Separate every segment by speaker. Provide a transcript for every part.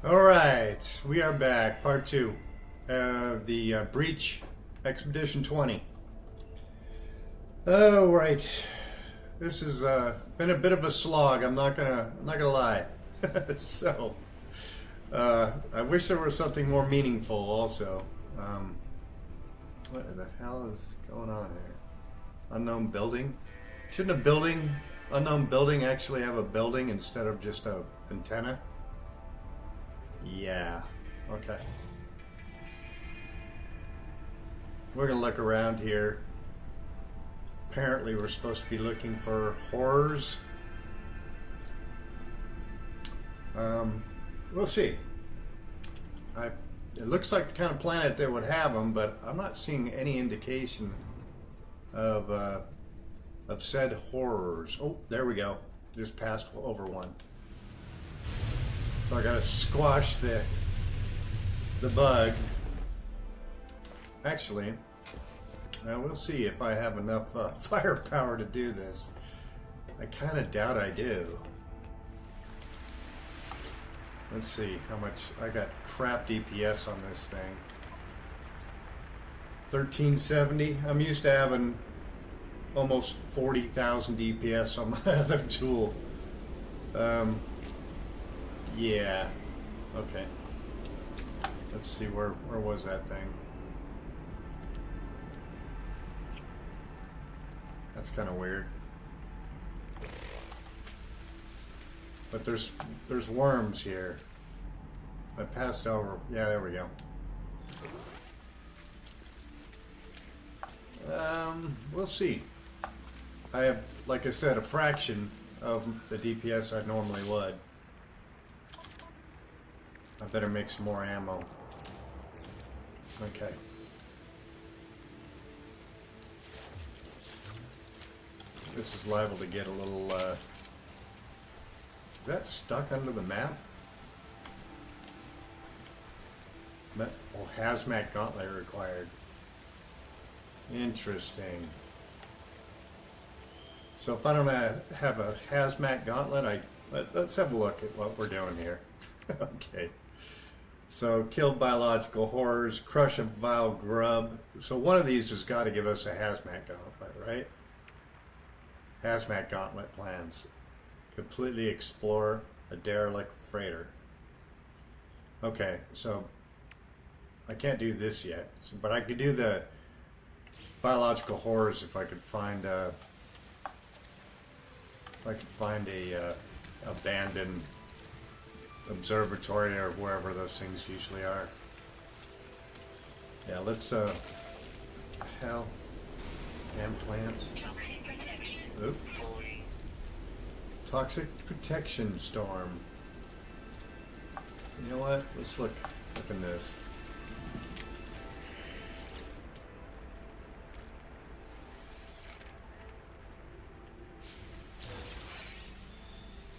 Speaker 1: All right, we are back. Part two of the Breach Expedition 20. Oh, right. This has been a bit of a slog. I'm not gonna lie. So, I wish there was something more meaningful. Also, what the hell is going on here? Unknown building. Shouldn't unknown building actually have a building instead of just a antenna? Yeah, okay. We're gonna look around here. Apparently we're supposed to be looking for horrors. We'll see. It looks like the kind of planet that would have them, but I'm not seeing any indication of said horrors. Oh, there we go. Just passed over one. So I gotta squash the bug. Actually, we'll see if I have enough firepower to do this. I kind of doubt I do. Let's see how much I got. Crap DPS on this thing. 1370. I'm used to having almost 40,000 DPS on my other tool. Yeah. Okay. Let's see, where was that thing? That's kind of weird. But there's worms here. I passed over. Yeah, there we go. We'll see. I have, like I said, a fraction of the DPS I normally would. I better make some more ammo. Okay. This is liable to get a little, is that stuck under the map? Oh, hazmat gauntlet required. Interesting. So if I don't have a hazmat gauntlet, let's have a look at what we're doing here. Okay. So, kill biological horrors, crush a vile grub. So one of these has got to give us a hazmat gauntlet, right? Hazmat gauntlet plans. Completely explore a derelict freighter. Okay, so I can't do this yet, but I could do the biological horrors if I could find a abandoned observatory or wherever those things usually are. Yeah, let's hell, damn plants.
Speaker 2: Toxic protection.
Speaker 1: Oop. Toxic protection storm. You know what? Let's look in this.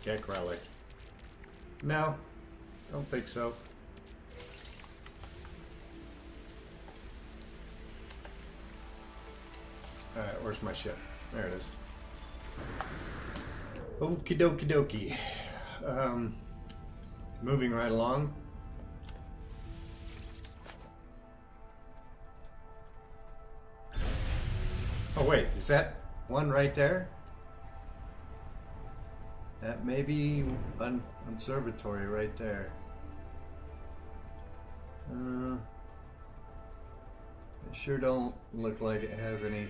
Speaker 1: Gek relic. No, don't think so. Alright, where's my ship? There it is. Okie dokie dokie. Moving right along. Oh wait, is that one right there? That may be an observatory right there. It sure don't look like it has any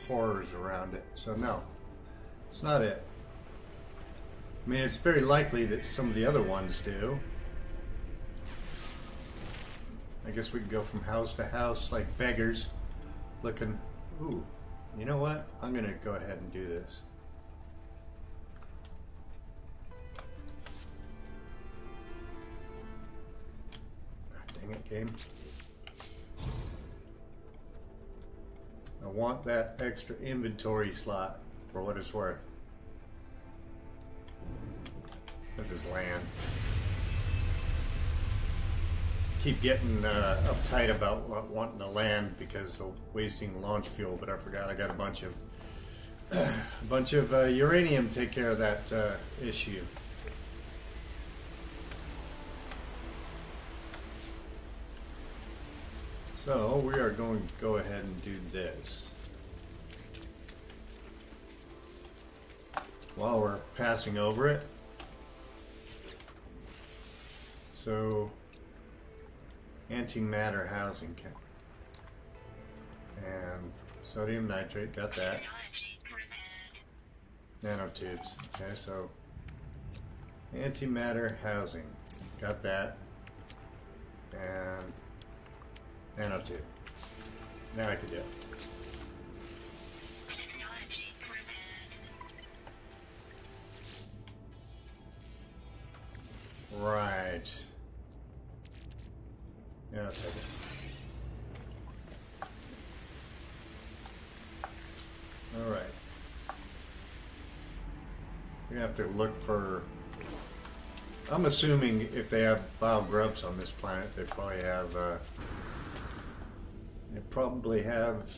Speaker 1: horrors around it. So no, it's not it. I mean, it's very likely that some of the other ones do. I guess we can go from house to house like beggars looking. Ooh, you know what? I'm gonna go ahead and do this. Dang it, game. I want that extra inventory slot for what it's worth. This is land. Keep getting uptight about wanting to land because of wasting launch fuel, but I forgot I got a bunch of uranium to take care of that issue. So we are going to go ahead and do this. While we're passing over it. So, antimatter housing and sodium nitrate, got that. Nanotubes, okay, so antimatter housing, got that. And nanotube. Now I can do it. Right. Yeah, I'll take it. Alright. We're gonna have to look for... I'm assuming if they have vile grubs on this planet, they probably have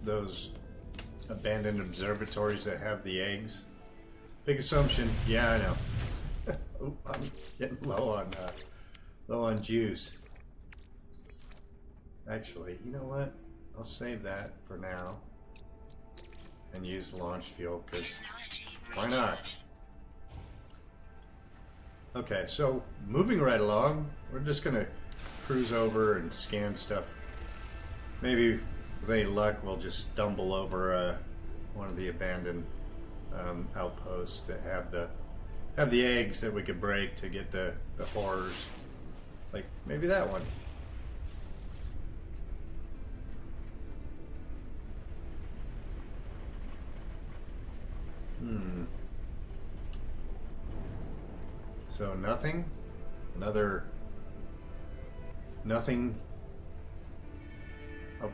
Speaker 1: those abandoned observatories that have the eggs. Big assumption. Yeah, I know. Ooh, I'm getting low on juice. Actually, you know what? I'll save that for now and use the launch fuel, because why not? Okay, so moving right along, we're just gonna cruise over and scan stuff. Maybe with any luck, we'll just stumble over one of the abandoned outposts that have the eggs that we could break to get the horrors. Like maybe that one. So nothing? Nothing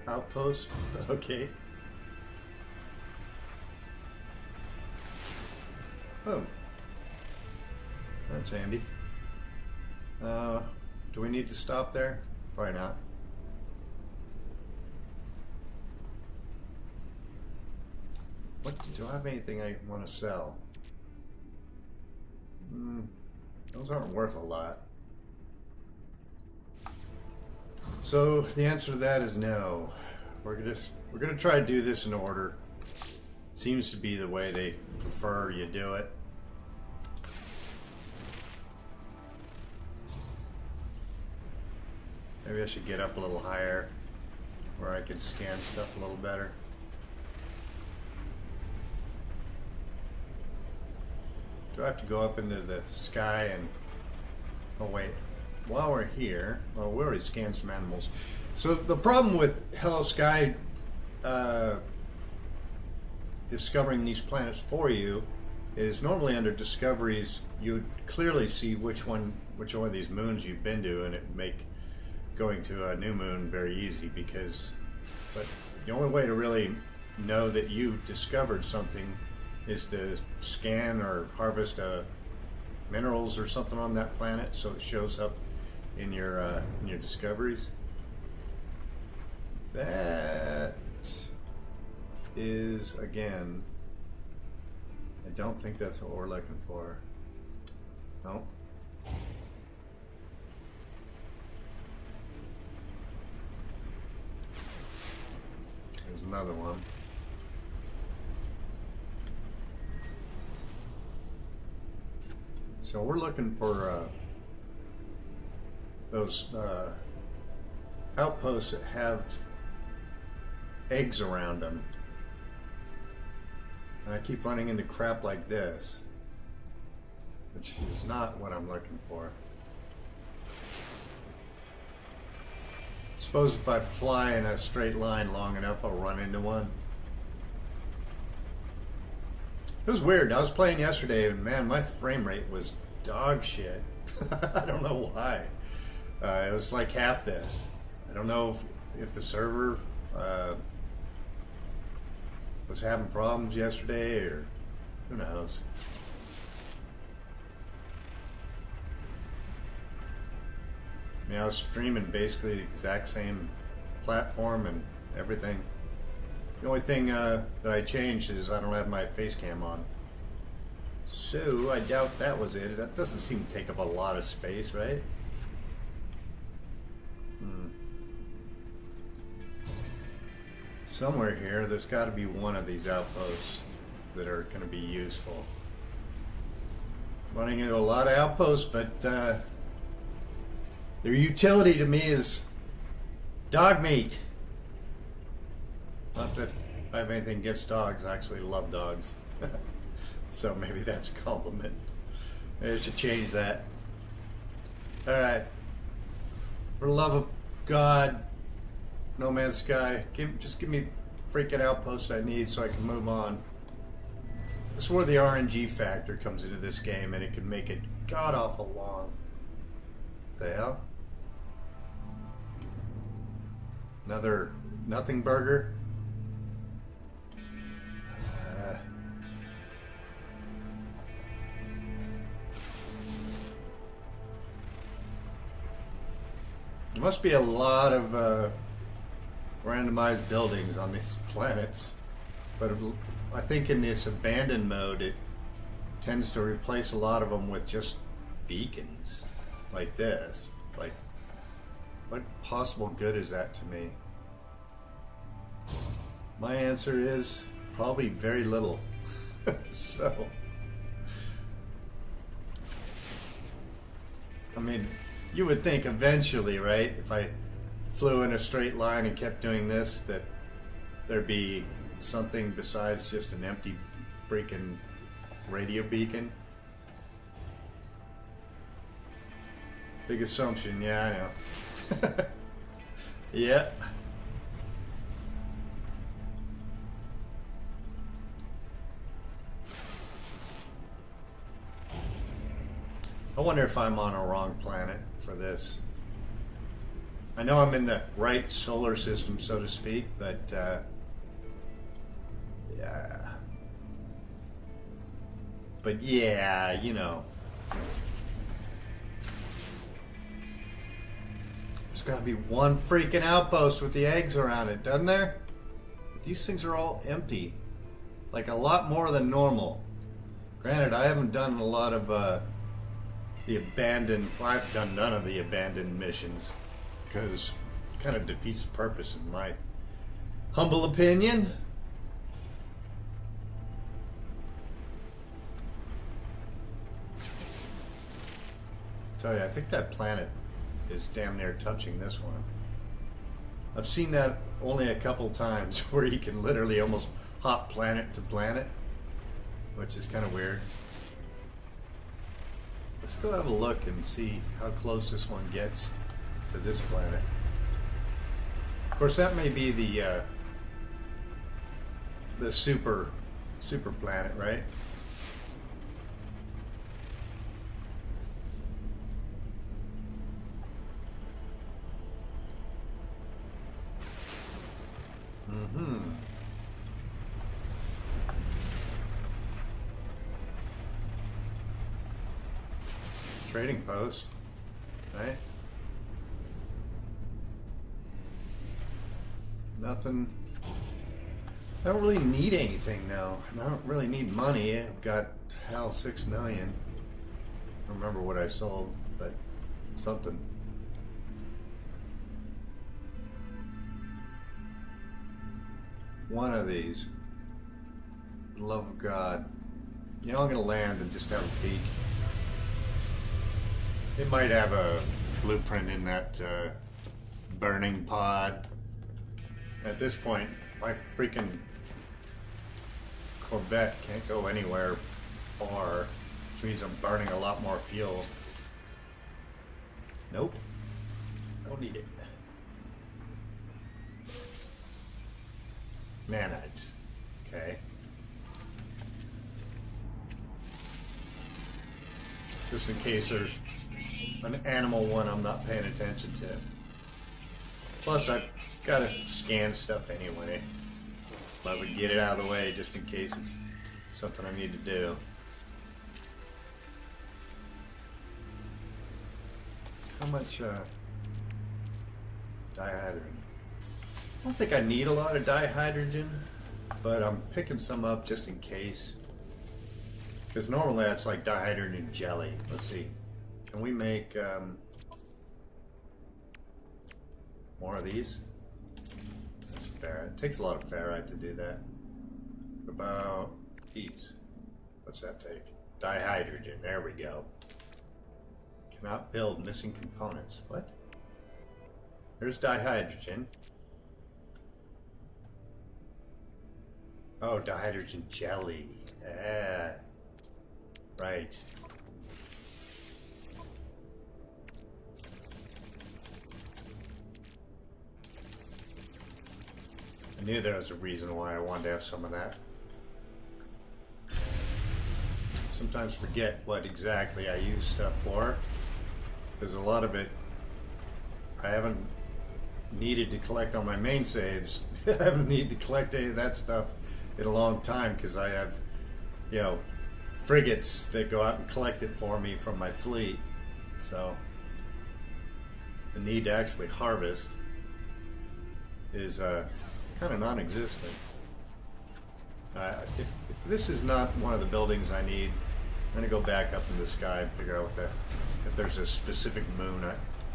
Speaker 1: outpost? Okay. Oh. That's handy. Do we need to stop there? Probably not. Do I have anything I want to sell? Those aren't worth a lot. So the answer to that is no. We're gonna try to do this in order. Seems to be the way they prefer you do it. Maybe I should get up a little higher where I can scan stuff a little better. Do I have to go up into the sky and... Oh wait, while we're here... Well, we already scanned some animals. So the problem with Hello Sky discovering these planets for you is normally under discoveries you would clearly see which one of these moons you've been to, and it would make going to a new moon very easy, but the only way to really know that you discovered something is to scan or harvest minerals or something on that planet, so it shows up in your discoveries. That is, again, I don't think that's what we're looking for. Nope. There's another one. So we're looking for those outposts that have eggs around them. And I keep running into crap like this, which is not what I'm looking for. Suppose if I fly in a straight line long enough, I'll run into one. It was weird. I was playing yesterday, and man, my frame rate was dog shit. I don't know why. It was like half this. I don't know if the server was having problems yesterday, or who knows. I mean, I was streaming basically the exact same platform and everything. The only thing that I changed is I don't have my face cam on. So I doubt that was it. That doesn't seem to take up a lot of space, right? somewhere here, there's got to be one of these outposts that are going to be useful. Running into a lot of outposts, but their utility to me is dog meat. Not that I have anything against dogs. I actually love dogs. So maybe that's a compliment. Maybe I should change that. Alright. For the love of God, No Man's Sky, just give me freaking outpost I need so I can move on. This is where the RNG factor comes into this game, and it can make it god-awful long. What the hell? Another nothing burger? There must be a lot of randomized buildings on these planets, but I think in this abandoned mode it tends to replace a lot of them with just beacons like this. Like, what possible good is that to me? My answer is probably very little. So, I mean, you would think eventually, right, if I flew in a straight line and kept doing this, that there'd be something besides just an empty freaking radio beacon. Big assumption, yeah, I know. Yeah. I wonder if I'm on a wrong planet for this. I know I'm in the right solar system, so to speak, but yeah. But yeah, you know. There's gotta be one freaking outpost with the eggs around it, doesn't there? These things are all empty. Like a lot more than normal. Granted, I haven't done a lot of the abandoned, well, I've done none of the abandoned missions because it kind of defeats the purpose in my humble opinion. Tell you, I think that planet is damn near touching this one. I've seen that only a couple times where you can literally almost hop planet to planet, which is kind of weird. Let's go have a look and see how close this one gets to this planet. Of course, that may be the super planet, right? Mm-hmm. Trading post, right? Nothing. I don't really need anything now. I don't really need money. I've got hell 6 million. I don't remember what I sold, but something. One of these. For the love of God. You know, I'm gonna land and just have a peek. It might have a blueprint in that burning pod. At this point, my freaking Corvette can't go anywhere far, which means I'm burning a lot more fuel. Nope. Don't need it. Nanites. Okay. Just in case there's an animal one I'm not paying attention to. Plus, I've got to scan stuff anyway. Might as well get it out of the way just in case it's something I need to do. How much dihydrogen? I don't think I need a lot of dihydrogen, but I'm picking some up just in case. Because normally that's like dihydrogen jelly. Let's see. Can we make more of these? That's ferrite. It takes a lot of ferrite to do that. What about these? What's that take? Dihydrogen. There we go. Cannot build missing components. What? There's dihydrogen. Oh, dihydrogen jelly. Yeah. Right. I knew there was a reason why I wanted to have some of that. Sometimes forget what exactly I use stuff for, because a lot of it I haven't needed to collect on my main saves. I haven't needed to collect any of that stuff in a long time, because I have, you know, frigates that go out and collect it for me from my fleet. So the need to actually harvest is kind of non-existent. If this is not one of the buildings I need, I'm gonna go back up in the sky and figure out what if there's a specific moon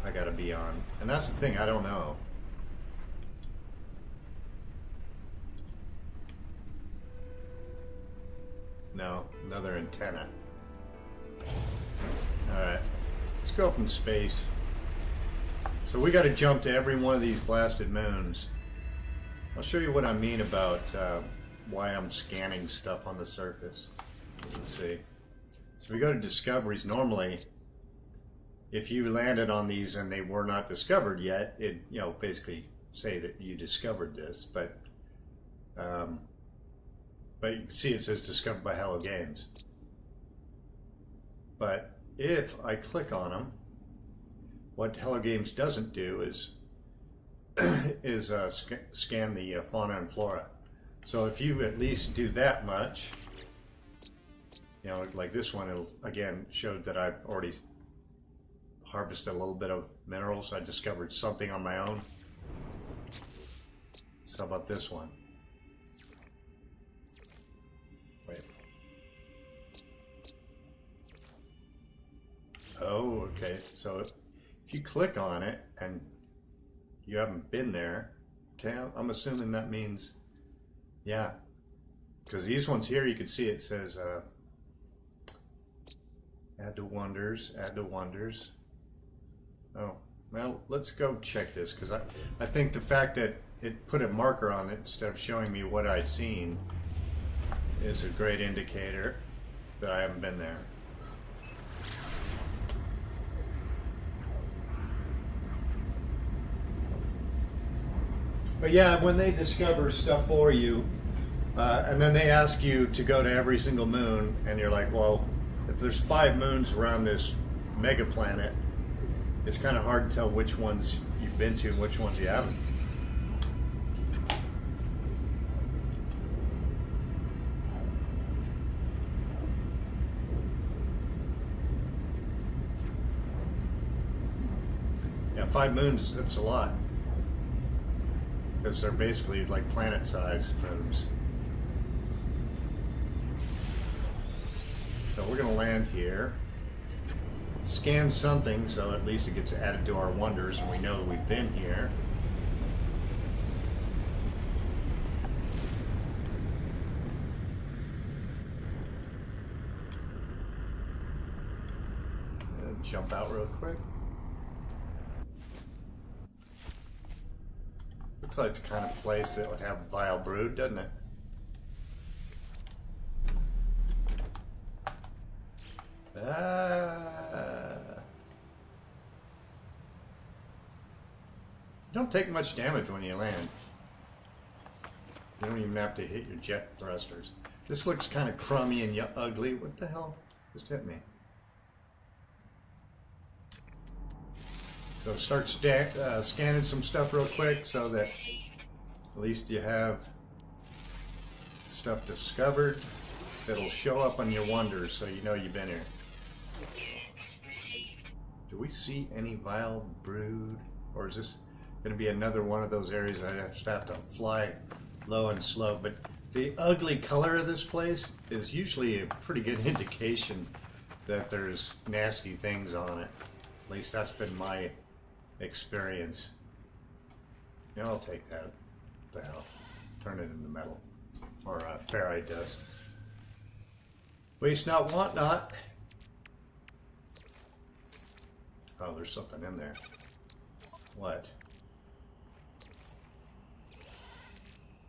Speaker 1: I gotta be on. And that's the thing, I don't know. No, another antenna. Alright, let's go up in space. So we gotta jump to every one of these blasted moons. I'll show you what I mean about why I'm scanning stuff on the surface. Let's see. So we go to discoveries. Normally, if you landed on these and they were not discovered yet, it, you know, basically say that you discovered this. But you can see it says discovered by Hello Games. But if I click on them, what Hello Games doesn't do is scan the fauna and flora. So if you at least do that much, you know, like this one, it'll again showed that I've already harvested a little bit of minerals. I discovered something on my own. So how about this one? Wait. Oh, okay. So if you click on it and you haven't been there, okay, I'm assuming that means, yeah, because these ones here, you can see it says add to wonders, add to wonders. Oh, well, let's go check this, because I think the fact that it put a marker on it instead of showing me what I'd seen is a great indicator that I haven't been there. But yeah, when they discover stuff for you, and then they ask you to go to every single moon, and you're like, well, if there's 5 moons around this mega planet, it's kind of hard to tell which ones you've been to and which ones you haven't. Yeah, 5 moons, that's a lot. Because they're basically like planet-sized moons. So we're going to land here, scan something so at least it gets added to our wonders and we know that we've been here. Jump out real quick. Looks like the kind of place that would have vile brood, doesn't it? You don't take much damage when you land. You don't even have to hit your jet thrusters. This looks kind of crummy and ugly. What the hell just hit me? So start scanning some stuff real quick so that at least you have stuff discovered that'll show up on your wonders so you know you've been here. Do we see any vile brood? Or is this going to be another one of those areas I have to fly low and slow? But the ugly color of this place is usually a pretty good indication that there's nasty things on it. At least that's been my experience. Yeah, I'll take that. the hell? Turn it into metal. Or ferrite dust. Waste not, want not. Oh, there's something in there. What?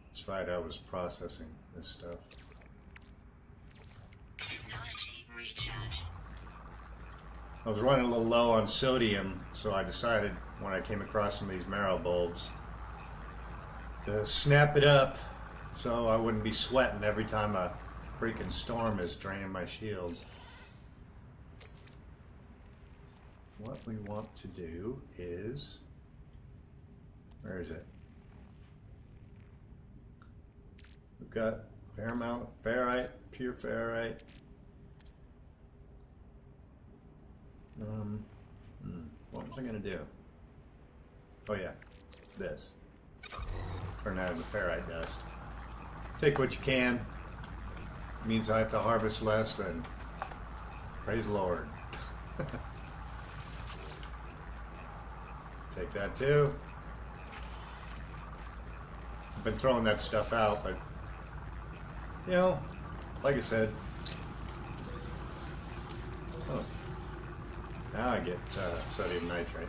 Speaker 1: That's right, I was processing this stuff.
Speaker 2: Technology recharge.
Speaker 1: I was running a little low on sodium, so I decided when I came across some of these marrow bulbs to snap it up so I wouldn't be sweating every time a freaking storm is draining my shields. What we want to do is... Where is it? We've got a fair amount of ferrite, pure ferrite. What was I going to do? Oh yeah, this. Turn that into ferrite dust. Take what you can. Means I have to harvest less, then praise the Lord. Take that too. I've been throwing that stuff out, but you know, like I said, oh, now I get sodium nitrate.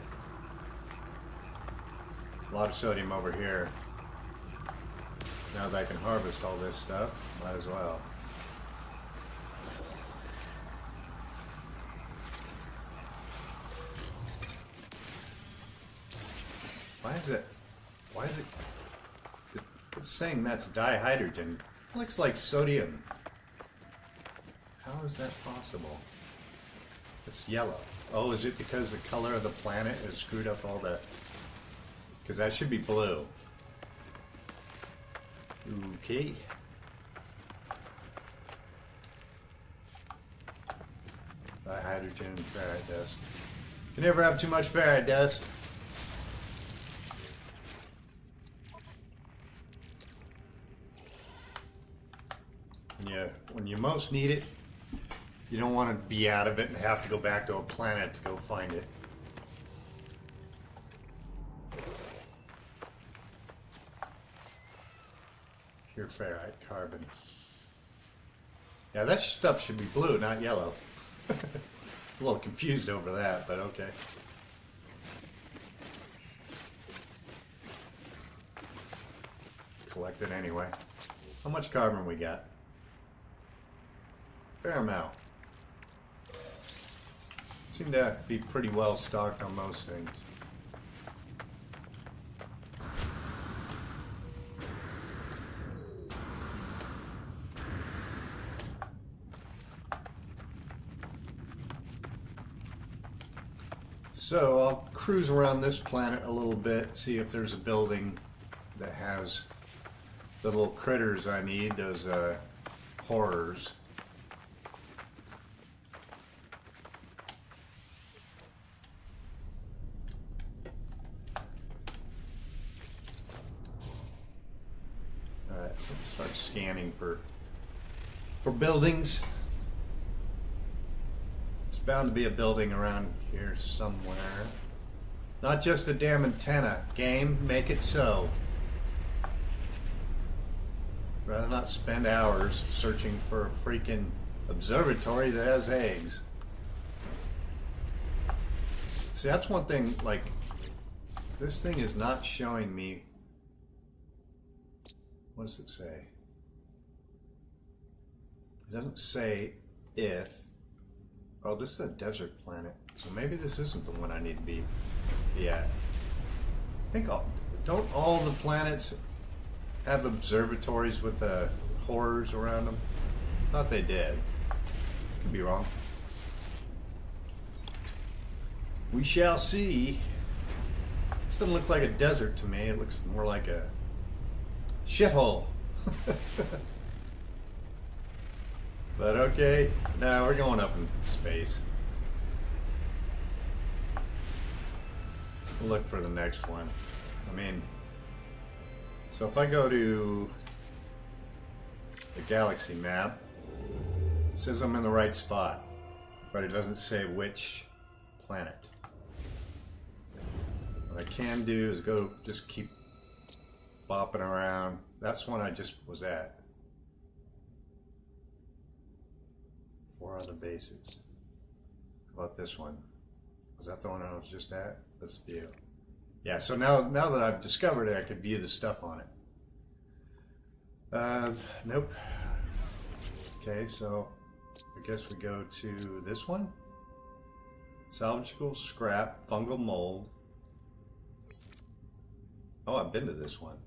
Speaker 1: A lot of sodium over here. Now that I can harvest all this stuff, might as well. Why is it it's saying that's dihydrogen. It looks like sodium. How is that possible? It's yellow. Oh, is it because the color of the planet has screwed up all the... Because that should be blue. Okay. Dihydrogen and ferrite dust. You can never have too much ferrite dust. When you most need it, you don't want to be out of it and have to go back to a planet to go find it. Pure ferrite, carbon. Yeah, that stuff should be blue, not yellow. A little confused over that, but okay. Collect it anyway. How much carbon we got? Fair amount. Seem to be pretty well stocked on most things. So I'll cruise around this planet a little bit, see if there's a building that has the little critters I need, those horrors. Alright, so start scanning for buildings. There's bound to be a building around here somewhere. Not just a damn antenna. Game, make it so. Rather not spend hours searching for a freaking observatory that has eggs. See, that's one thing, like, this thing is not showing me. What does it say? It doesn't say if. Oh, this is a desert planet. So maybe this isn't the one I need to be at. I think don't all the planets have observatories with horrors around them? Thought they did. Could be wrong. We shall see. This doesn't look like a desert to me. It looks more like a shithole. But okay. No, we're going up in space. We'll look for the next one. I mean, so if I go to the galaxy map, it says I'm in the right spot, but it doesn't say which planet. What I can do is just keep bopping around. That's one I just was at. 4 other bases. How about this one? Was that the one I was just at? Let's view. Yeah, so now that I've discovered it, I could view the stuff on it. Nope. Okay, so I guess we go to this one. Salvageable scrap, fungal mold. Oh, I've been to this one.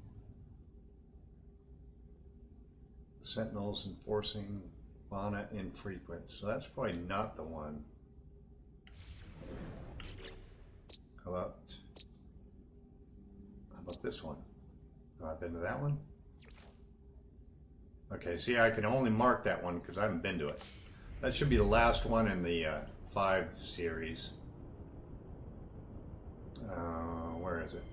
Speaker 1: Sentinels enforcing fauna infrequent. So that's probably not the one. How about this one? Have I been to that one? Okay, see, I can only mark that one because I haven't been to it. That should be the last one in the 5 series. Where is it?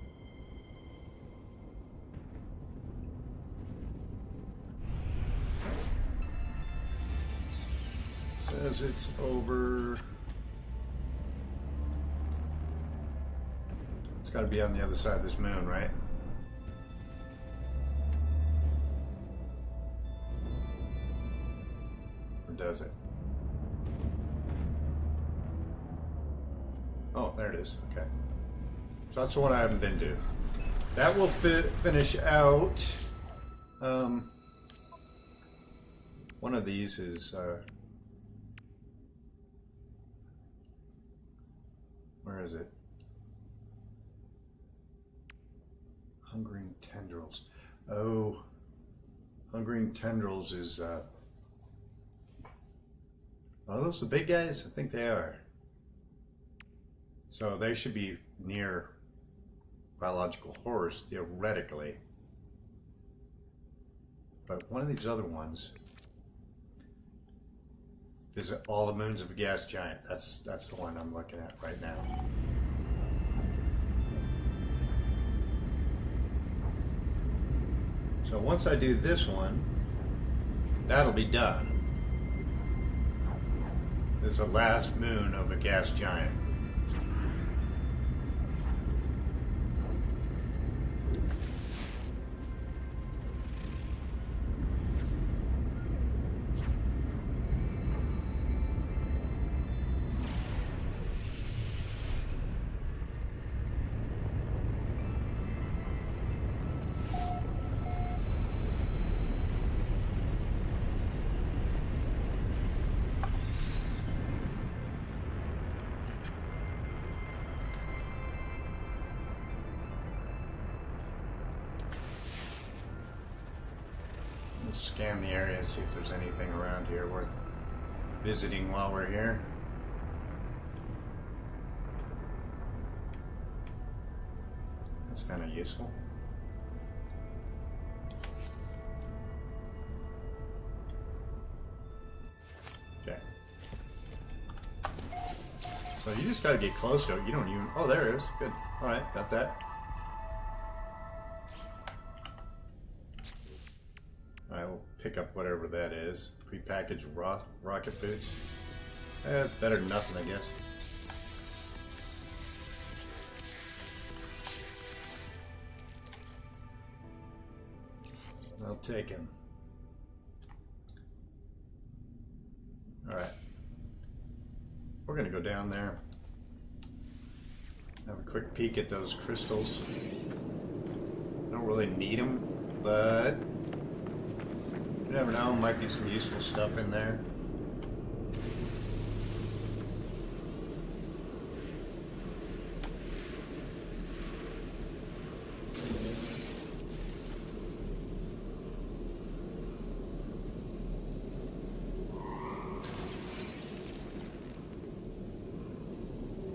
Speaker 1: It says it's over. It's got to be on the other side of this moon, right? Or does it? Oh, there it is. Okay. So that's the one I haven't been to. That will finish out. One of these is. Where is it? Hungering Tendrils. Oh, Hungering Tendrils is. Are those the big guys? I think they are. So they should be near biological horrors, theoretically. But one of these other ones is All the Moons of a Gas Giant. That's the one I'm looking at right now. So once I do this one, that'll be done. This is the last moon of a gas giant. Let's scan the area, see if there's anything around here worth visiting while we're here. That's kind of useful. Okay. So you just got to get close to it. You don't even... Oh, there it is. Good. All right, got that. All right, we'll pick up whatever that is. Prepackaged rocket boots. It's better than nothing, I guess. I'll take him. All right. We're going to go down there. Have a quick peek at those crystals. Don't really need them, but you never know, might be some useful stuff in there.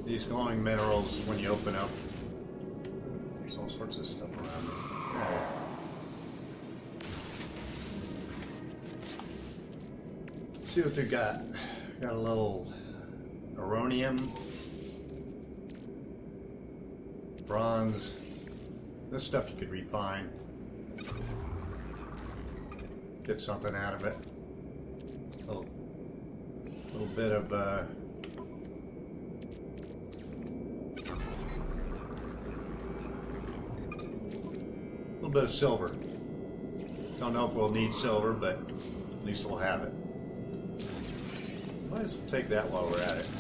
Speaker 1: These glowing minerals, when you open up, there's all sorts of stuff around them. Yeah. Let's see what they got. Got a little Aronium, bronze. This stuff you could refine. Get something out of it. A little bit of bit of silver. Don't know if we'll need silver, but at least we'll have it. Might as well take that while we're at it.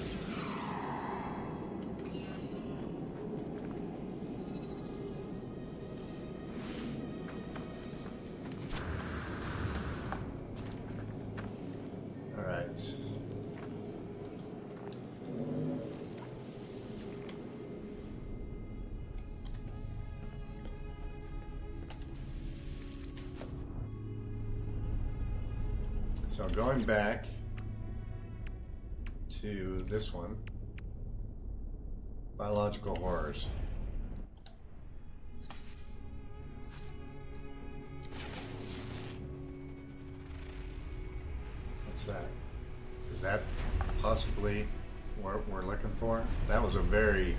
Speaker 1: All right. So going back to this one, biological horrors. What's that? Is that possibly what we're looking for? That was a very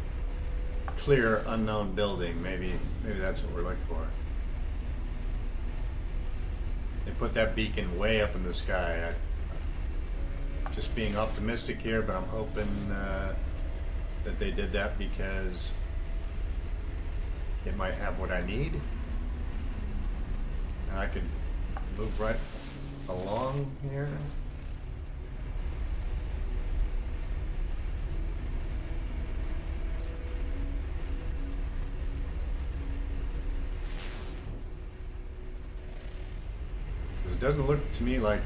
Speaker 1: clear unknown building. Maybe that's what we're looking for. They put that beacon way up in the sky. Just being optimistic here, but I'm hoping that they did that because it might have what I need. And I could move right along here. It doesn't look to me like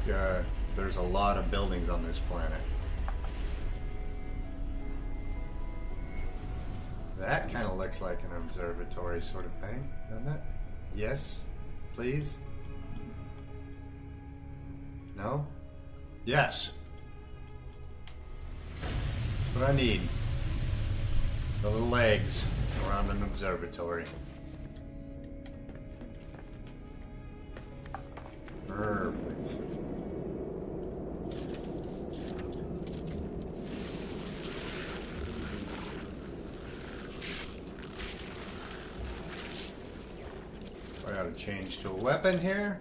Speaker 1: there's a lot of buildings on this planet. That kind of looks like an observatory sort of thing, doesn't it? Yes, please. No? Yes. That's what I need. The little legs around an observatory. Perfect. I gotta change to a weapon here.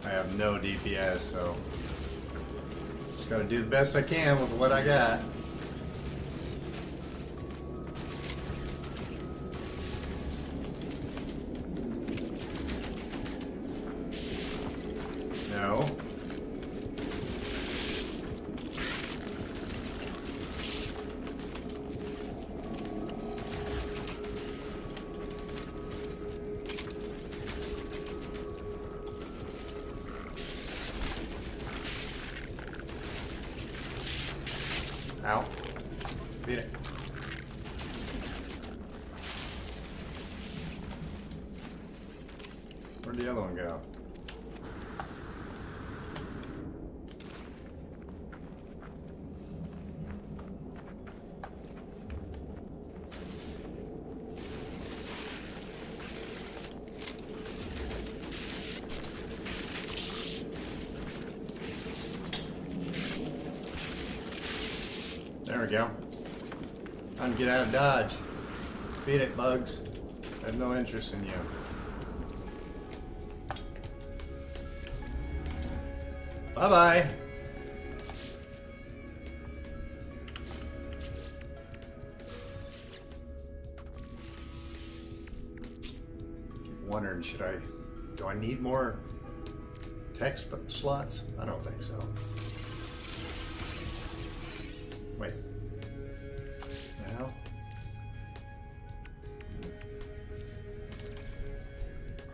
Speaker 1: I have no DPS, so just gotta do the best I can with what I got. No. Ow. Beat it. Where'd the other one go? There we go. Time to get out of Dodge. Beat it, bugs. I have no interest in you. Bye-bye. Keep wondering, do I need more text slots? I don't think so. Wait. Now.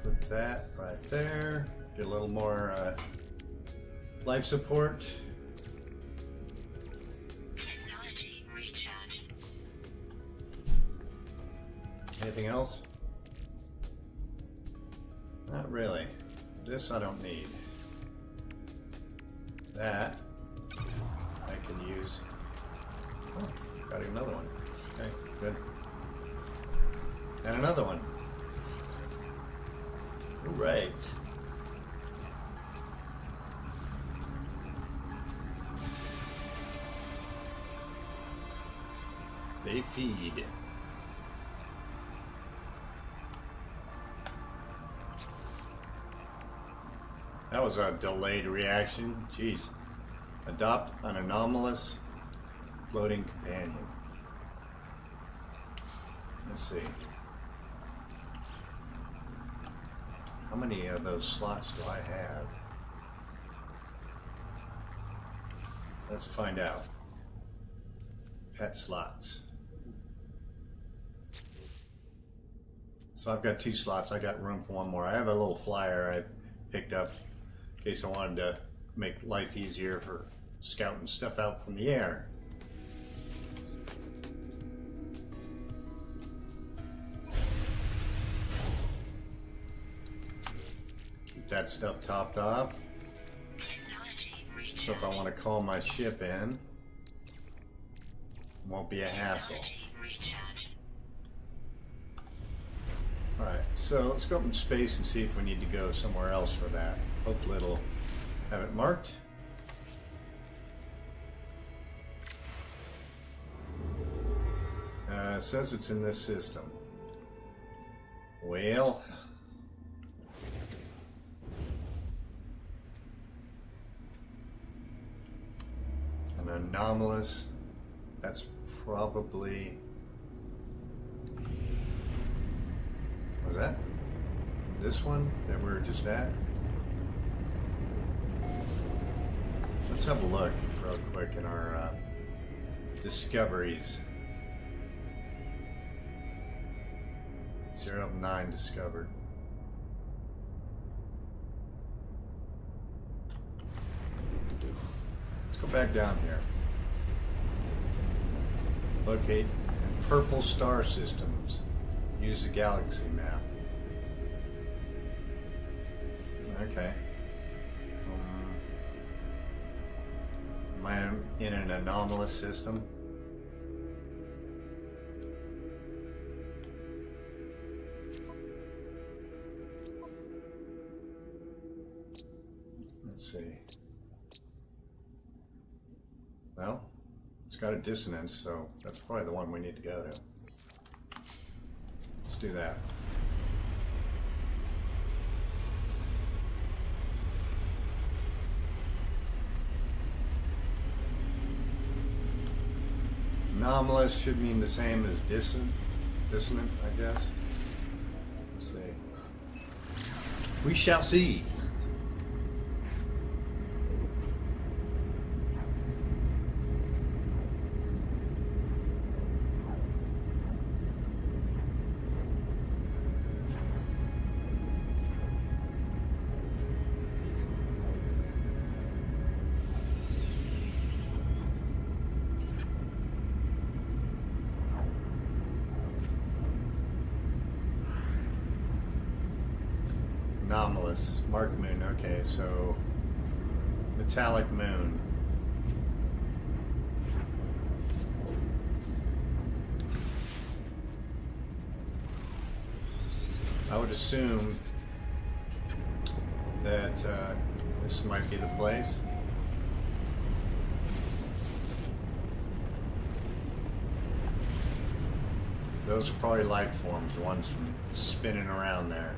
Speaker 1: Put that right there. Get a little more life support.
Speaker 2: Technology recharge.
Speaker 1: Anything else? Not really. This I don't need. That I can use. Oh, got another one. Okay, good. And another one. All right. They feed. That was a delayed reaction. Jeez. Adopt an anomalous floating companion. Let's see. How many of those slots do I have? Let's find out. Pet slots. So I've got 2 slots. I got room for one more. I have a little flyer I picked up in case I wanted to make life easier for scouting stuff out from the air. Keep that stuff topped off.
Speaker 2: Technology
Speaker 1: So if I want to call my ship in, it won't be a hassle.
Speaker 2: recharge.
Speaker 1: Alright, so let's go up in space and see if we need to go somewhere else for that. Hopefully it'll have it marked. It says it's in this system. Well, an anomalous, that's probably, was that this one that we were just at? Let's have a look real quick in our discoveries. 0 of 9 discovered. Let's go back down here. Locate in purple star systems. Use the galaxy map. Okay. Am I in an anomalous system? Let's see. Well, it's got a dissonance, so that's probably the one we need to go to. Let's do that. Anomalous should mean the same as dissonant, I guess. Let's see. We shall see. Anomalous, marked moon, okay, so metallic moon. I would assume that this might be the place. Those are probably life forms, the ones from spinning around there.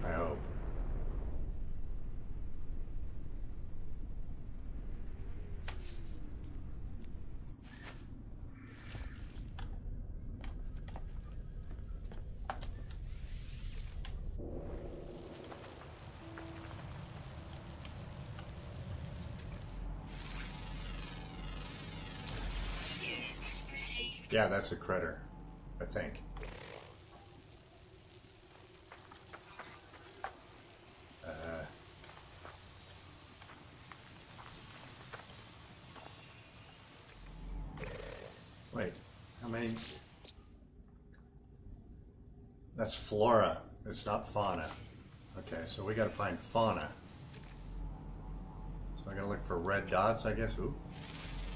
Speaker 1: I hope. Yeah, that's a critter, I think. Wait, how many? That's flora. It's not fauna. Okay, so we gotta find fauna. So I gotta look for red dots, I guess. Ooh,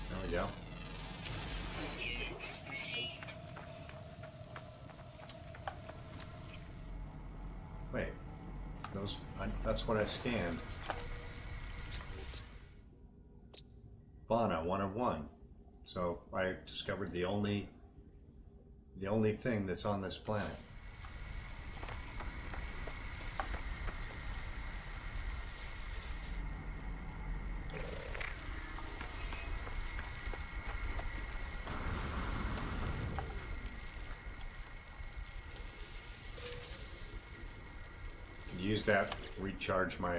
Speaker 1: there we go. Wait, that's what I scanned. Fauna, 1 of 1. So I discovered the only thing that's on this planet. use that to recharge my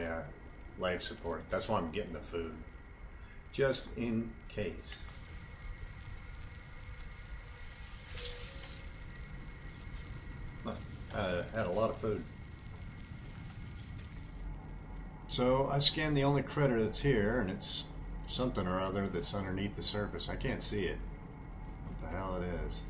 Speaker 1: life support. That's why I'm getting the food. Just in case. Had a lot of food. So I scanned the only critter that's here, and it's something or other that's underneath the surface. I can't see it. What the hell it is.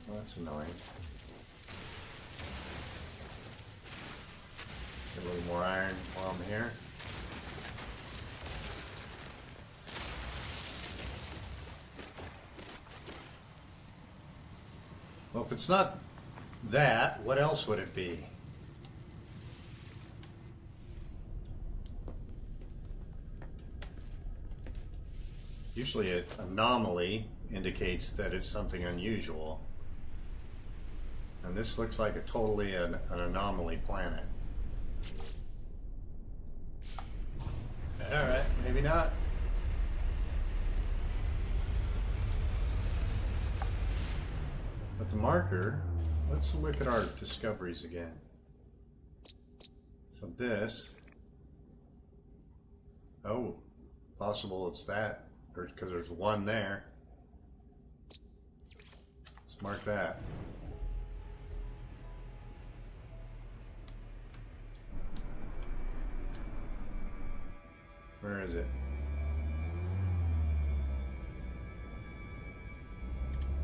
Speaker 1: Well, that's annoying. Get a little more iron while I'm here. Well, if it's not that, what else would it be? Usually an anomaly indicates that it's something unusual. And this looks like totally an anomaly planet. Alright, maybe not. But the marker, let's look at our discoveries again. So this, oh, possible it's that, because there's one there. Let's mark that. Where is it?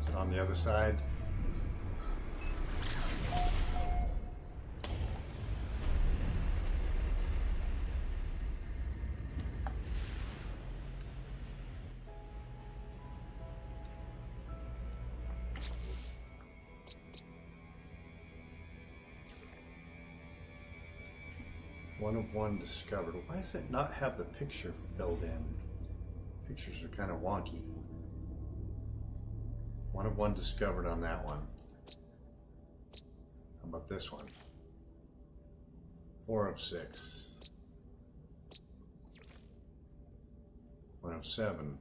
Speaker 1: Is it on the other side? One of one discovered. Why does it not have the picture filled in? Pictures are kind of wonky. One of one discovered on that one. How about this one? 4 of 6. 1 of 7.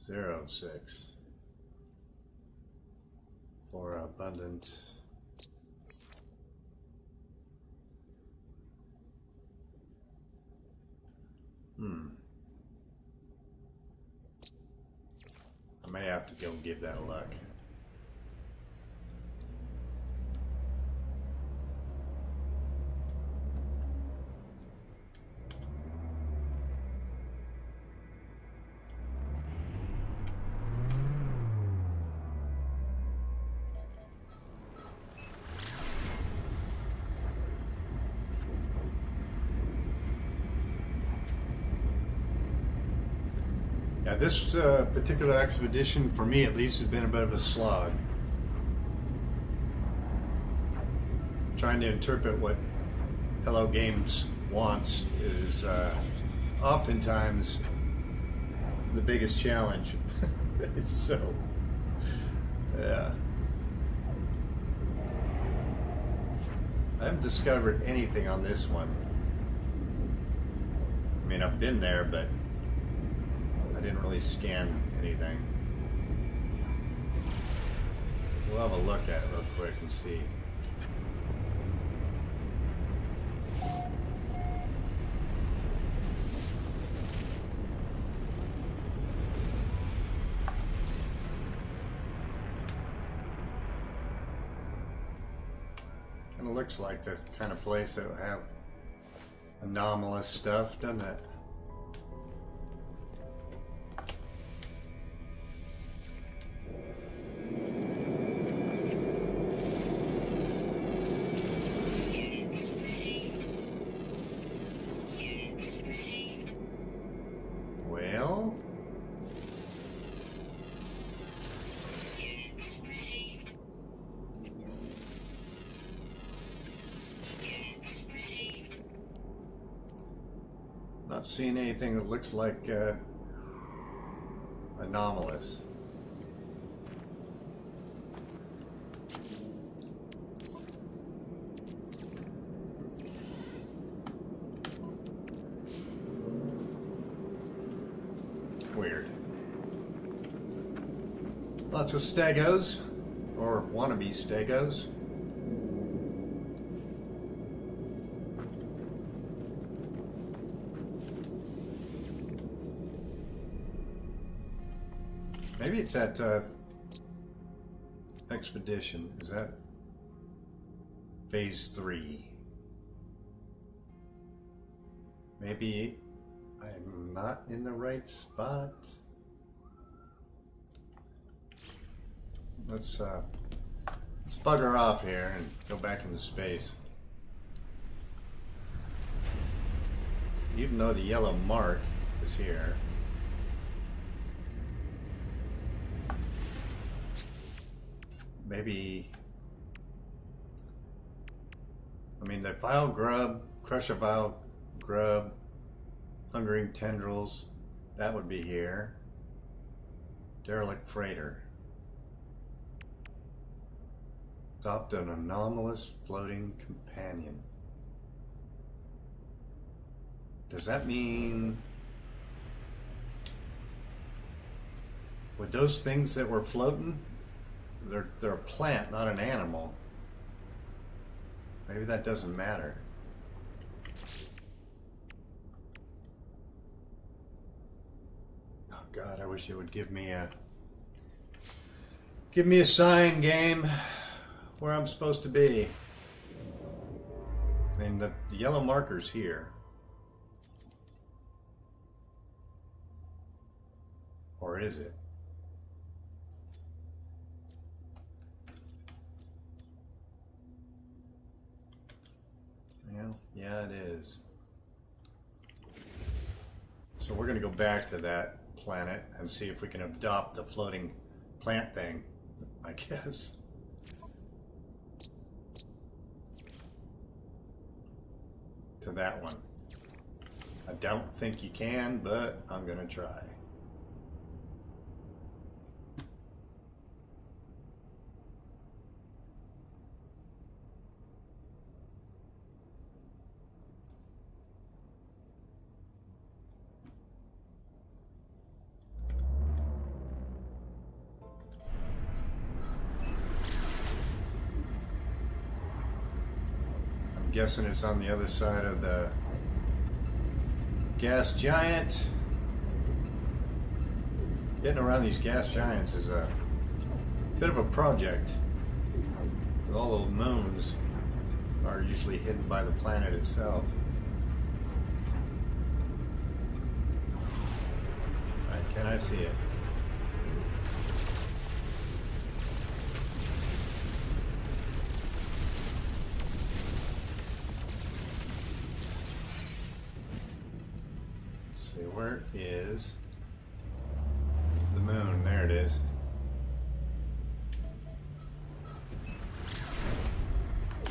Speaker 1: 0 of 6. 4 abundant. I may have to go give that a look. Yeah, this particular expedition, for me at least, has been a bit of a slog. Trying to interpret what Hello Games wants is oftentimes the biggest challenge. So, yeah. I haven't discovered anything on this one. I mean, I've been there, but I didn't really scan anything. We'll have a look at it real quick and see. Kind of looks like the kind of place that would have anomalous stuff, doesn't it? Well, not seeing anything that looks like anomalous. Weird. Lots of stegos, or wannabe stegos. Maybe it's at Expedition. Is that Phase 3? Maybe I'm not in the right spot. Let's bugger off here and go back into space. Even though the yellow mark is here. Maybe, I mean, the vile grub, crush a vile grub, hungering tendrils, that would be here. Derelict freighter. Adopt an anomalous floating companion. Does that mean, with those things that were floating, they're a plant, not an animal. Maybe that doesn't matter. Oh God, I wish it would give me a sign, game, where I'm supposed to be. I mean, the yellow marker's here. Or is it? Well, yeah, it is. So we're going to go back to that planet and see if we can adopt the floating plant thing, I guess. To that one. I don't think you can, but I'm going to try. Guessing it's on the other side of the gas giant. Getting around these gas giants is a bit of a project. With all the moons are usually hidden by the planet itself. Alright, can I see it? Where is the moon? There it is.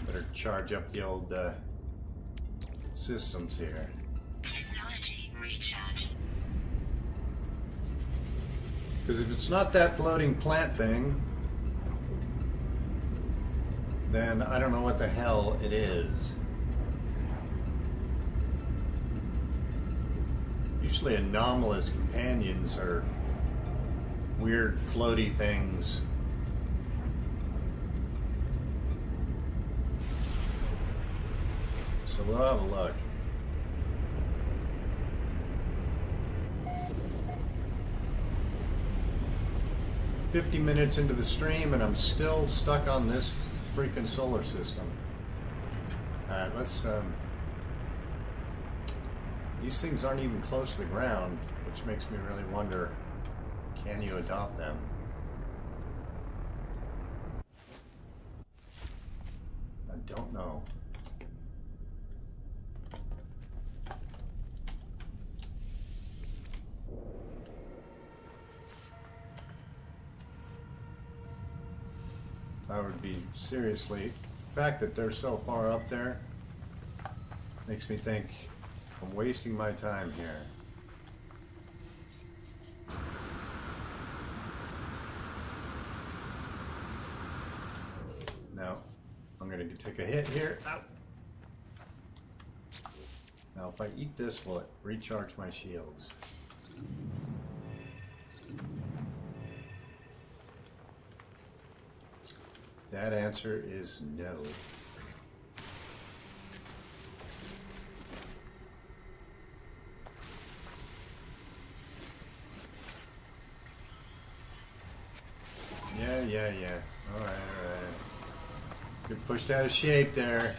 Speaker 1: Better charge up the old systems here.
Speaker 2: Technology recharge.
Speaker 1: Because if it's not that floating plant thing, then I don't know what the hell it is. Usually anomalous companions are weird floaty things. So we'll have a look. "50 minutes into the stream and I'm still stuck on this freaking solar system." Alright, let's these things aren't even close to the ground, which makes me really wonder, can you adopt them? I don't know. I would be seriously, the fact that they're so far up there makes me think I'm wasting my time here. Now, I'm going to take a hit here. Ow. Now, if I eat this, will it recharge my shields? That answer is no. Yeah. Alright. You're pushed out of shape there.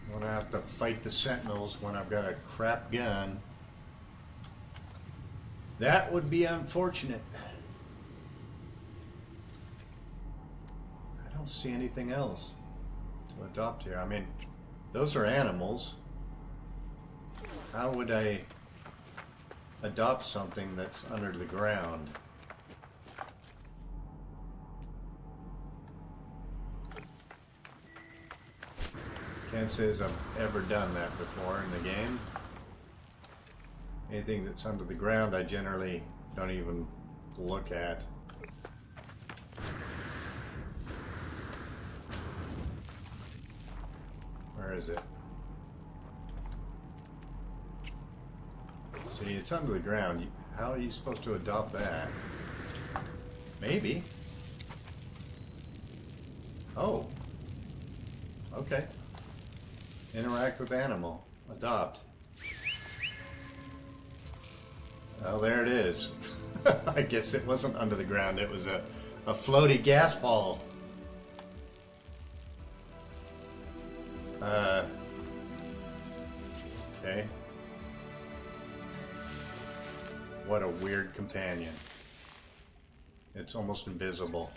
Speaker 1: I'm gonna have to fight the sentinels when I've got a crap gun. That would be unfortunate. I don't see anything else to adopt here. I mean, those are animals. How would I adopt something that's under the ground? Can't say as I've ever done that before in the game. Anything that's under the ground I generally don't even look at. Where is it? See, it's under the ground. How are you supposed to adopt that? Maybe. Oh. Okay. Interact with animal. Adopt. Oh, there it is. I guess it wasn't under the ground. It was a floaty gas ball. Okay. What a weird companion. It's almost invisible.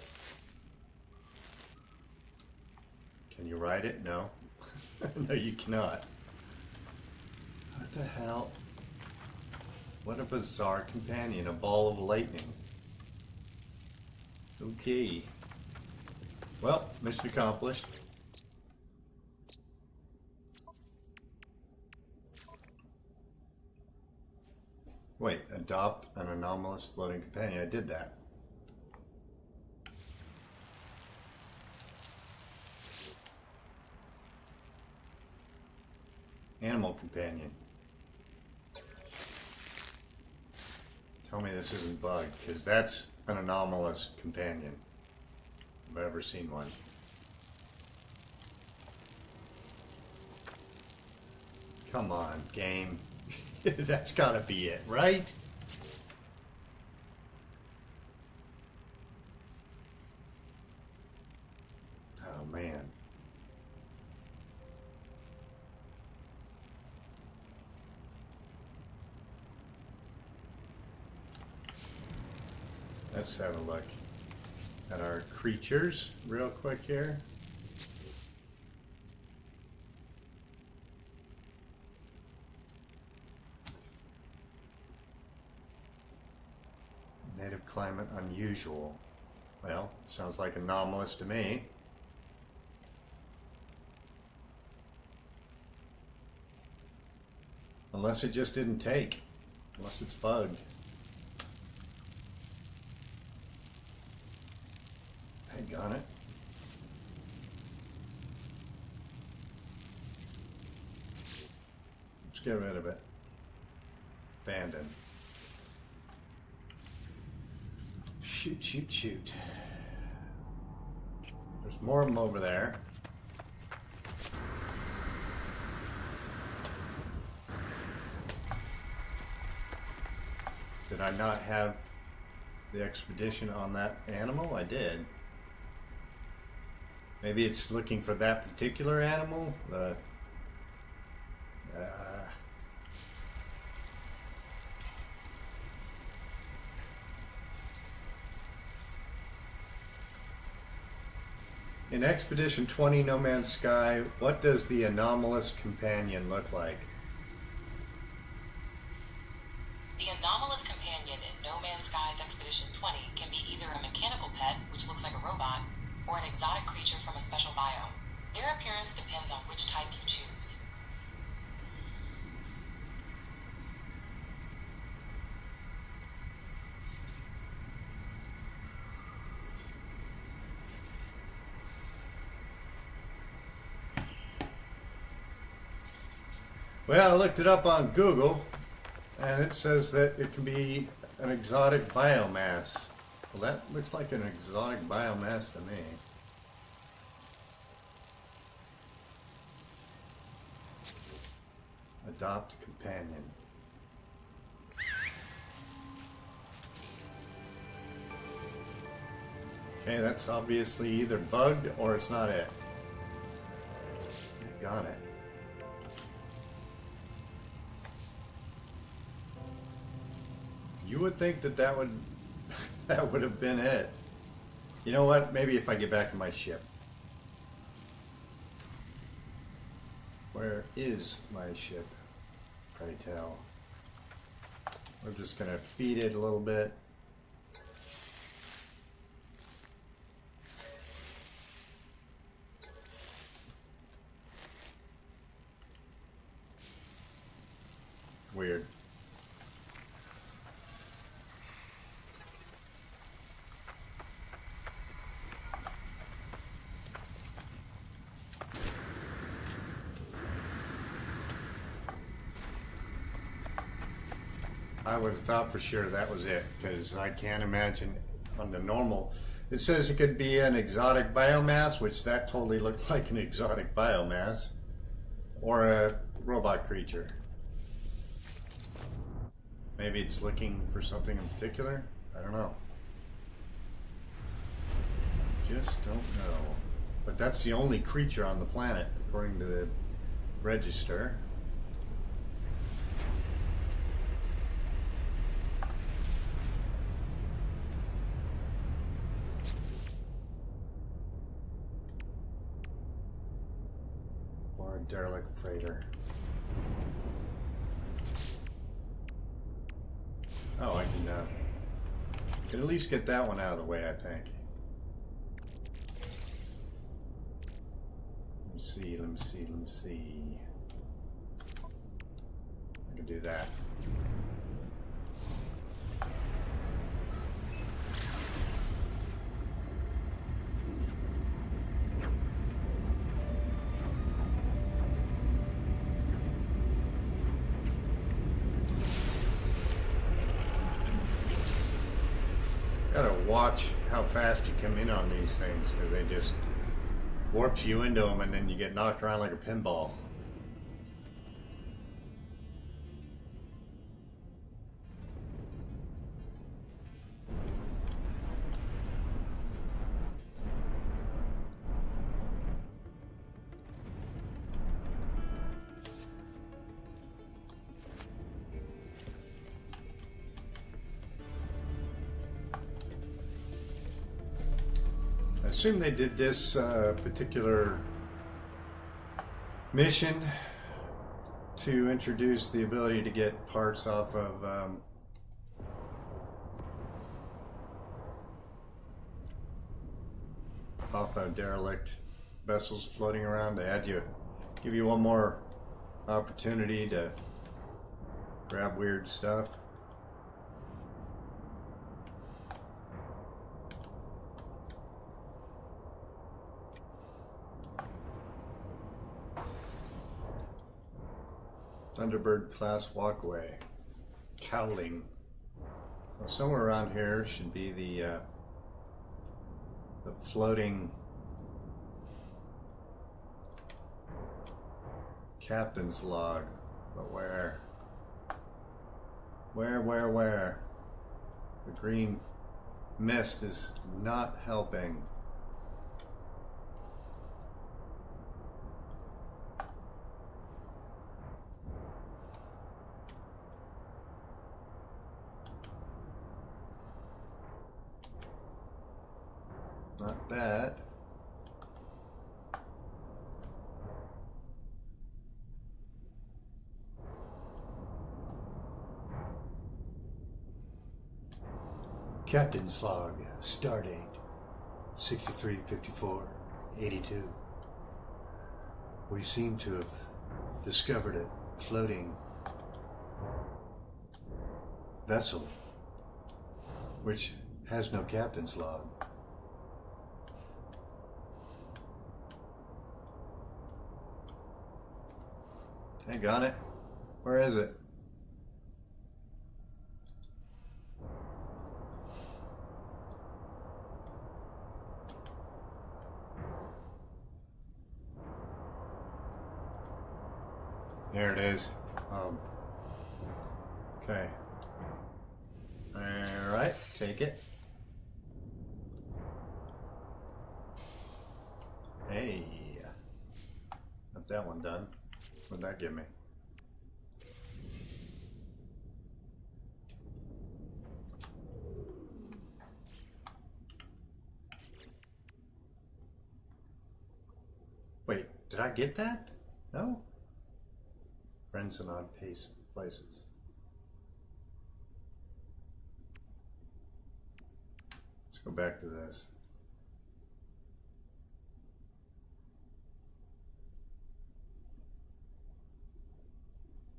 Speaker 1: Can you ride it? No. No, you cannot. What the hell? What a bizarre companion. A ball of lightning. Okay. Well, mission accomplished. Wait, adopt an anomalous floating companion. I did that. Animal companion. Tell me this isn't bugged, because that's an anomalous companion. If I've ever seen one. Come on, game. That's gotta be it, right? Oh, man. Let's have a look at our creatures real quick here. Native climate unusual. Well, sounds like anomalous to me. Unless it just didn't take. Unless it's bugged. Got it. Let's get rid of it. Abandon. Shoot. There's more of them over there. Did I not have the expedition on that animal? I did. Maybe it's looking for that particular animal. In Expedition 20 No Man's Sky, what does the anomalous companion look like?
Speaker 3: The anomalous companion in No Man's Sky's Expedition 20 can be either a mechanical pet, which looks like a robot, or an exotic creature from a special biome. Their appearance depends on which type you choose.
Speaker 1: Well, I looked it up on Google, and it says that it can be An exotic biomass. Well, that looks like an exotic biomass to me. Adopt companion. Okay, that's obviously either bugged or it's not it. I got it. You would think that that would that would have been it. You know what? Maybe if I get back to my ship. Where is my ship? Pray tell. We're just gonna feed it a little bit. Weird. I would have thought for sure that was it, because I can't imagine on the normal. It says it could be an exotic biomass, which that totally looked like an exotic biomass, or a robot creature. Maybe it's looking for something in particular. I don't know. I just don't know. But that's the only creature on the planet, according to the register. Or a derelict freighter. Oh, I can at least get that one out of the way, I think. Let me see, let me see, let me see. I can do that. Gotta watch how fast you come in on these things, because they just warps you into them and then you get knocked around like a pinball. I assume they did this particular mission to introduce the ability to get parts off of derelict vessels floating around, to give you one more opportunity to grab weird stuff. Thunderbird class walkway. Cowling. So somewhere around here should be the floating captain's log. But where? Where? The green mist is not helping. Not that. Captain's log, stardate 635482. We seem to have discovered a floating vessel which has no captain's log. Dang on it. Where is it? There it is. Okay. Alright, take it. Hey. Got that one done. What'd that give me? Wait, did I get that? No? Friends in odd places. Let's go back to this.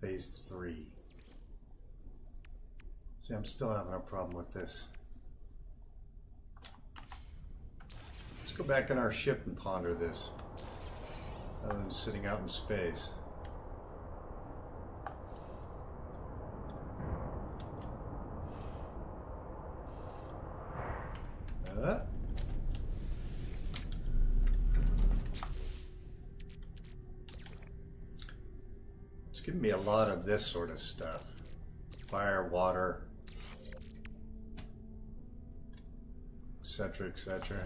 Speaker 1: Phase 3. See, I'm still having a problem with this. Let's go back in our ship and ponder this, rather than sitting out in space. It's giving me a lot of this sort of stuff. Fire, water, etc., etc.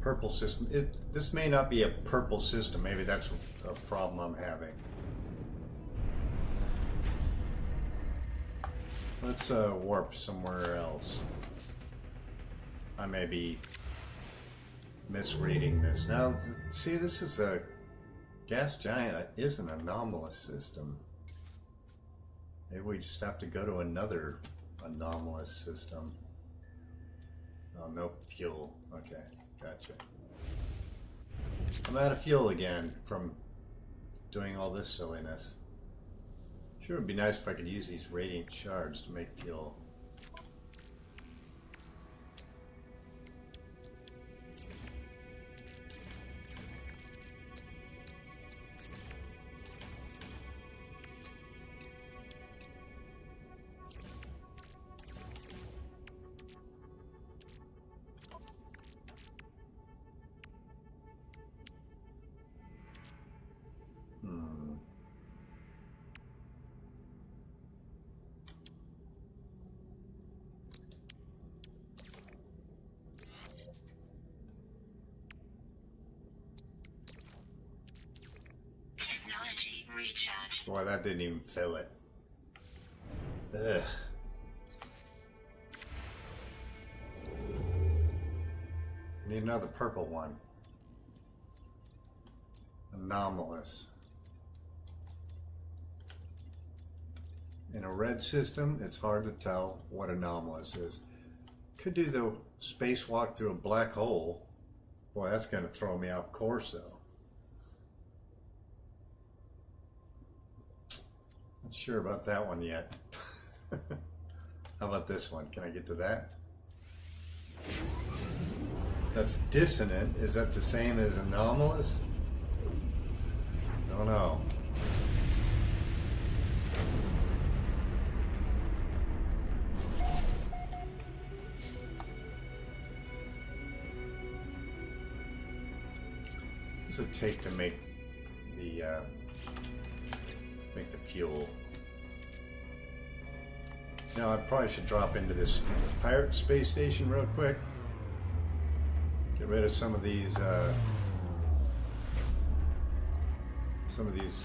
Speaker 1: Purple system. This may not be a purple system. Maybe that's a problem I'm having. Let's warp somewhere else. I may be misreading this. Now, see, this is a gas giant. It is an anomalous system. Maybe we just have to go to another anomalous system. Oh, no fuel. Okay. Gotcha. I'm out of fuel again from doing all this silliness. Sure, it'd be nice if I could use these radiant shards to make fuel.
Speaker 2: Technology recharge.
Speaker 1: Boy, that didn't even fill it. Ugh. Need another purple one. Anomalous. In a red system, it's hard to tell what anomalous is. Could do the spacewalk through a black hole. Boy, that's going to throw me off course, though. Not sure about that one yet. How about this one? Can I get to that? That's dissonant. Is that the same as anomalous? Don't know. What does it take to make the fuel? Now I probably should drop into this pirate space station real quick. Get rid of some of these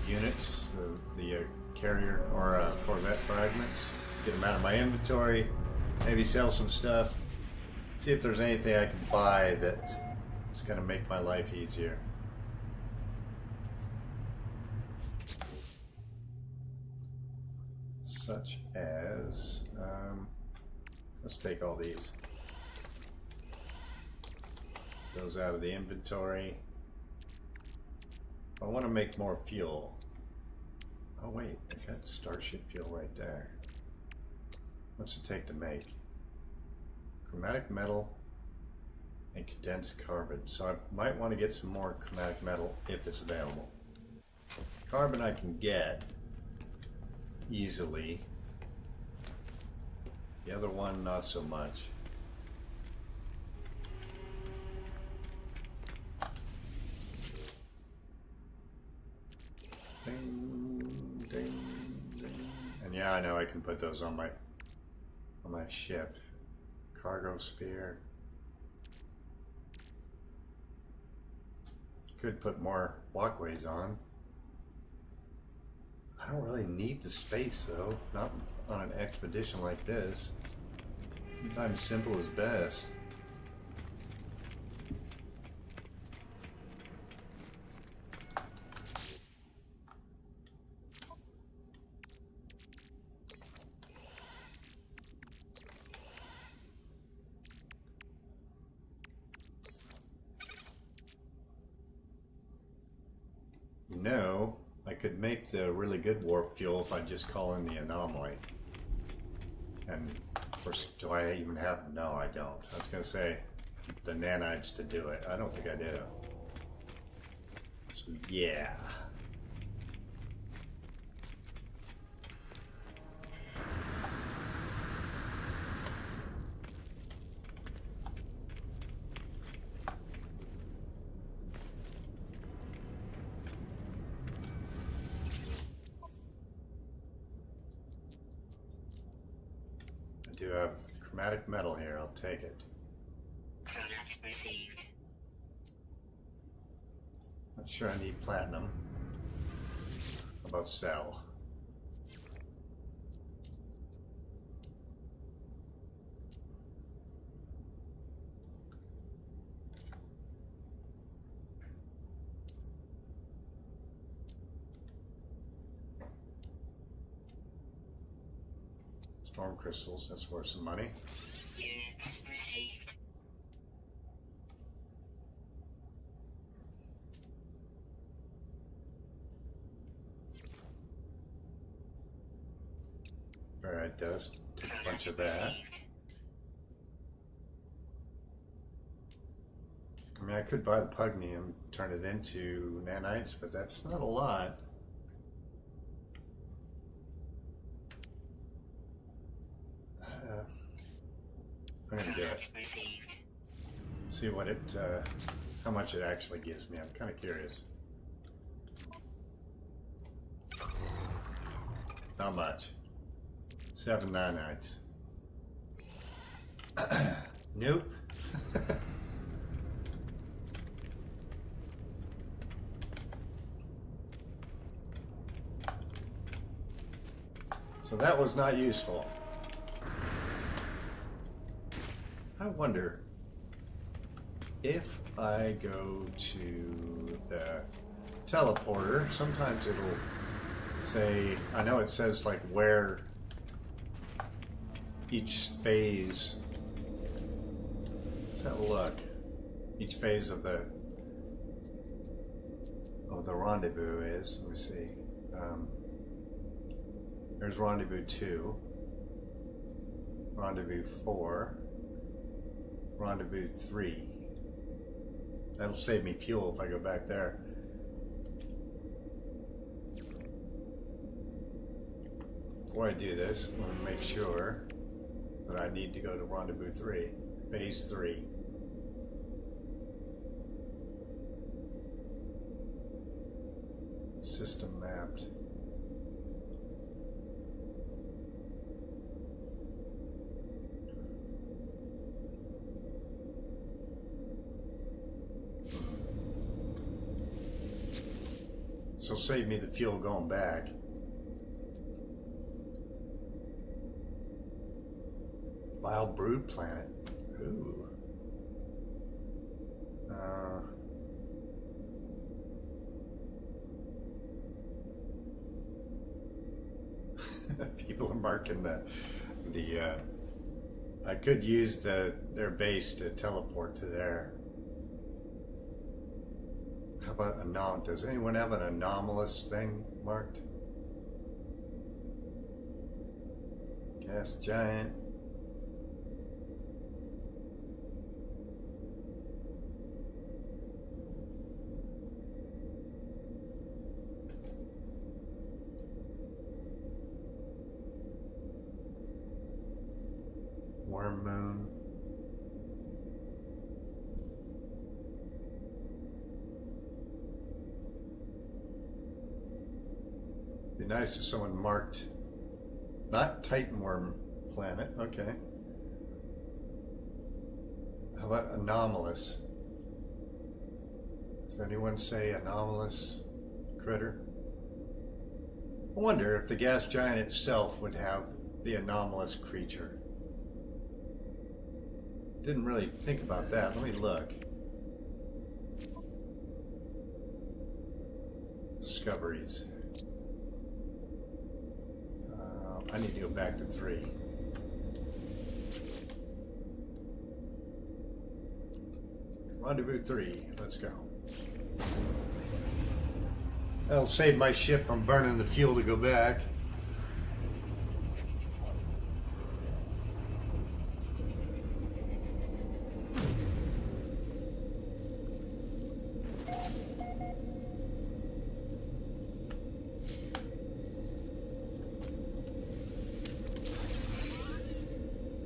Speaker 1: units, the carrier or Corvette fragments. Get them out of my inventory. Maybe sell some stuff. See if there's anything I can buy that's going to make my life easier. Such as, let's take all these. Those out of the inventory. I want to make more fuel. Oh wait, I got starship fuel right there. What's it take to make? Chromatic metal, and condensed carbon. So I might want to get some more chromatic metal if it's available. Carbon I can get easily. The other one, not so much. Ding, ding, ding. And yeah, I know I can put those on my ship. Cargo sphere. Could put more walkways on. I don't really need the space though, not on an expedition like this. Sometimes simple is best. No, I could make the really good warp fuel if I just call in the anomaly. And of course, do I even have? No, I don't. I was going to say the nanites to do it. I don't think I do. So yeah. I do have chromatic metal here. I'll take it.
Speaker 2: Product received.
Speaker 1: Not sure I need platinum. How about cell? Storm crystals, that's worth some money.
Speaker 2: Units received.
Speaker 1: Alright, dust. Take a bunch of
Speaker 2: Product
Speaker 1: that.
Speaker 2: received.
Speaker 1: I mean, I could buy the pugnium, turn it into nanites, but that's not a lot. I'm gonna do it.
Speaker 2: Product received.
Speaker 1: See what it, how much it actually gives me. I'm kind of curious. Not much. 7 nanites. Nope. So that was not useful. I wonder if I go to the teleporter, sometimes it'll say, I know it says like where each phase, let's have a look, each phase of the rendezvous is. Let me see. There's rendezvous 2, rendezvous 4, rendezvous 3. That'll save me fuel if I go back there. Before I do this, I want to make sure that I need to go to rendezvous 3, phase 3. System mapped. So save me the fuel going back. Vile Brood Planet. Ooh. People are marking the I could use their base to teleport to there. How about does anyone have an anomalous thing marked? Gas giant. Worm moon. Be nice if someone marked, not Titan worm planet, okay. How about anomalous? Does anyone say anomalous critter? I wonder if the gas giant itself would have the anomalous creature. Didn't really think about that. Let me look. Discoveries. I need to go back to 3. Rendezvous 3. Let's go. That'll save my ship from burning the fuel to go back.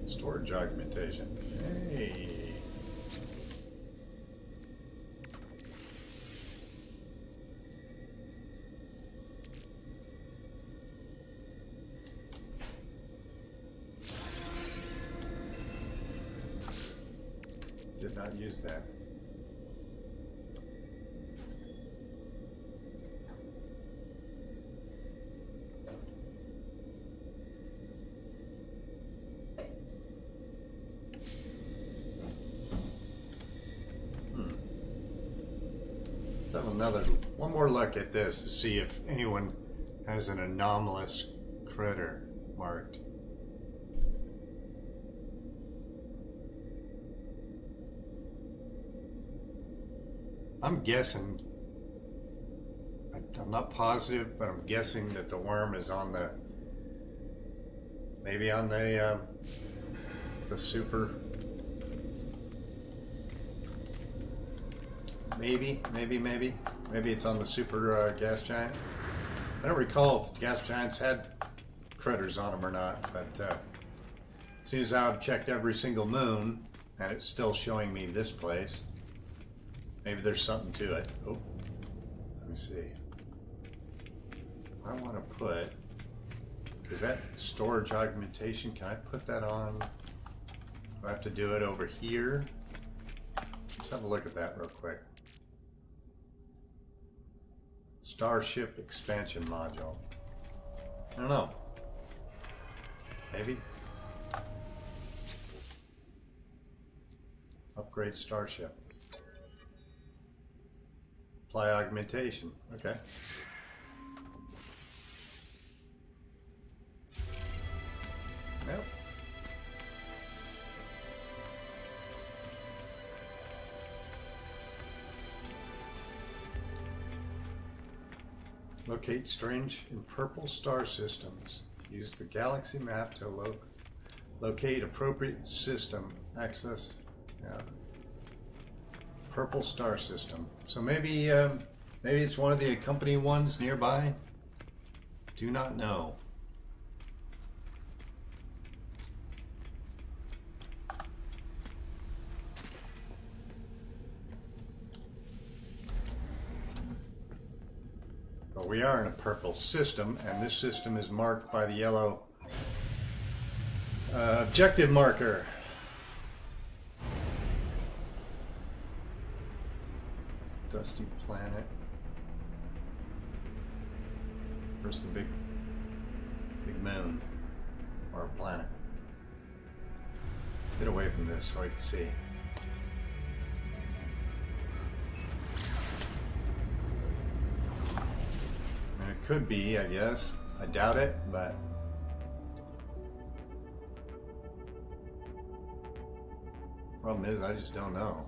Speaker 1: Storage augmentation. Hey. Did not use that. Let's have one more look at this to see if anyone has an anomalous critter marked. I'm guessing, I'm not positive, but I'm guessing that the worm is on the, maybe on the super, maybe it's on the super gas giant. I don't recall if gas giants had critters on them or not, but as soon as I've checked every single moon, and it's still showing me this place, maybe there's something to it. Oh, let me see. I want to put, is that storage augmentation? Can I put that on? Do I have to do it over here? Let's have a look at that real quick. Starship expansion module. I don't know. Maybe. Upgrade starship. Apply augmentation. Okay. Yep. Locate strange and purple star systems. Use the galaxy map to locate appropriate system access. Yeah. Purple star system. So maybe it's one of the accompanying ones nearby. Do not know. But we are in a purple system, and this system is marked by the yellow objective marker. Dusty planet. Where's the big moon or a planet? Get away from this so I can see. And it could be, I guess. I doubt it, but problem is I just don't know.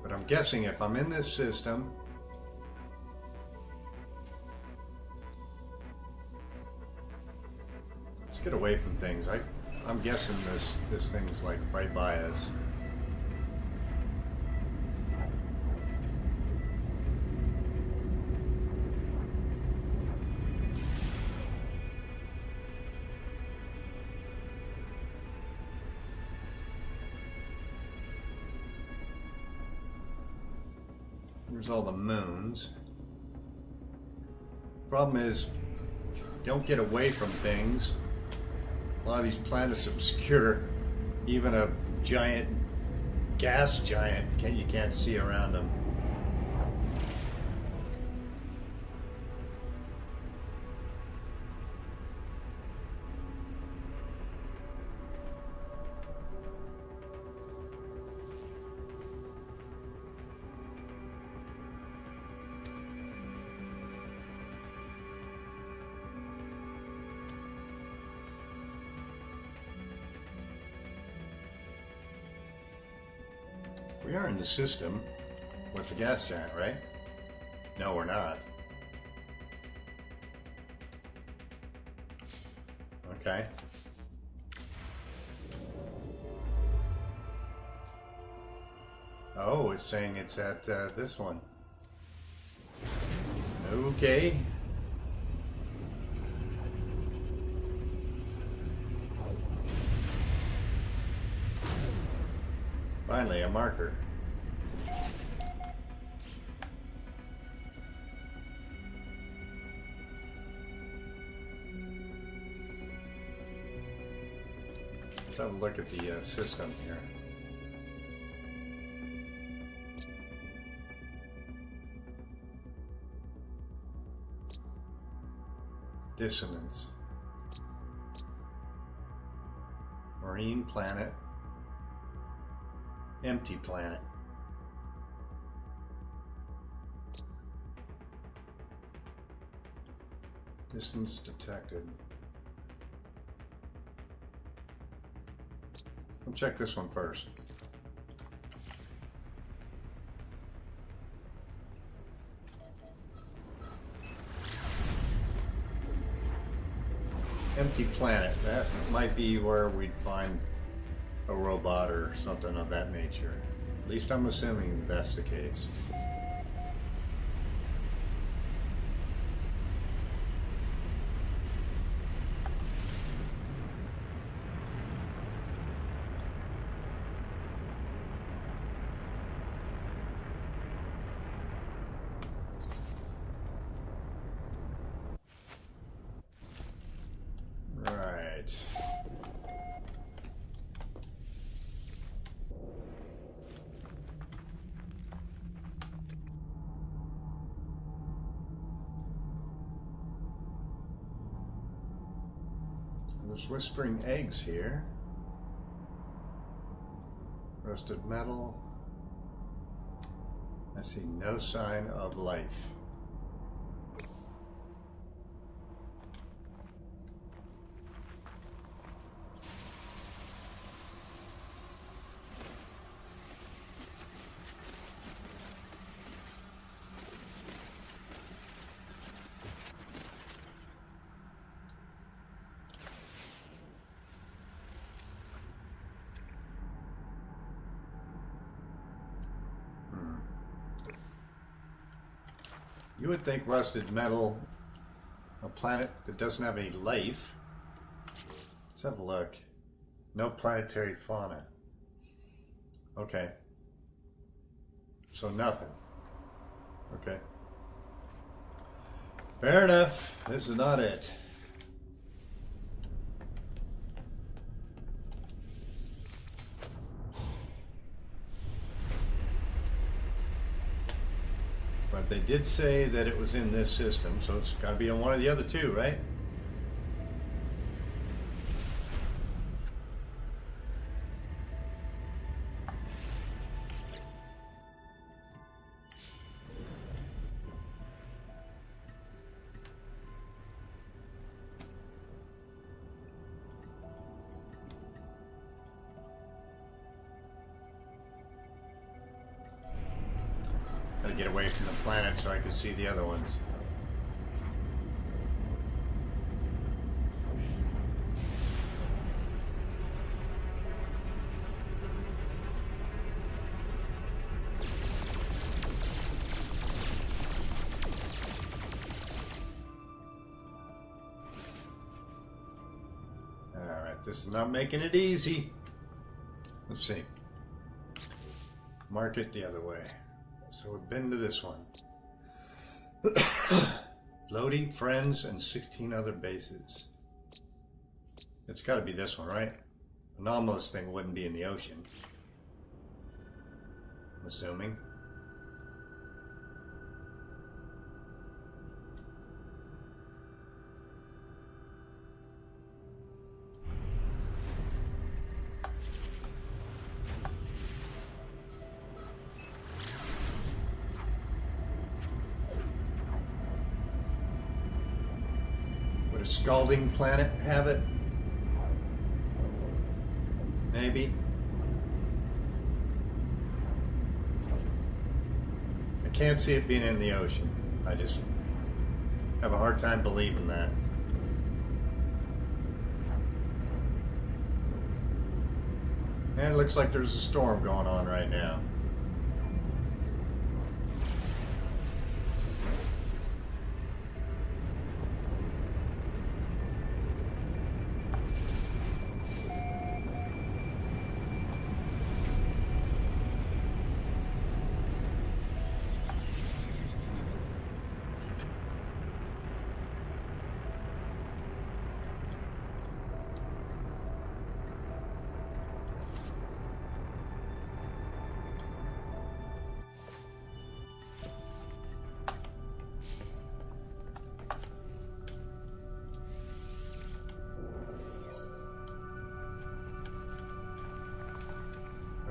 Speaker 1: But I'm guessing if I'm in this system, let's get away from things. I'm guessing this thing's like right by us. Here's all the moons. Problem is, don't get away from things. A lot of these planets obscure. Even a giant gas giant, you can't see around them. We are in the system with the gas giant, right? No, we're not. Okay. Oh, it's saying it's at this one. Okay. Finally, a marker. Let's have a look at the system here. Dissonance. Marine planet. Empty planet. Distance detected. I'll check this one first. Empty planet. That might be where we'd find a robot or something of that nature. At least I'm assuming that's the case. Right. There's whispering eggs here. Rusted metal. I see no sign of life. You would think rusted metal, a planet that doesn't have any life. Let's have a look. No planetary fauna. Okay. So nothing. Okay. Fair enough. This is not it. But they did say that it was in this system, so it's got to be on one of the other two, right? Gotta get away from the planet so I can see the other ones. Alright, this is not making it easy. Let's see. Mark it the other way. So we've been to this one. Floating friends and 16 other bases. It's got to be this one, right? Anomalous thing wouldn't be in the ocean. I'm assuming. Would a scalding planet have it? Maybe. I can't see it being in the ocean. I just have a hard time believing that. And it looks like there's a storm going on right now.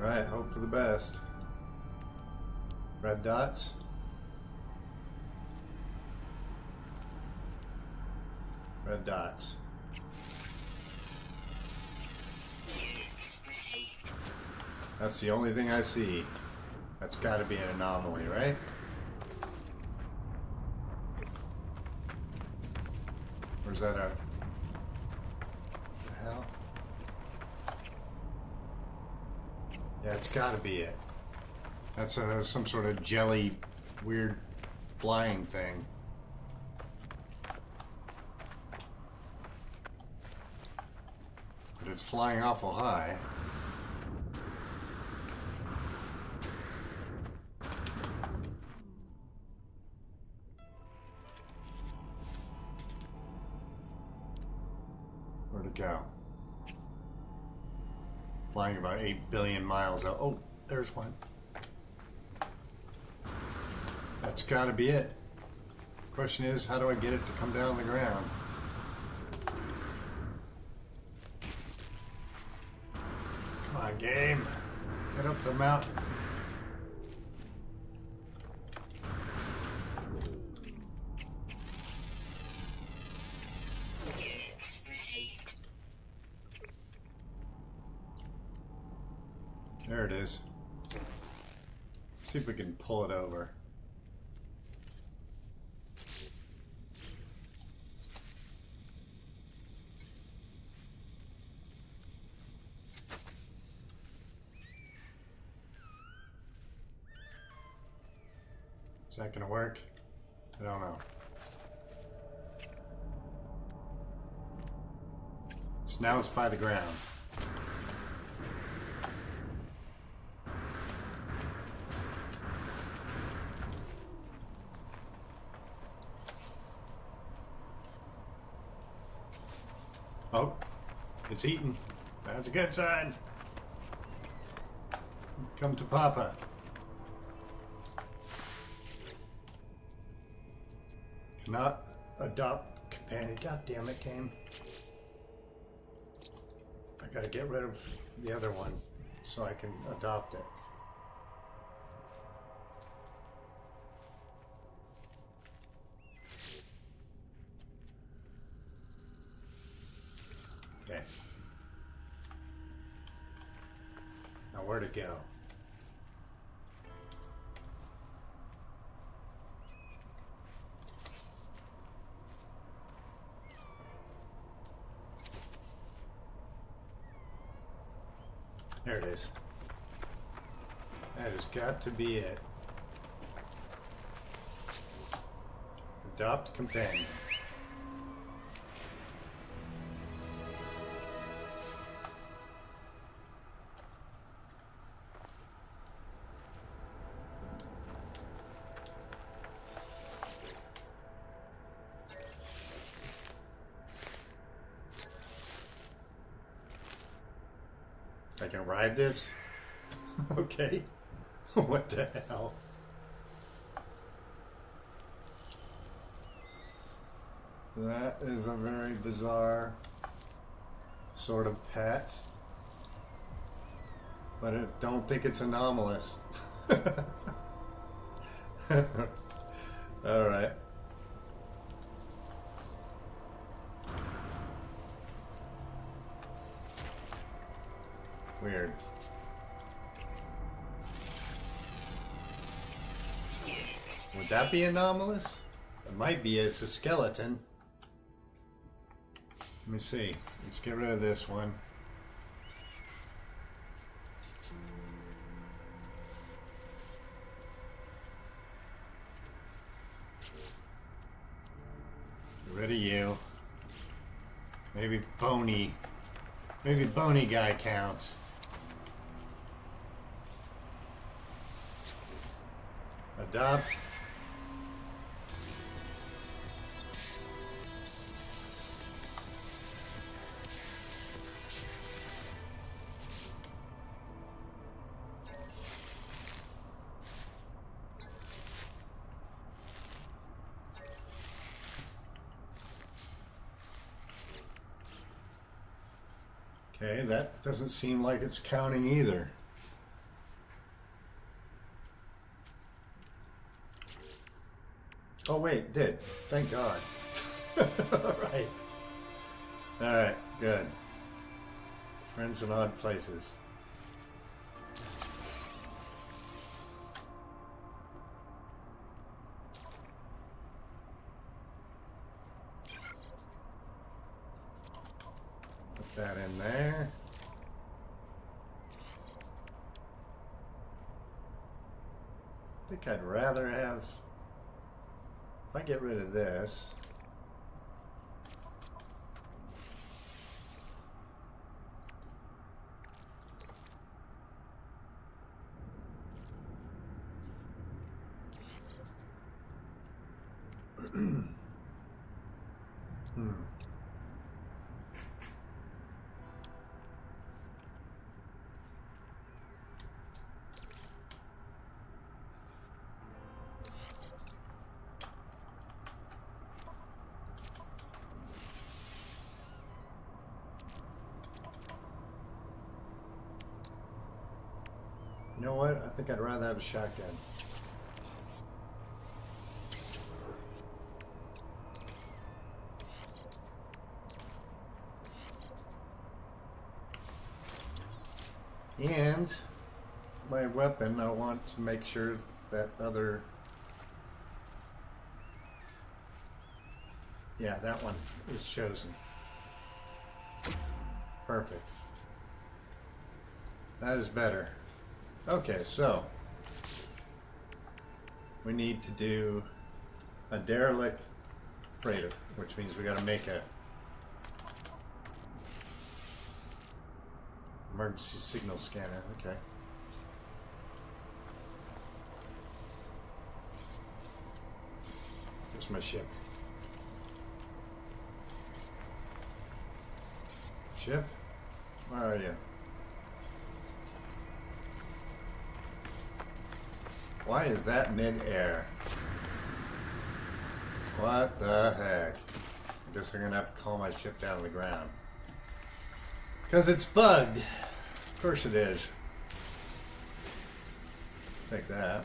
Speaker 1: Alright, hope for the best. Red dots. Red dots.
Speaker 2: Units received.
Speaker 1: That's the only thing I see. That's got to be an anomaly, right? Or is that a... What the hell? Yeah, it's got to be it. That's some sort of jelly, weird flying thing. But it's flying awful high. Where'd it go? Flying about 8 billion miles out. Oh, there's one. That's got to be it. Question is, how do I get it to come down on the ground? Come on, game. Get up the mountain.
Speaker 2: Units received.
Speaker 1: There it is. See if we can pull it over. Is that gonna work? I don't know. So now it's by the ground. Oh, it's eating. That's a good sign. Come to Papa. Cannot adopt companion. God damn it, game. I gotta get rid of the other one so I can adopt it. Okay. Now where to go? There it is. That has got to be it. Adopt companion. I can ride this? Okay. What the hell? That is a very bizarre sort of pet. But I don't think it's anomalous. Alright. Weird. Would that be anomalous? It might be. It's a skeleton. Let me see. Let's get rid of this one. Get rid of you. Maybe Bony. Maybe Bony guy counts. Adopt. Okay, that doesn't seem like it's counting either. Oh wait, it did. Thank God. Alright. Alright, good. Friends in odd places. Put that in there. I think I'd rather have... If I get rid of this, you know what? I think I'd rather have a shotgun. And my weapon, I want to make sure that other... Yeah, that one is chosen. Perfect. That is better. Okay, so we need to do a derelict freighter, which means we got to make a emergency signal scanner. Okay. Here's my ship. Ship, where are you? Why is that mid-air? What the heck? I guess I'm gonna have to call my ship down to the ground. Because it's bugged. Of course it is. Take that.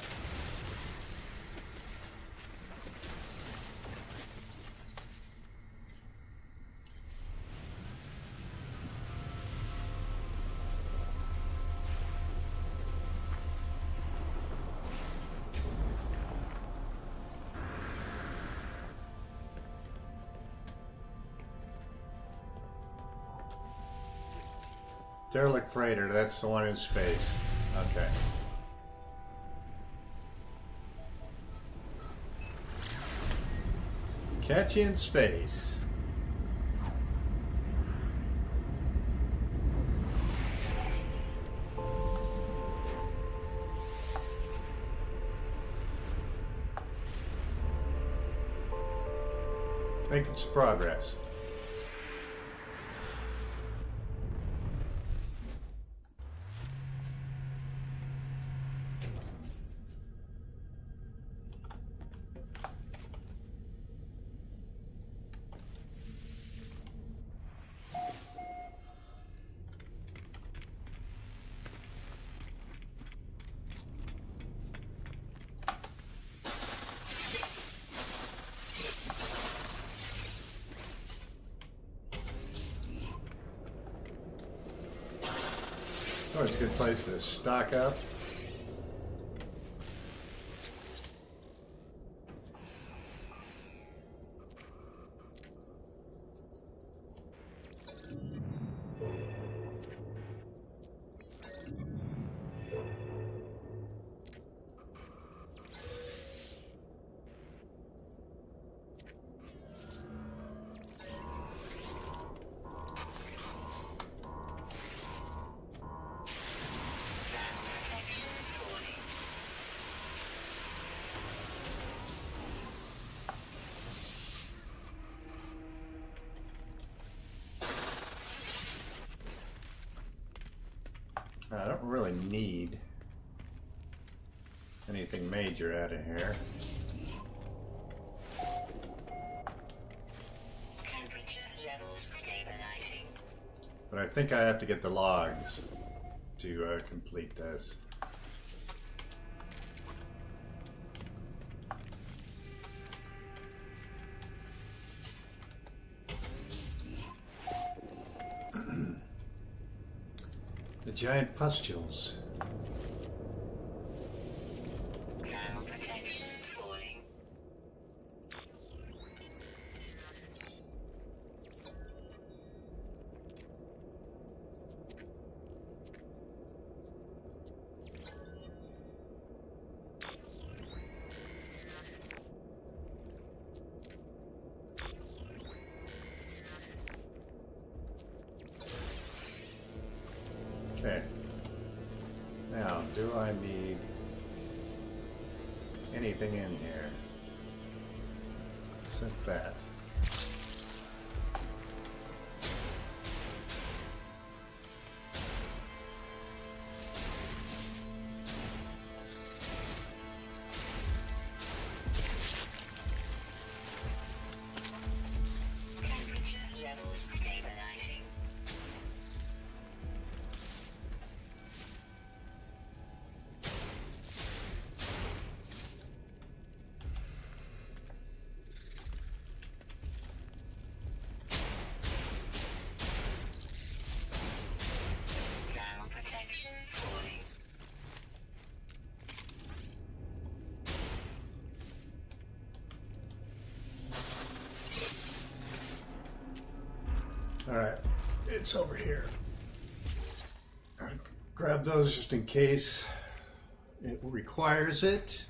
Speaker 1: Derelict freighter, that's the one in space. Okay. Catch you in space. Making some progress. Oh, it's a good place to stock up. I don't really need anything major out of here.
Speaker 2: Temperature levels stabilizing.
Speaker 1: But I think I have to get the logs to complete this. The giant pustules.
Speaker 2: Thermal protection falling.
Speaker 1: Okay. Now, do I need anything in here? Except that.
Speaker 2: Temperature levels stabilizing. Thermal protection falling.
Speaker 1: Alright, it's over here. Grab those just in case it requires it.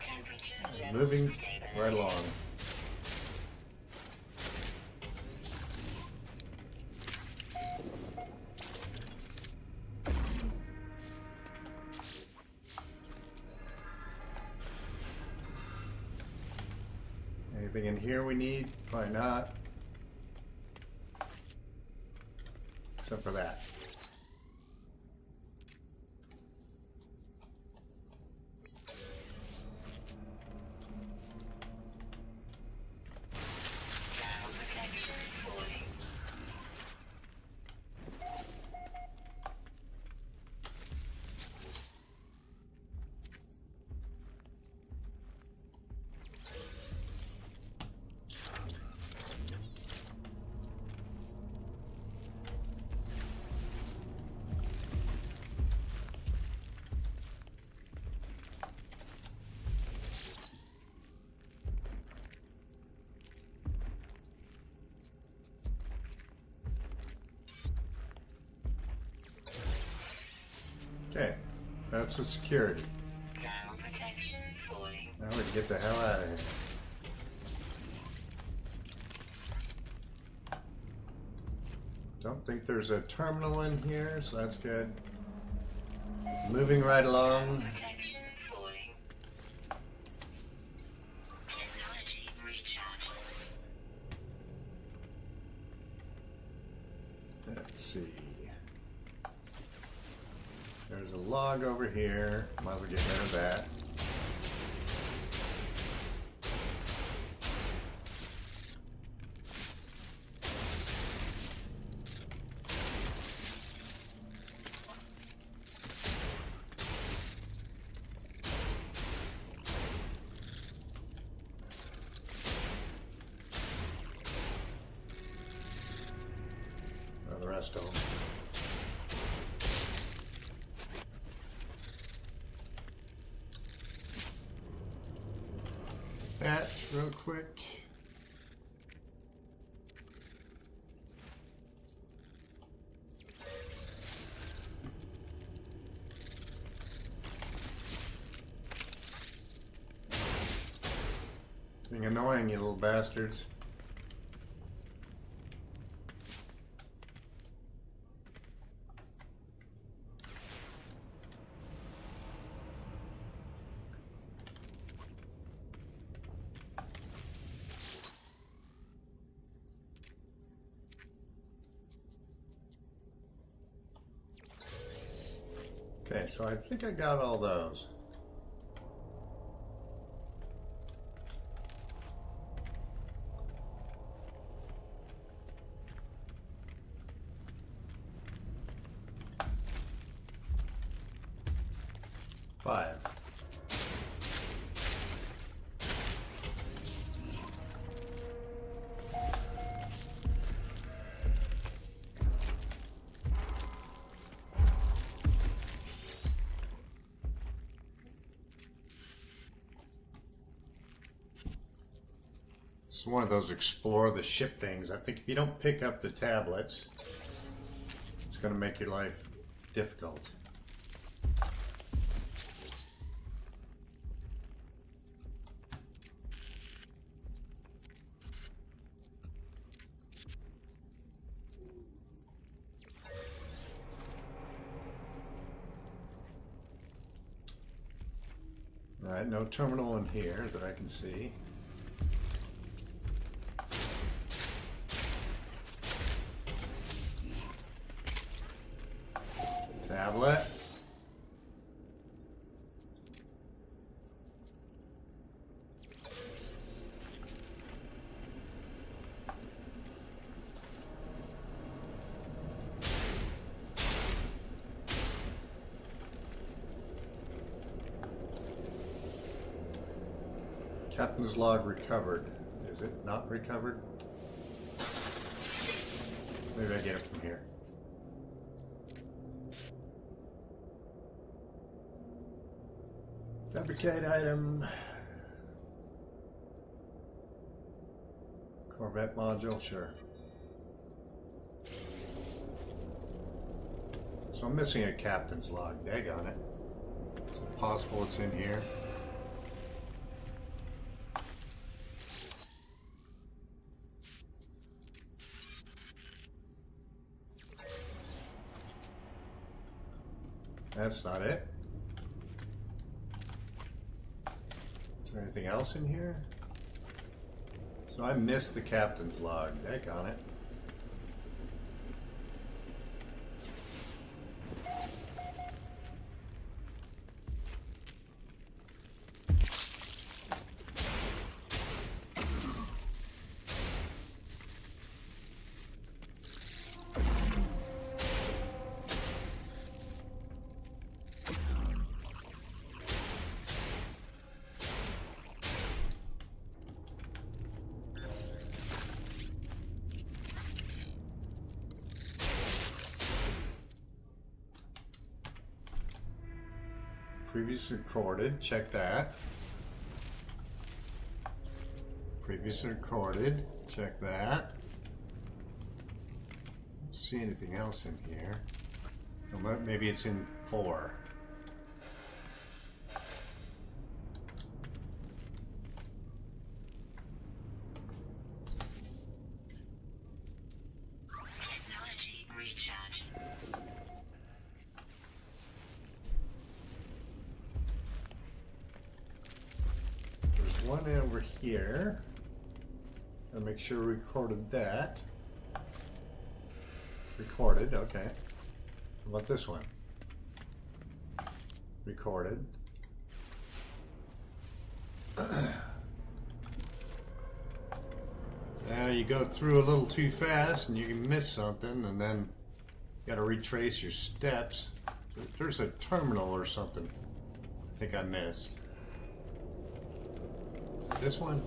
Speaker 2: Temperature levels
Speaker 1: Moving
Speaker 2: stabilizing.
Speaker 1: right along. Anything in here we need? Probably not. Except for that.
Speaker 2: Thermal protection falling.
Speaker 1: Okay, that's the security.
Speaker 2: Thermal protection falling.
Speaker 1: Now we can get the hell out of here. Don't think there's a terminal in here, so that's good. Moving right along.
Speaker 2: Protection falling. Technology recharge.
Speaker 1: Let's see. There's a log over here. Might as well get rid of that. rest of them. That real quick. Being annoying, you little bastards. Okay, so I think I got all those. Five. It's one of those explore the ship things. I think if you don't pick up the tablets, it's going to make your life difficult. Alright, no terminal in here that I can see. Tablet. Captain's log recovered. Is it not recovered? Maybe I get it from here. Fabricate item. Corvette module, sure. So I'm missing a captain's log. Daggone it. Is it possible it's in here? That's not it. Is there anything else in here? So I missed the captain's log. Daggone it. Previously recorded, check that. Previously recorded, check that. Don't see anything else in here. So maybe it's in 4.
Speaker 2: Technology recharge.
Speaker 1: There's one over here. I'll make sure we recorded that. Recorded, okay. How about this one? Recorded. Now you go through a little too fast and you can miss something, and then you gotta retrace your steps. There's a terminal or something I think I missed. Is it this one?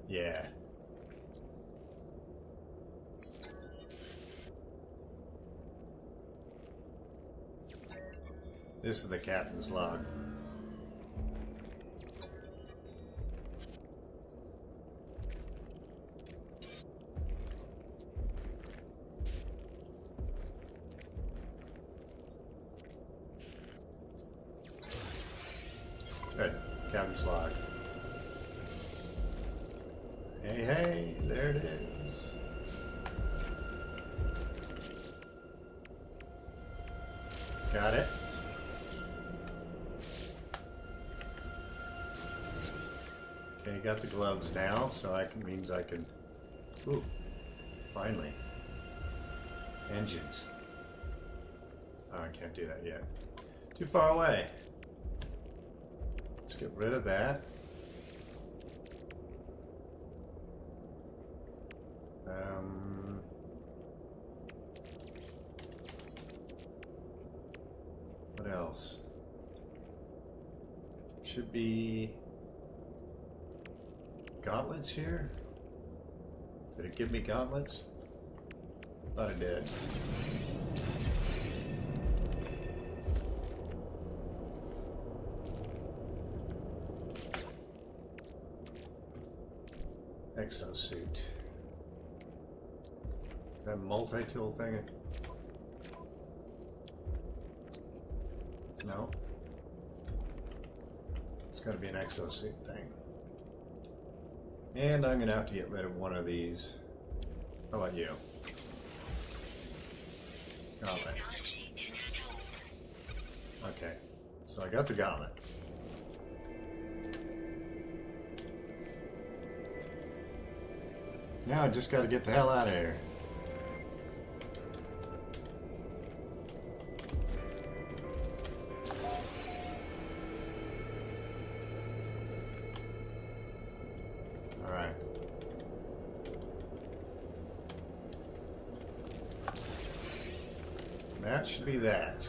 Speaker 1: Yeah. This is the captain's log. Good. Captain's log. Hey, hey, there it is. Got it. Okay, got the gloves now, so means I can. Ooh, finally. Engines. Oh, I can't do that yet. Too far away. Let's get rid of that. What else? Should be gauntlets here. Did it give me gauntlets? Thought it did. Exosuit. Is that a multi-tool thing? No. It's gotta be an exosuit thing. And I'm gonna have to get rid of one of these. How about you? Gauntlet.
Speaker 2: Technology installed.
Speaker 1: Okay. So I got the gauntlet. Now I just gotta get the hell out of here. Alright. That should be that.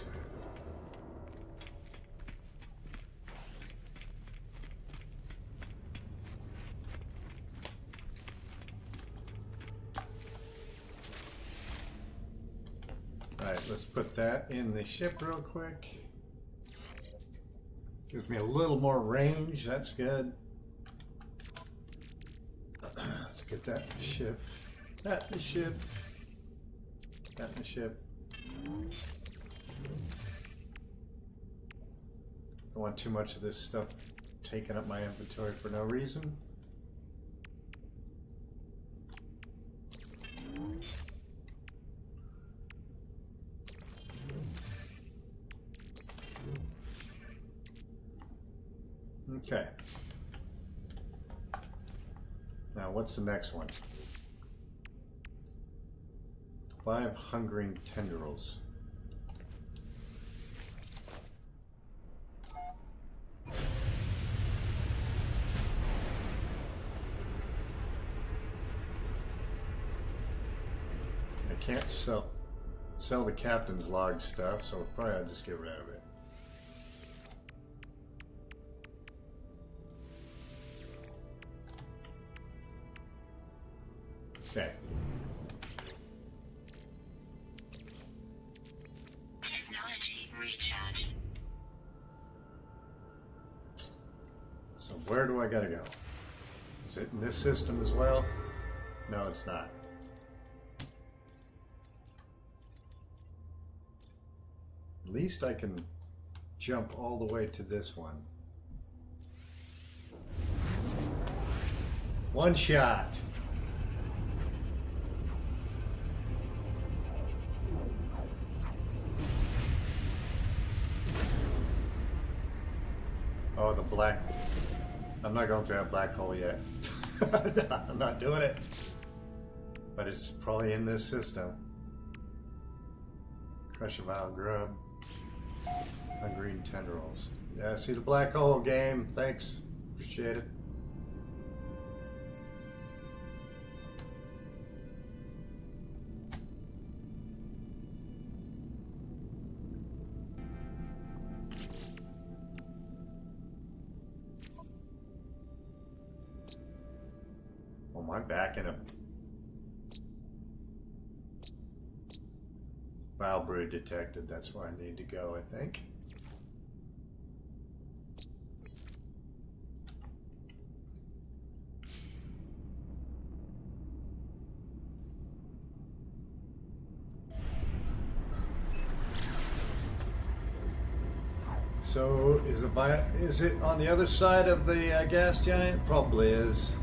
Speaker 1: Alright, let's put that in the ship real quick. Gives me a little more range, that's good. Let's get that in the ship. That in the ship. That in the ship. Don't want too much of this stuff taking up my inventory for no reason. Okay. Now, what's the next one? 5 hungering tendrils. I can't sell the captain's log stuff, so probably I'll just get rid of it. Okay.
Speaker 2: Technology recharge.
Speaker 1: So where do I gotta go? Is it in this system as well? No, it's not. At least I can jump all the way to this one. One shot. Oh, the black. I'm not going to that black hole yet. I'm not doing it. But it's probably in this system. Crush a vile grub. Green tendrils. Yeah, see the black hole game. Thanks. Appreciate it. Oh, am I back in a bile brood detected? That's where I need to go, I think. So is it on the other side of the gas giant? Probably is.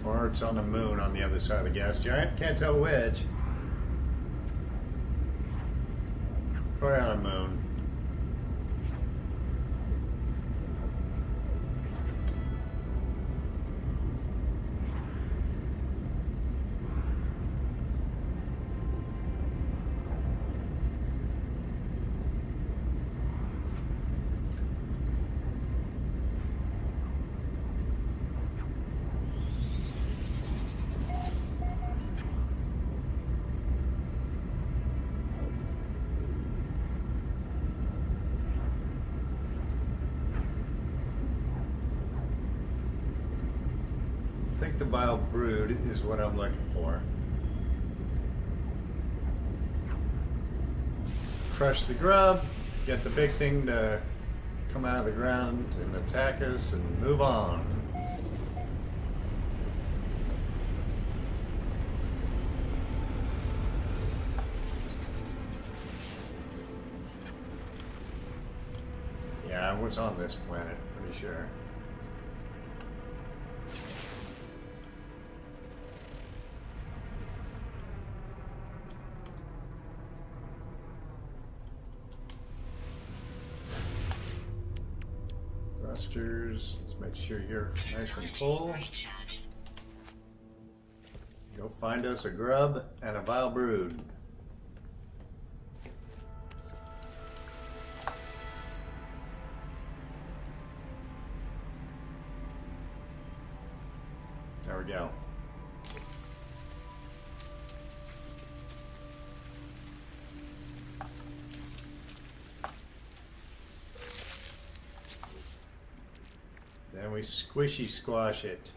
Speaker 1: Or it's on the moon on the other side of the gas giant. Can't tell which. Probably on the moon. I think the Vile Brood is what I'm looking for. Crush the grub, get the big thing to come out of the ground and attack us and move on. Yeah, I was on this planet, pretty sure. Thrusters, let's make sure you're nice and full.
Speaker 2: Recharge.
Speaker 1: Go find us a grub and a Vile Brood. There we go. Then we squishy squash it.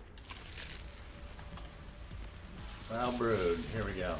Speaker 1: Vile Brood, here we go.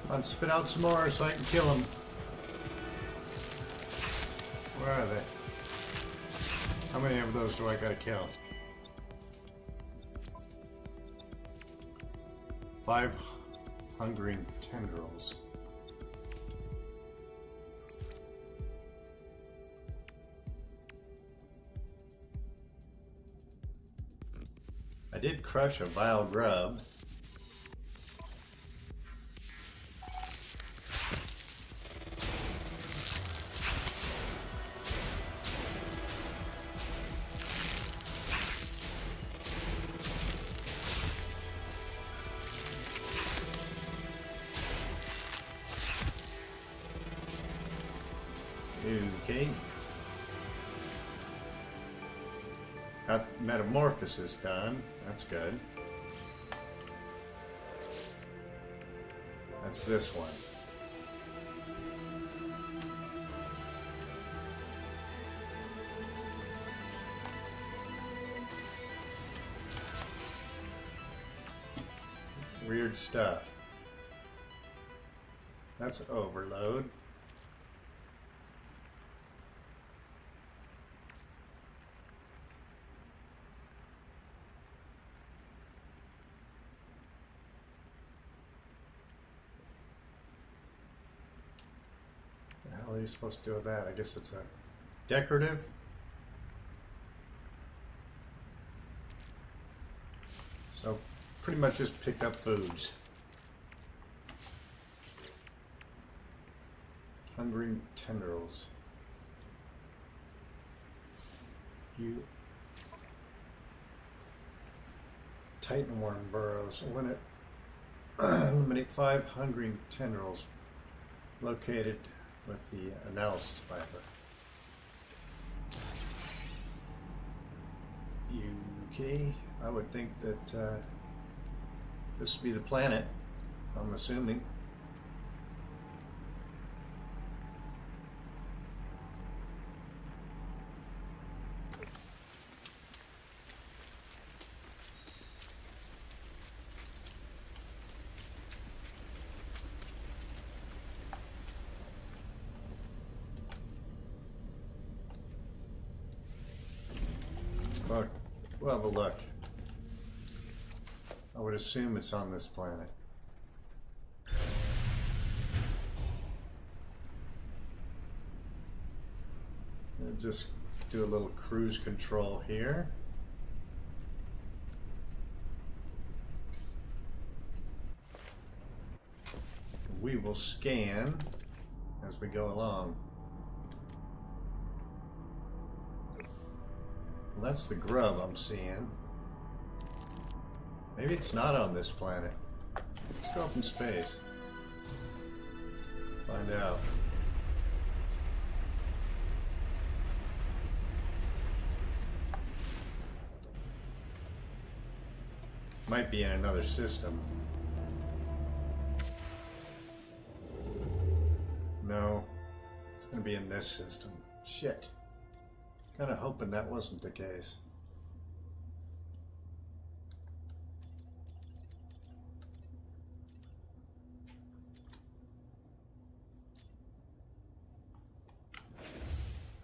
Speaker 1: Come on, spit out some more so I can kill them. Where are they? How many of those do I gotta kill? 5 hungering tendrils. I did crush a Vile grub. Okay. Got metamorphosis done. That's good. That's this one. Weird stuff. That's overload. What are you supposed to do with that? I guess it's a decorative. So pretty much just picked up foods. Hungering tendrils. You Titan worm burrows. Eliminate 5 hungering tendrils located with the analysis viper. Okay, I would think that this would be the planet, I'm assuming. Look, we'll have a look. I would assume it's on this planet. And just do a little cruise control here. We will scan as we go along. Well, that's the grub I'm seeing. Maybe it's not on this planet. Let's go up in space. Find out. Might be in another system. No, it's gonna be in this system. Shit. Kinda hoping that wasn't the case.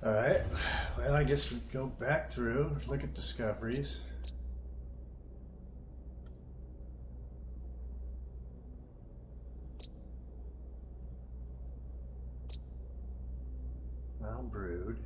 Speaker 1: Alright, well, I guess we go back through, look at discoveries. Well brewed.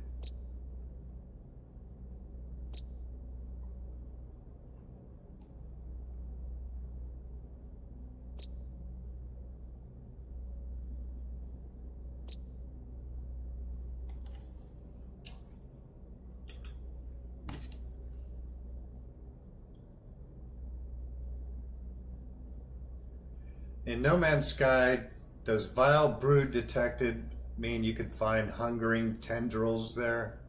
Speaker 1: In No Man's Sky, does vile brood detected mean you could find hungering tendrils there?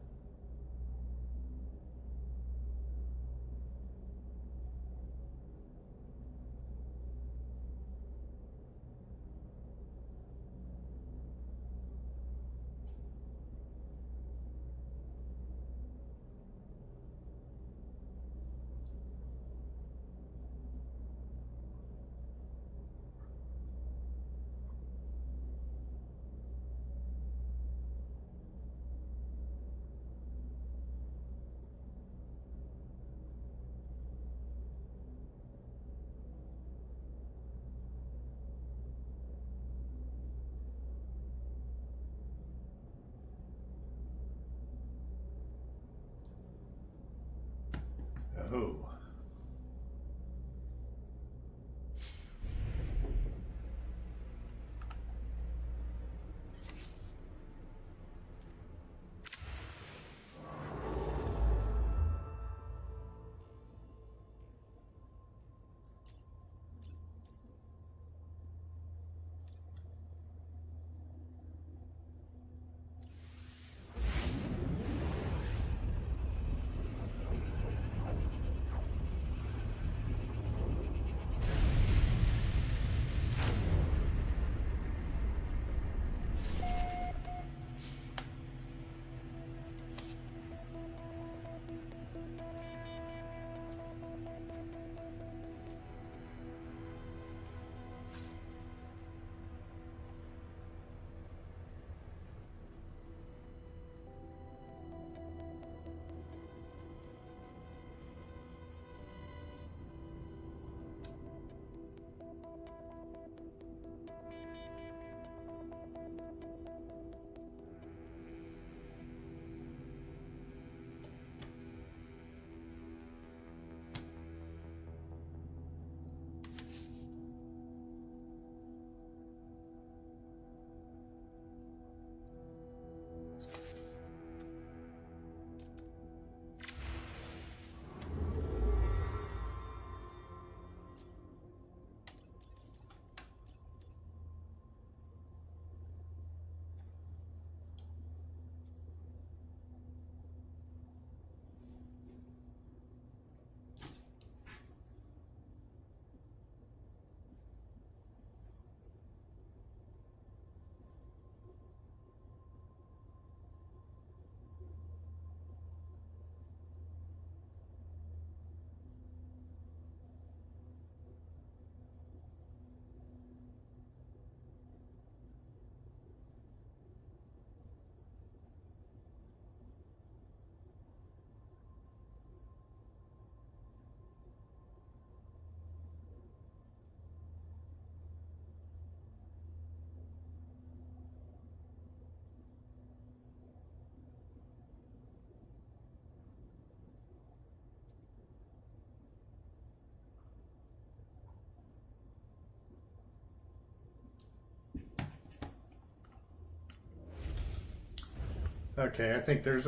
Speaker 1: Okay, I think there's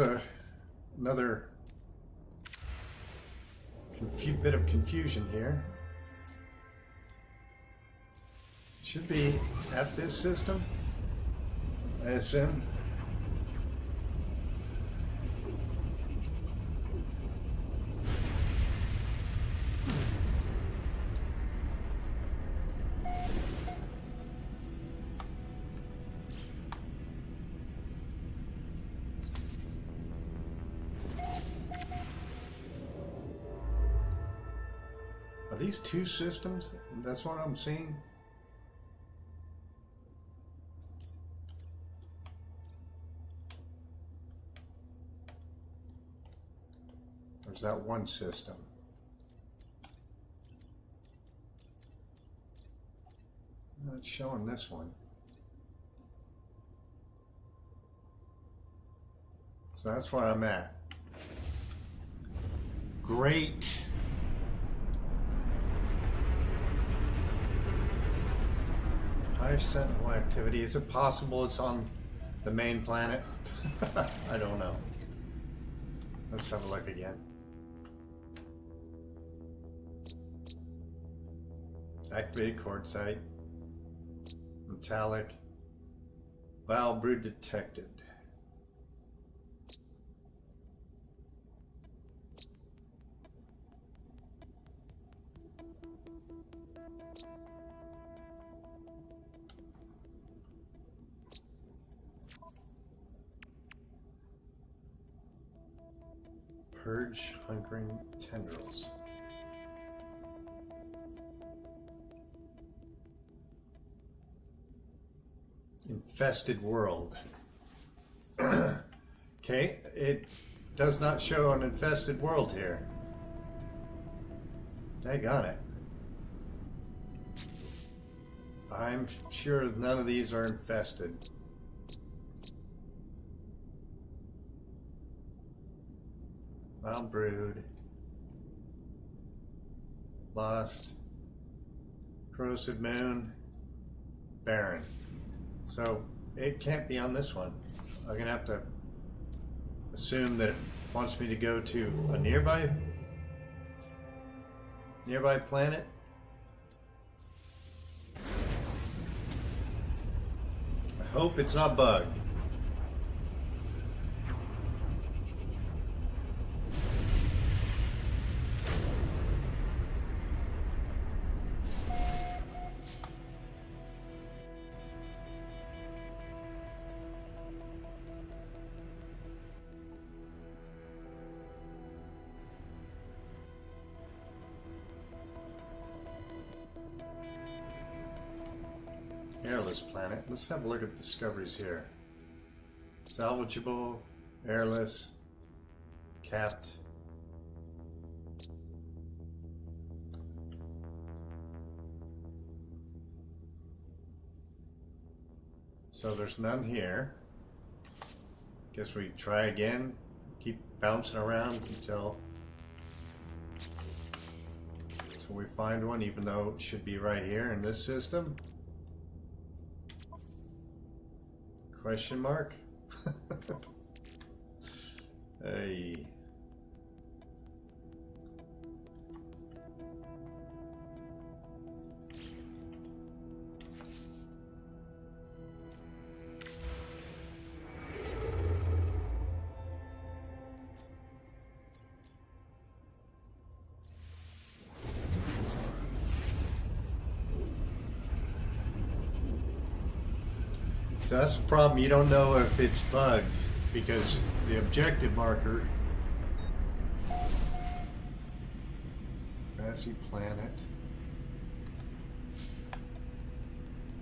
Speaker 1: another bit of confusion here. Should be at this system, I assume. Are these two systems? That's what I'm seeing. Or is that one system? No, it's showing this one. So that's where I'm at. Great. High sentinel activity. Is it possible it's on the main planet? I don't know. Let's have a look again. Activated quartzite. Metallic. Vile brood detected. Purge hunkering tendrils. Infested world. Okay, it does not show an infested world here. Daggone it. I'm sure none of these are infested. Wild brood. Lost. Corrosive moon. Barren. So it can't be on this one. I'm gonna have to assume that it wants me to go to a nearby planet. I hope it's not bugged. Airless planet. Let's have a look at discoveries here. Salvageable, airless, capped. So there's none here. Guess we try again. Keep bouncing around until we find one, even though it should be right here in this system. Question mark? Hey. So that's the problem. You don't know if it's bugged because the objective marker, grassy planet,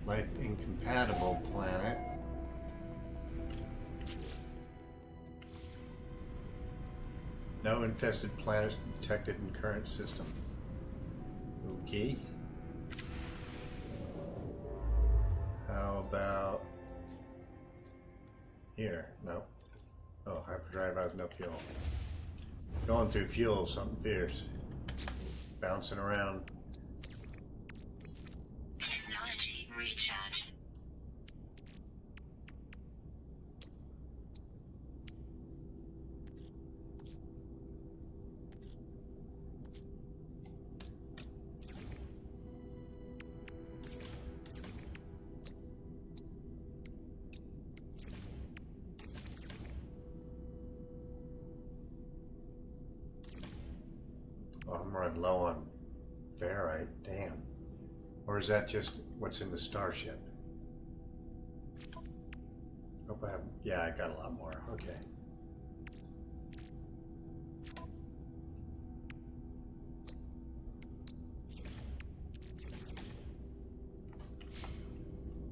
Speaker 1: life incompatible planet, no infested planets detected in current system. Okay. How about here? No. Oh, hyperdrive has no fuel. Going through fuel, something fierce. Bouncing around.
Speaker 2: Technology recharge.
Speaker 1: I'm running low on ferrite. Damn. Or is that just what's in the starship? Hope I have. Yeah, I got a lot more. Okay.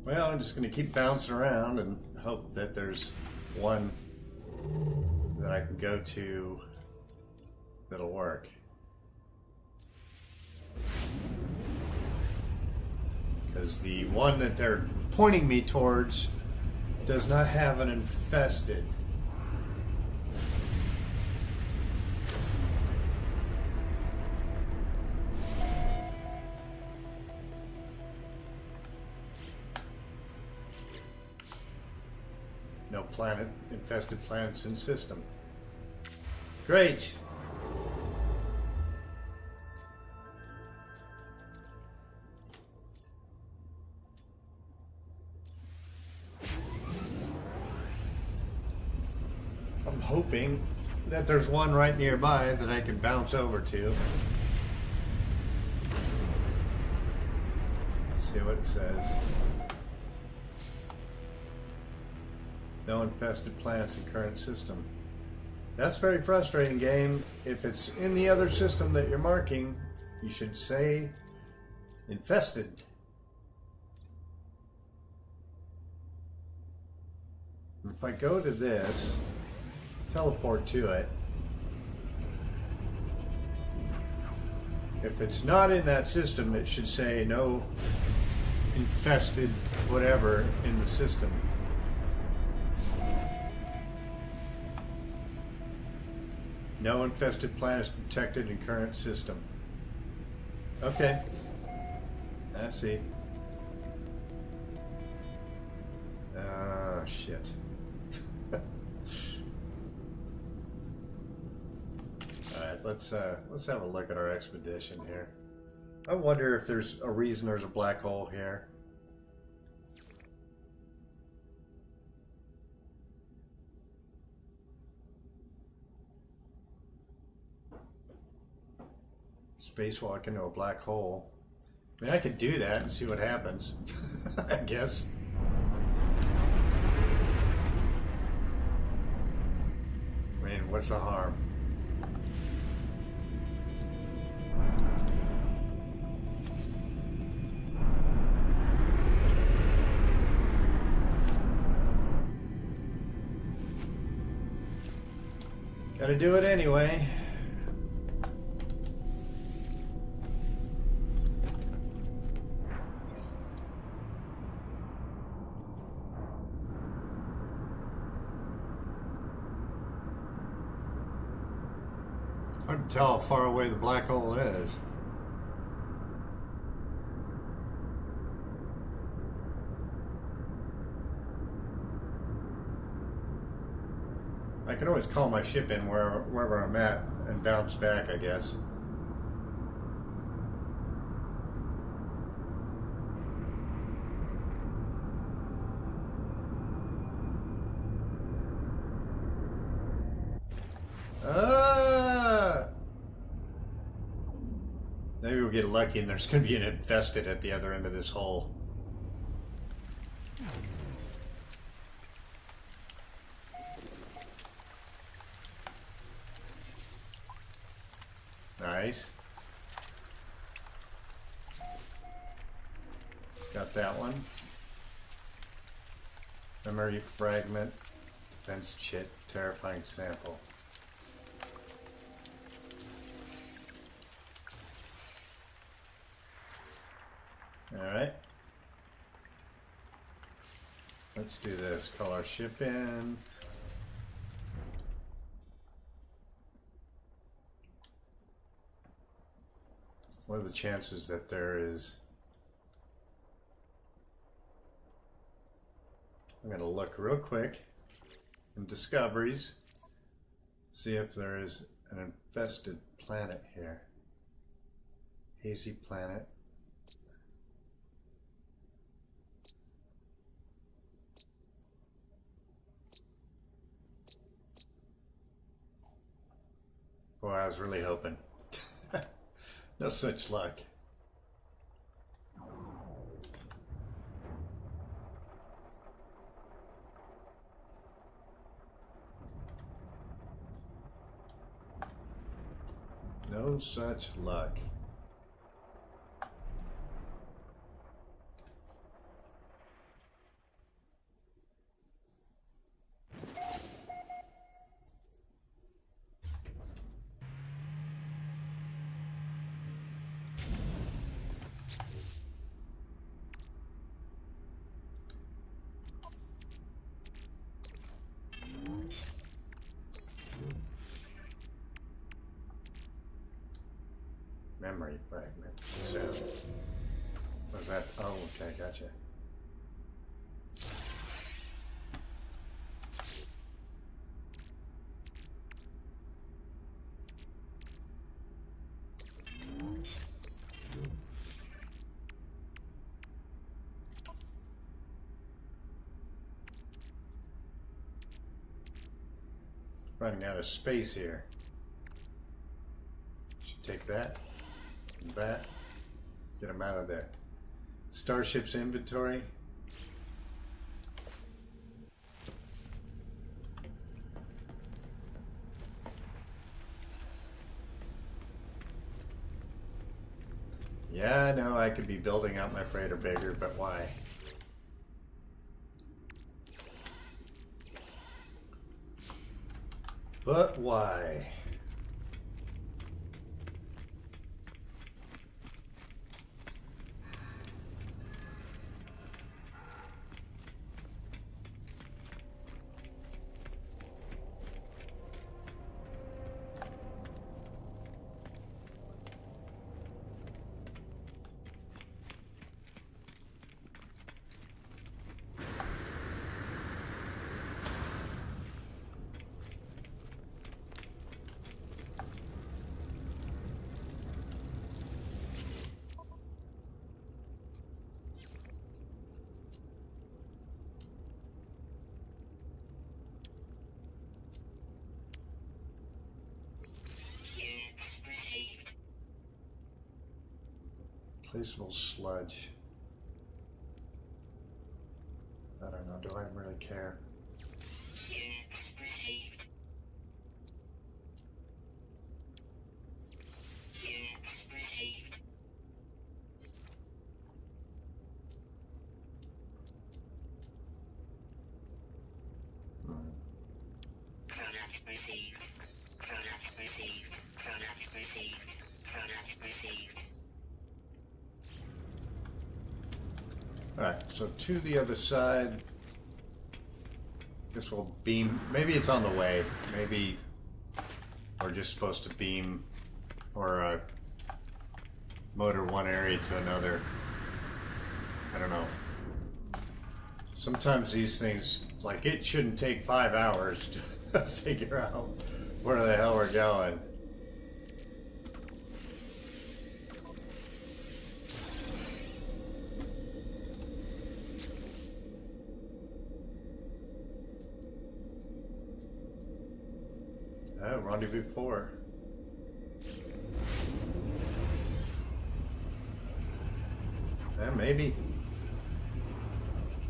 Speaker 1: Well, I'm just going to keep bouncing around and hope that there's one that I can go to that'll work. Because the one that they're pointing me towards does not have an infested. No planet infested planets in system. Great. I'm hoping that there's one right nearby that I can bounce over to. Let's see what it says. No infested planets in current system. That's very frustrating, game. If it's in the other system that you're marking, you should say infested. If I go to this, teleport to it, if it's not in that system, it should say no infested whatever in the system. No infested planets detected in current system. Okay. I see. Ah, shit. Alright, let's have a look at our expedition here. I wonder if there's a reason there's a black hole here. Spacewalk into a black hole. I mean, I could do that and see what happens. I guess. I mean, what's the harm? Gotta do it anyway. Hard to tell how far away the black hole is. I can always call my ship in wherever I'm at and bounce back, I guess. Maybe we'll get lucky and there's going to be an infested at the other end of this hole. Nice. Got that one. Memory fragment. Defense chit. Terrifying sample. Alright. Let's do this. Call our ship in. What are the chances that there is... I'm going to look real quick in discoveries. See if there is an infested planet here. Hazy planet. Boy, I was really hoping. No such luck. No such luck. Memory fragment. So, what was that? Oh, okay, gotcha. Running out of space here. Should take that. That, get them out of the starship's inventory. Yeah, I know I could be building out my freighter bigger, but why? But why? Placeable sludge. I don't know, do I really care?
Speaker 2: Units received. Units received. Product received. Product received. Product received. Product received.
Speaker 1: Alright, so to the other side. Guess we'll beam. Maybe it's on the way. Maybe we're just supposed to beam or motor one area to another. I don't know. Sometimes these things, like, it shouldn't take 5 hours to figure out where the hell we're going. Oh, Rendezvous 4. Maybe.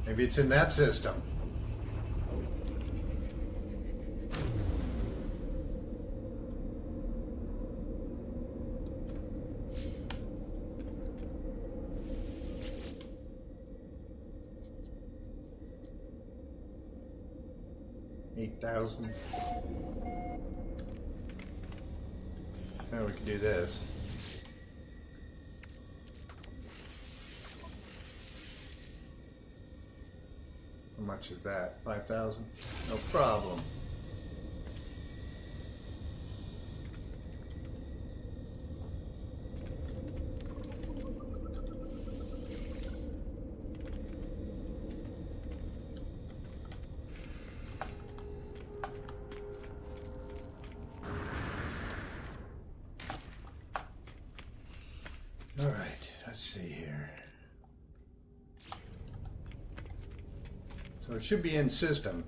Speaker 1: Maybe it's in that system. $8,000. Oh, we can do this. How much is that? 5,000? No problem. All right, let's see here. So it should be in system,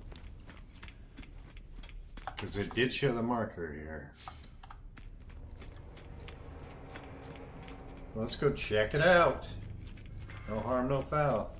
Speaker 1: because it did show the marker here. Let's go check it out. No harm, no foul.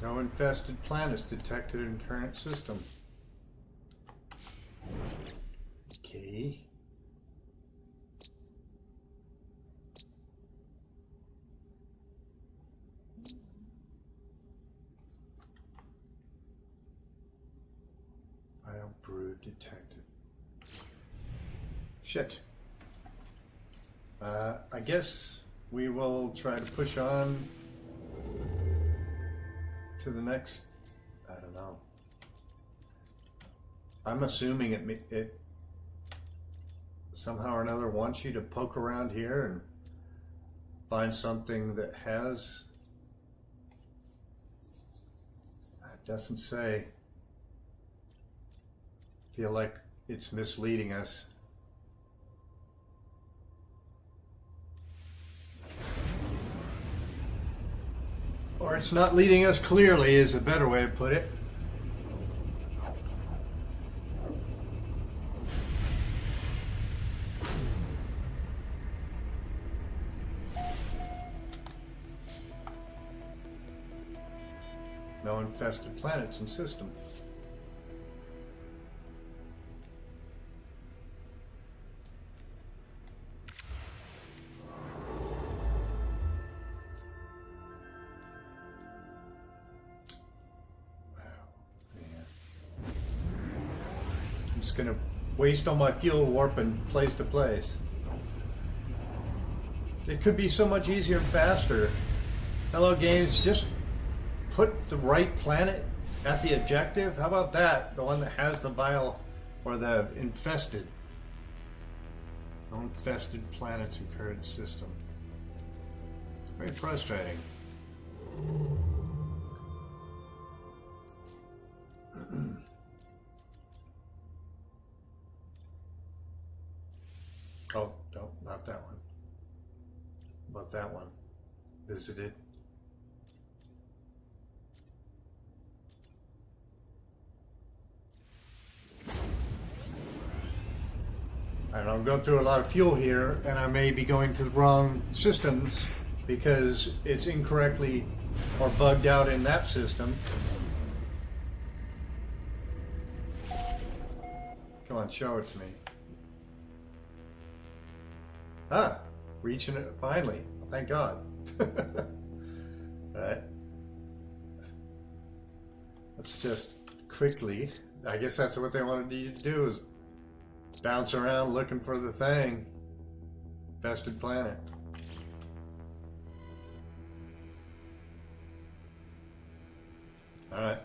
Speaker 1: No infested planets detected in current system. Okay. Biobrew detected. Shit. I guess we will try to push on to the next. I don't know. I'm assuming it somehow or another wants you to poke around here and find something that has. It doesn't say. Feel like it's misleading us. Or it's not leading us clearly is a better way to put it. No infested planets in system. Gonna waste all my fuel warping place to place. It could be so much easier and faster. Hello games, just put the right planet at the objective. How about that? The one that has the vile or the infested. No infested planets in current system. Very frustrating. Oh, no, not that one. But that one. Visited. And I'm going through a lot of fuel here, and I may be going to the wrong systems because it's incorrectly or bugged out in that system. Come on, show it to me. Ah, reaching it finally. Thank God. Alright. Let's just quickly, I guess that's what they wanted you to do, is bounce around looking for the thing. Infested planet. Alright.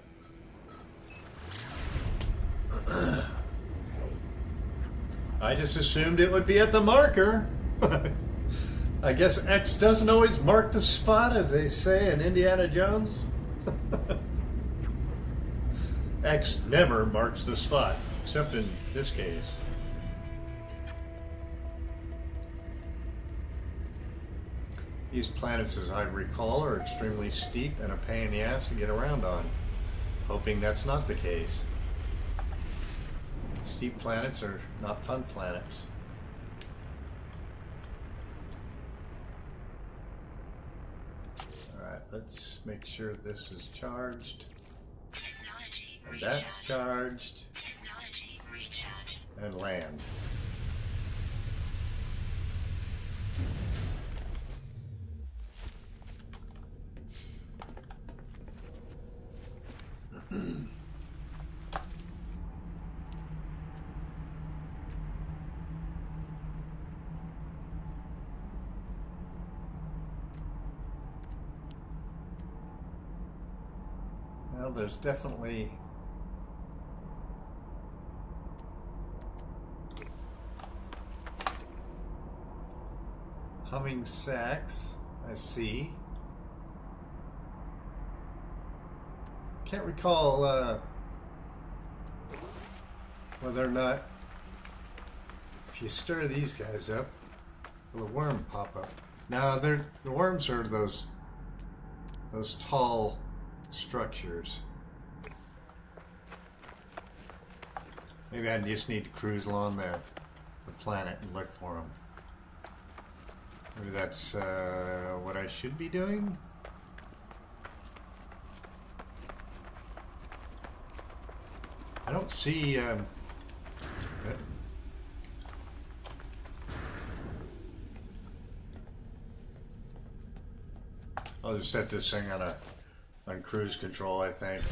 Speaker 1: I just assumed it would be at the marker. I guess X doesn't always mark the spot, as they say in Indiana Jones. X never marks the spot, except in this case. These planets, as I recall, are extremely steep and a pain in the ass to get around on. Hoping that's not the case. Steep planets are not fun planets. Alright, let's make sure this is charged.
Speaker 2: Technology
Speaker 1: And that's
Speaker 2: recharge.
Speaker 1: charged.
Speaker 2: Technology recharge.
Speaker 1: And land. Well, there's definitely spawning sacks. I see. Can't recall whether or not if you stir these guys up, will a worm pop up? Now, the worms are those tall structures. Maybe I just need to cruise along the planet and look for them. Maybe that's what I should be doing. I don't see. I'll just set this thing on cruise control, I think.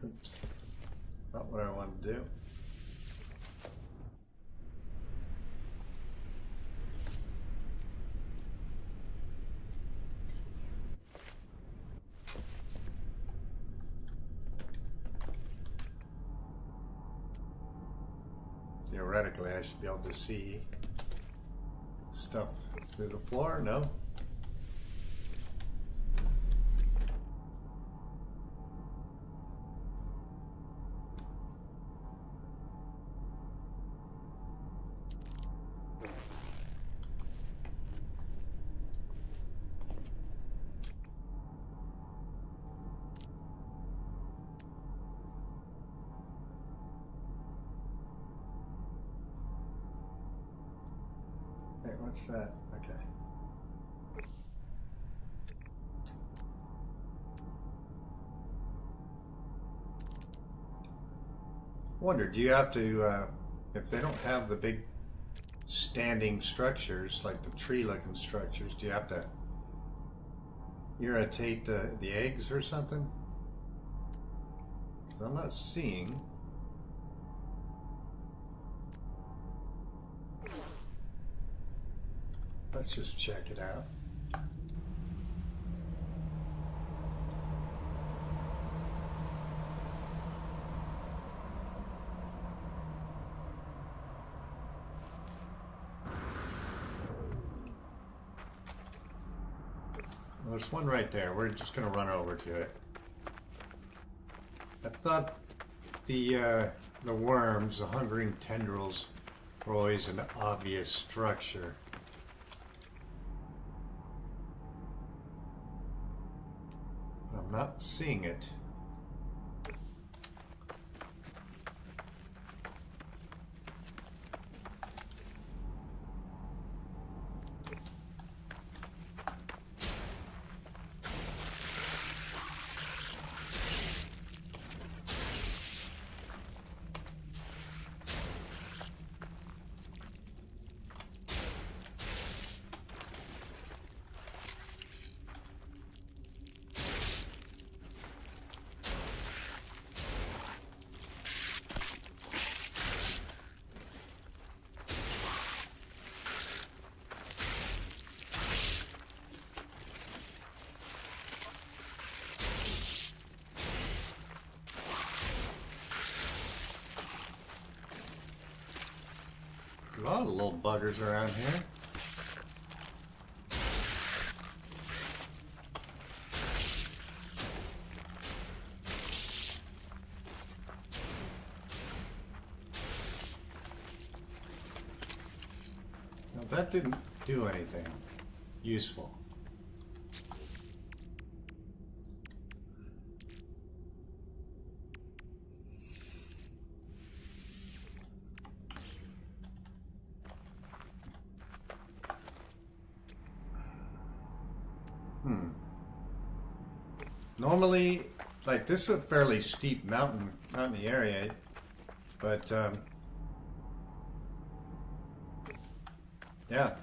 Speaker 1: Oops. Not what I wanted to do. Theoretically, I should be able to see stuff through the floor. No. Hey, what's that? Okay. Wonder, do you have to, if they don't have the big standing structures, like the tree-looking structures, do you have to irritate the eggs or something? 'Cause I'm not seeing. Let's just check it out. Well, there's one right there. We're just going to run over to it. I thought the worms, the hungering tendrils, were always an obvious structure. I'm not seeing it. A lot of little buggers around here. Now that didn't do anything useful. Normally, like this is a fairly steep mountainy area, but yeah.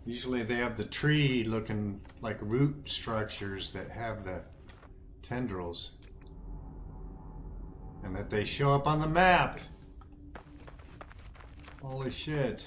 Speaker 1: Usually they have the tree looking like root structures that have the tendrils. And that they show up on the map. Holy shit.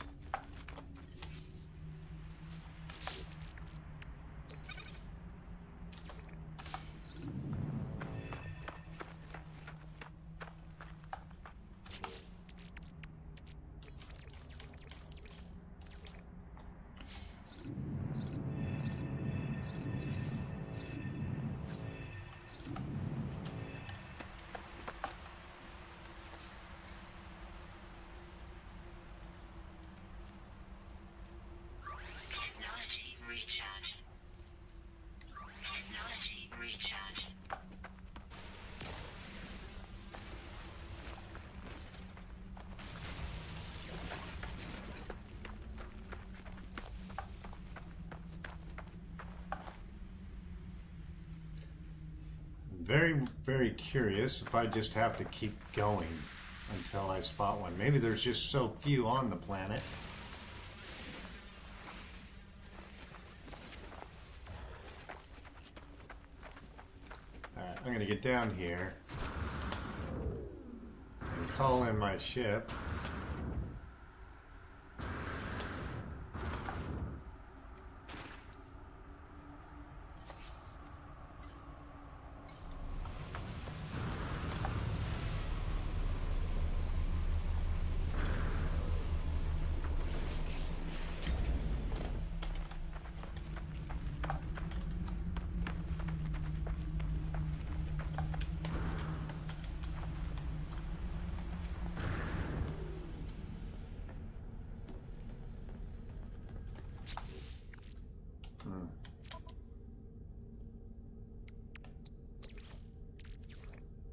Speaker 2: Technology recharge. Technology recharge.
Speaker 1: Very, very curious if I just have to keep going until I spot one. Maybe there's just so few on the planet. Alright, I'm gonna get down here and call in my ship.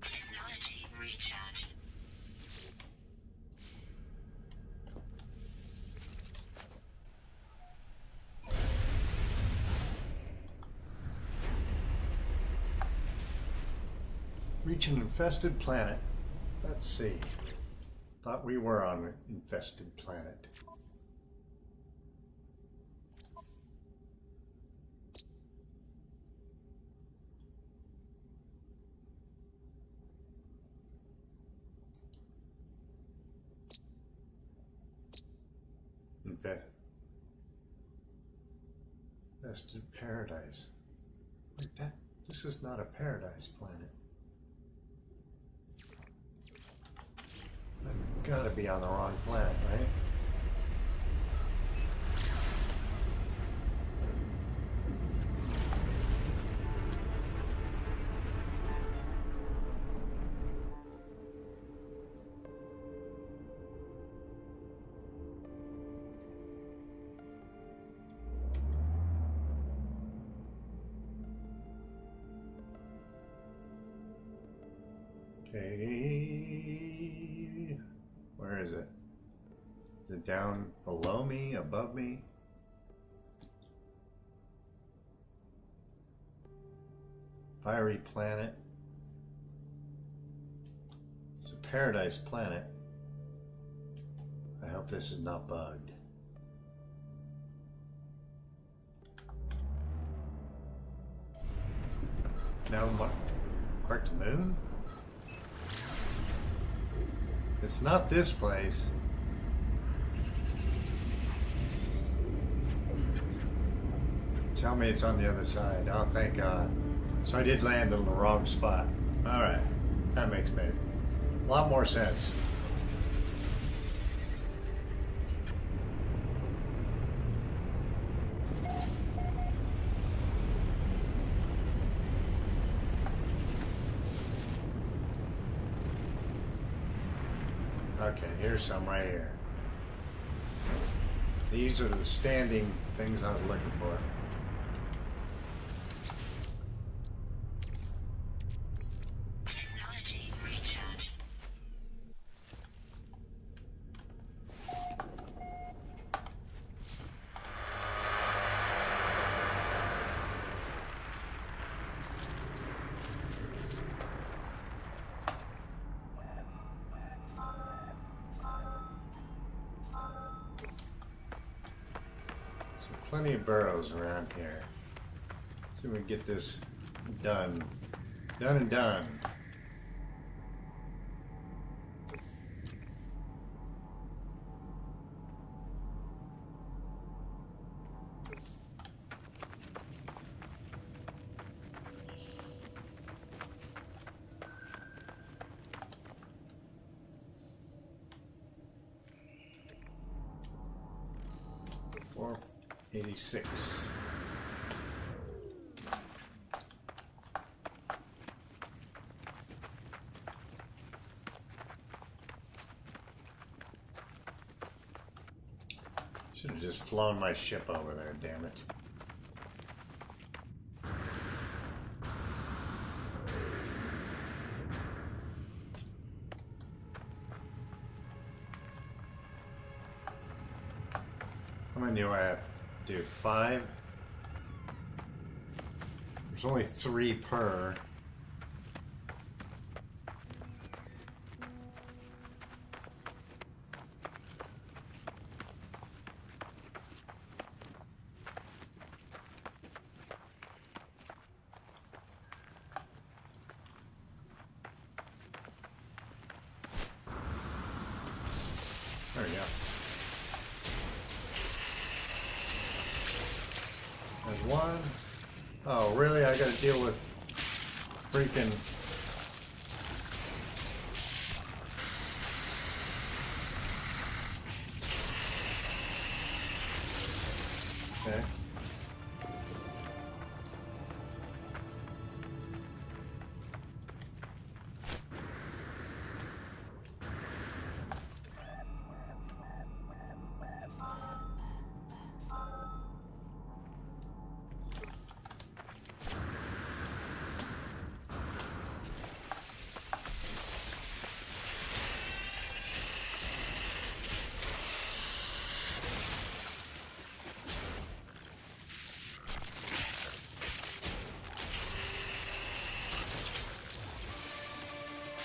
Speaker 2: Technology recharge.
Speaker 1: Reach an infested planet. Let's see. Thought we were on an infested planet. Infested paradise. Wait, this is not a paradise planet. I've got to be on the wrong planet, right? Okay. Where is it? Is it down below me, above me? Fiery planet. It's a paradise planet. I hope this is not bugged. Now, mark the moon? It's not this place. Tell me it's on the other side. Oh, thank God. So I did land in the wrong spot. Alright. That makes a lot more sense. Okay, here's some right here. These are the standing things I was looking for.
Speaker 2: Technology recharge.
Speaker 1: So plenty of burrows around here. See if we can get this done. Done and done. 86. Should have just flown my ship over there, damn it. How many do I have? Dude, 5? There's only 3 per. There we go. There's 1. Oh, really? I gotta deal with freaking... Okay.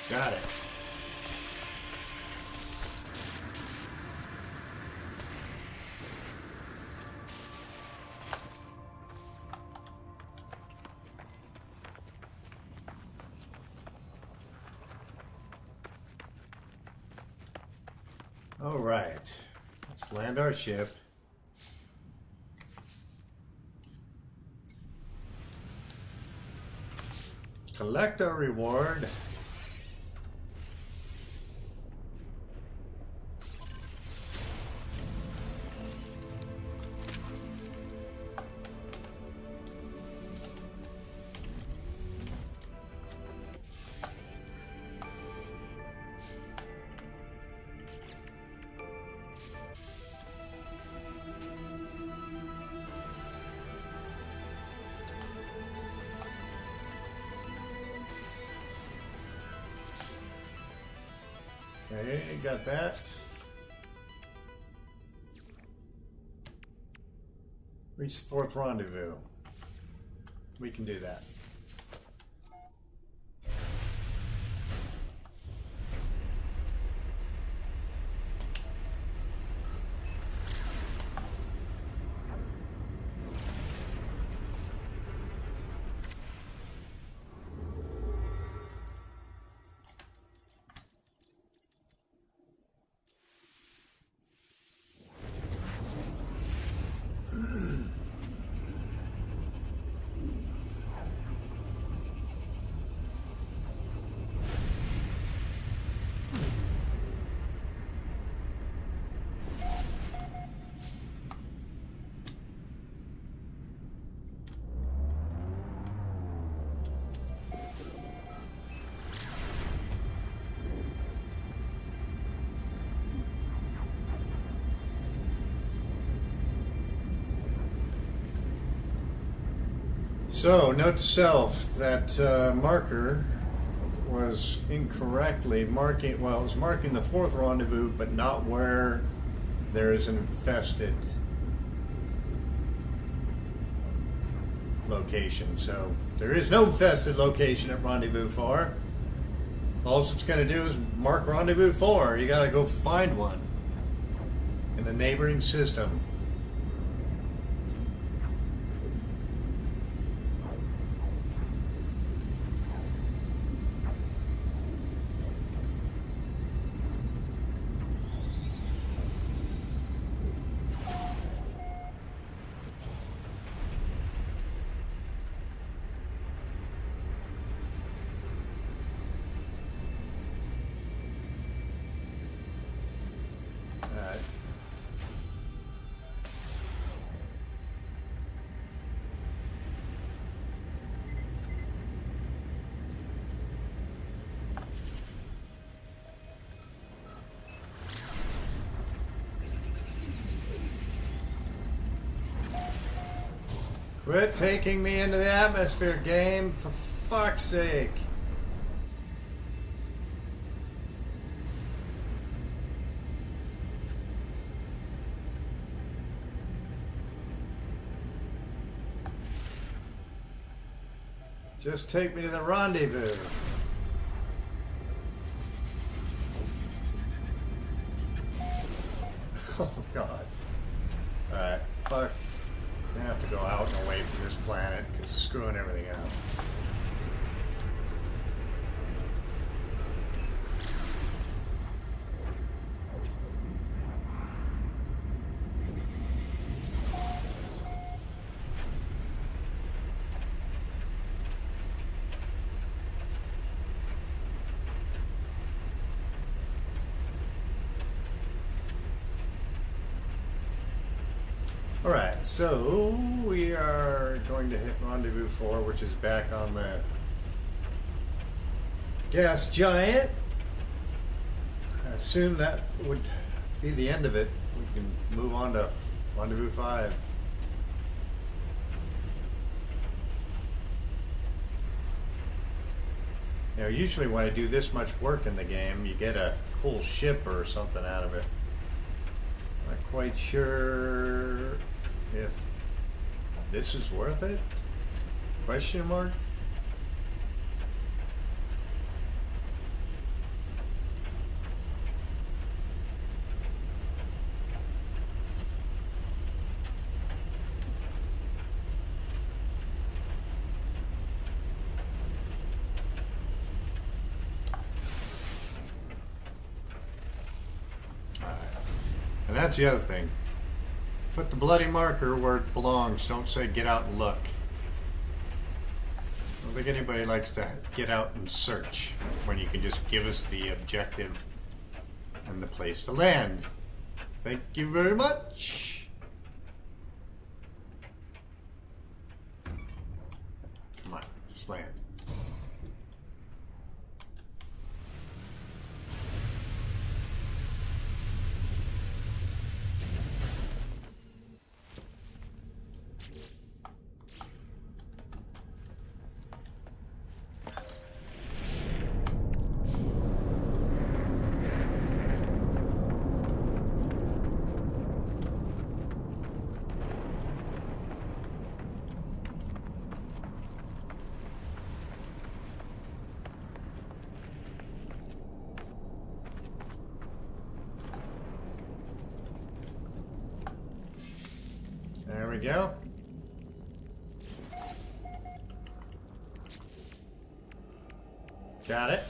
Speaker 1: Got it. All right. Let's land our ship. Collect our reward. Okay, got that. Reach the 4th rendezvous. We can do that. So, note to self, that marker was incorrectly marking, well, it was marking the 4th rendezvous, but not where there is an infested location. So, there is no infested location at Rendezvous 4. All it's going to do is mark Rendezvous 4. You got to go find one in the neighboring system. Quit taking me into the atmosphere, game, for fuck's sake. Just take me to the rendezvous. Oh, God. Alright, fuck. I'm gonna have to go out and away from this planet because it's screwing everything up. Alright, so we are going to hit Rendezvous 4, which is back on the gas giant. I assume that would be the end of it. We can move on to Rendezvous 5. You know, usually when I do this much work in the game, you get a cool ship or something out of it. Not quite sure if this is worth it? Question mark? And that's the other thing. Put the bloody marker where it belongs. Don't say get out and look. I don't think anybody likes to get out and search when you can just give us the objective and the place to land. Thank you very much. Come on, just land. There we go. Got it.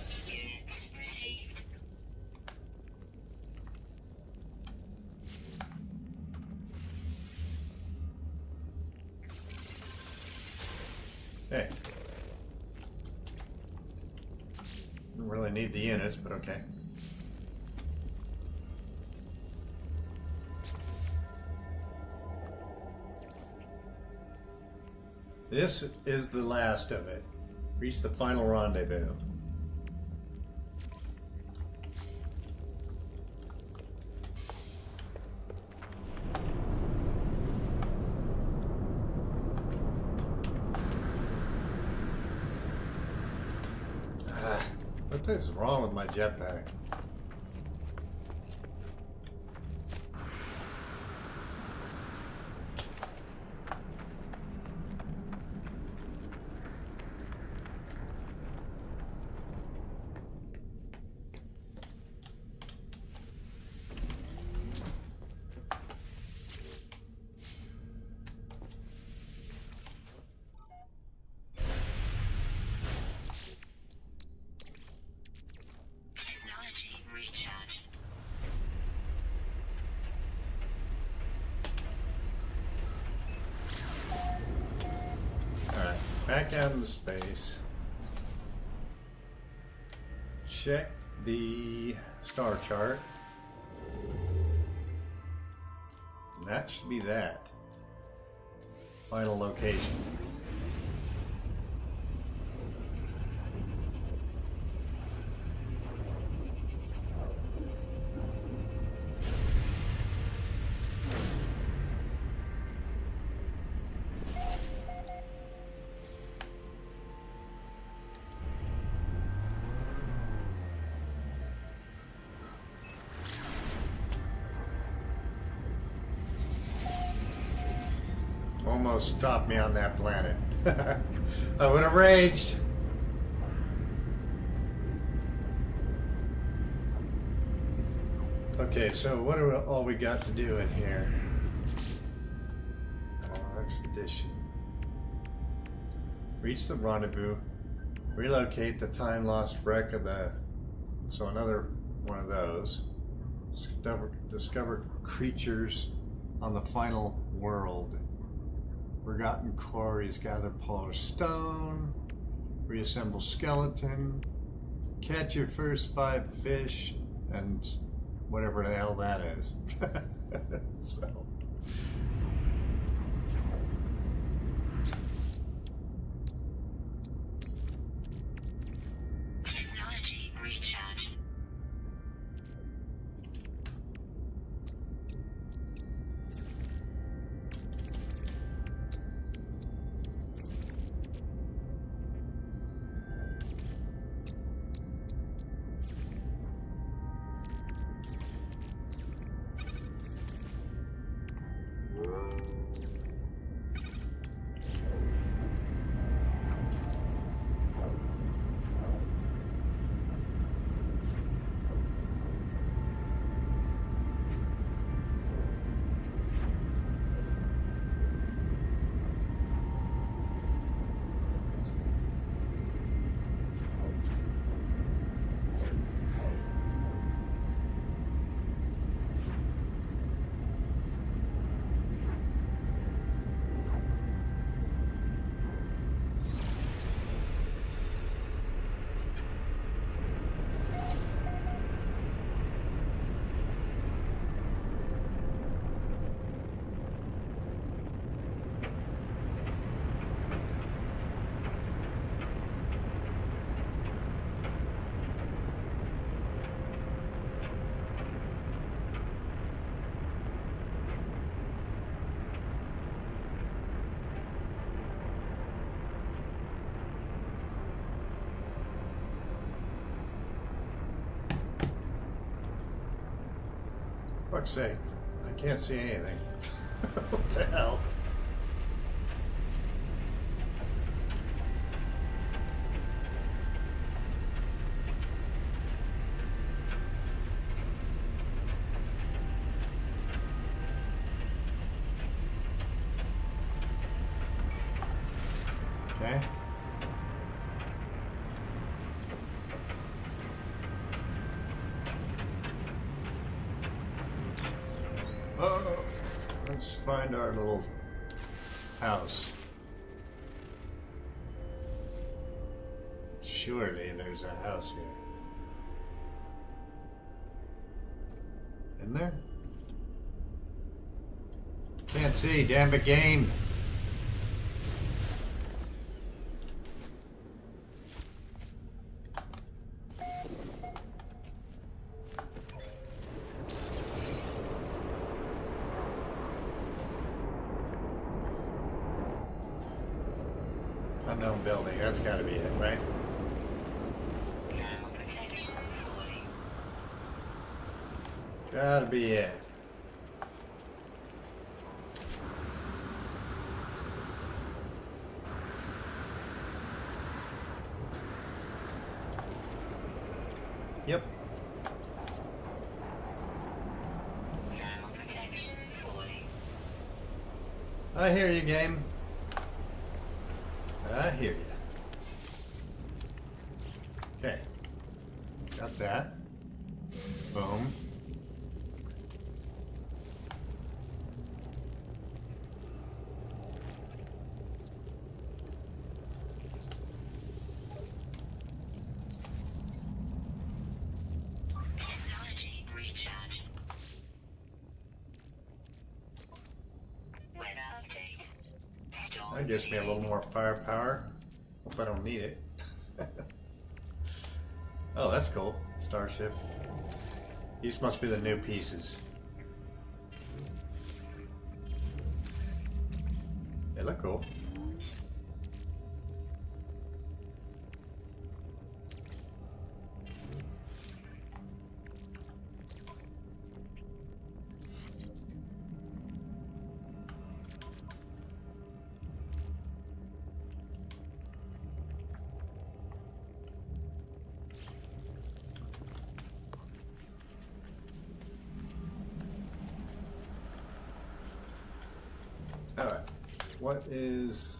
Speaker 1: Hey. Don't really need the units, but okay. This is the last of it. Reach the final rendezvous. What is wrong with my jetpack?
Speaker 2: Technology recharge.
Speaker 1: Alright, back out into space. Check the star chart. And that should be that. Final location. almost stopped me on that planet. I would have raged. Okay, so what are all we got to do in here? Expedition. Reach the rendezvous. Relocate the time lost wreck of the. So another one of those. Discover creatures on the final world. Forgotten quarries. Gather polished stone. Reassemble skeleton. Catch your first 5 fish. And whatever the hell that is. So.
Speaker 2: Technology recharge.
Speaker 1: Fuck's sake. I can't see anything. What the hell? Okay. Oh, let's find our little house. Surely there's a house here. Isn't there? Can't see, damn it, game. Unknown building, that's gotta be it, right?
Speaker 2: Thermal protection falling.
Speaker 1: Gotta be it. Yep.
Speaker 2: Thermal protection falling.
Speaker 1: I hear you, game. I hear you. Okay. Got that. Boom.
Speaker 2: Technology recharge. Weather update. Storm
Speaker 1: That gives me a little more firepower. Hope I don't need it. Oh, that's cool. Starship. These must be the new pieces. They look cool. Alright. What is...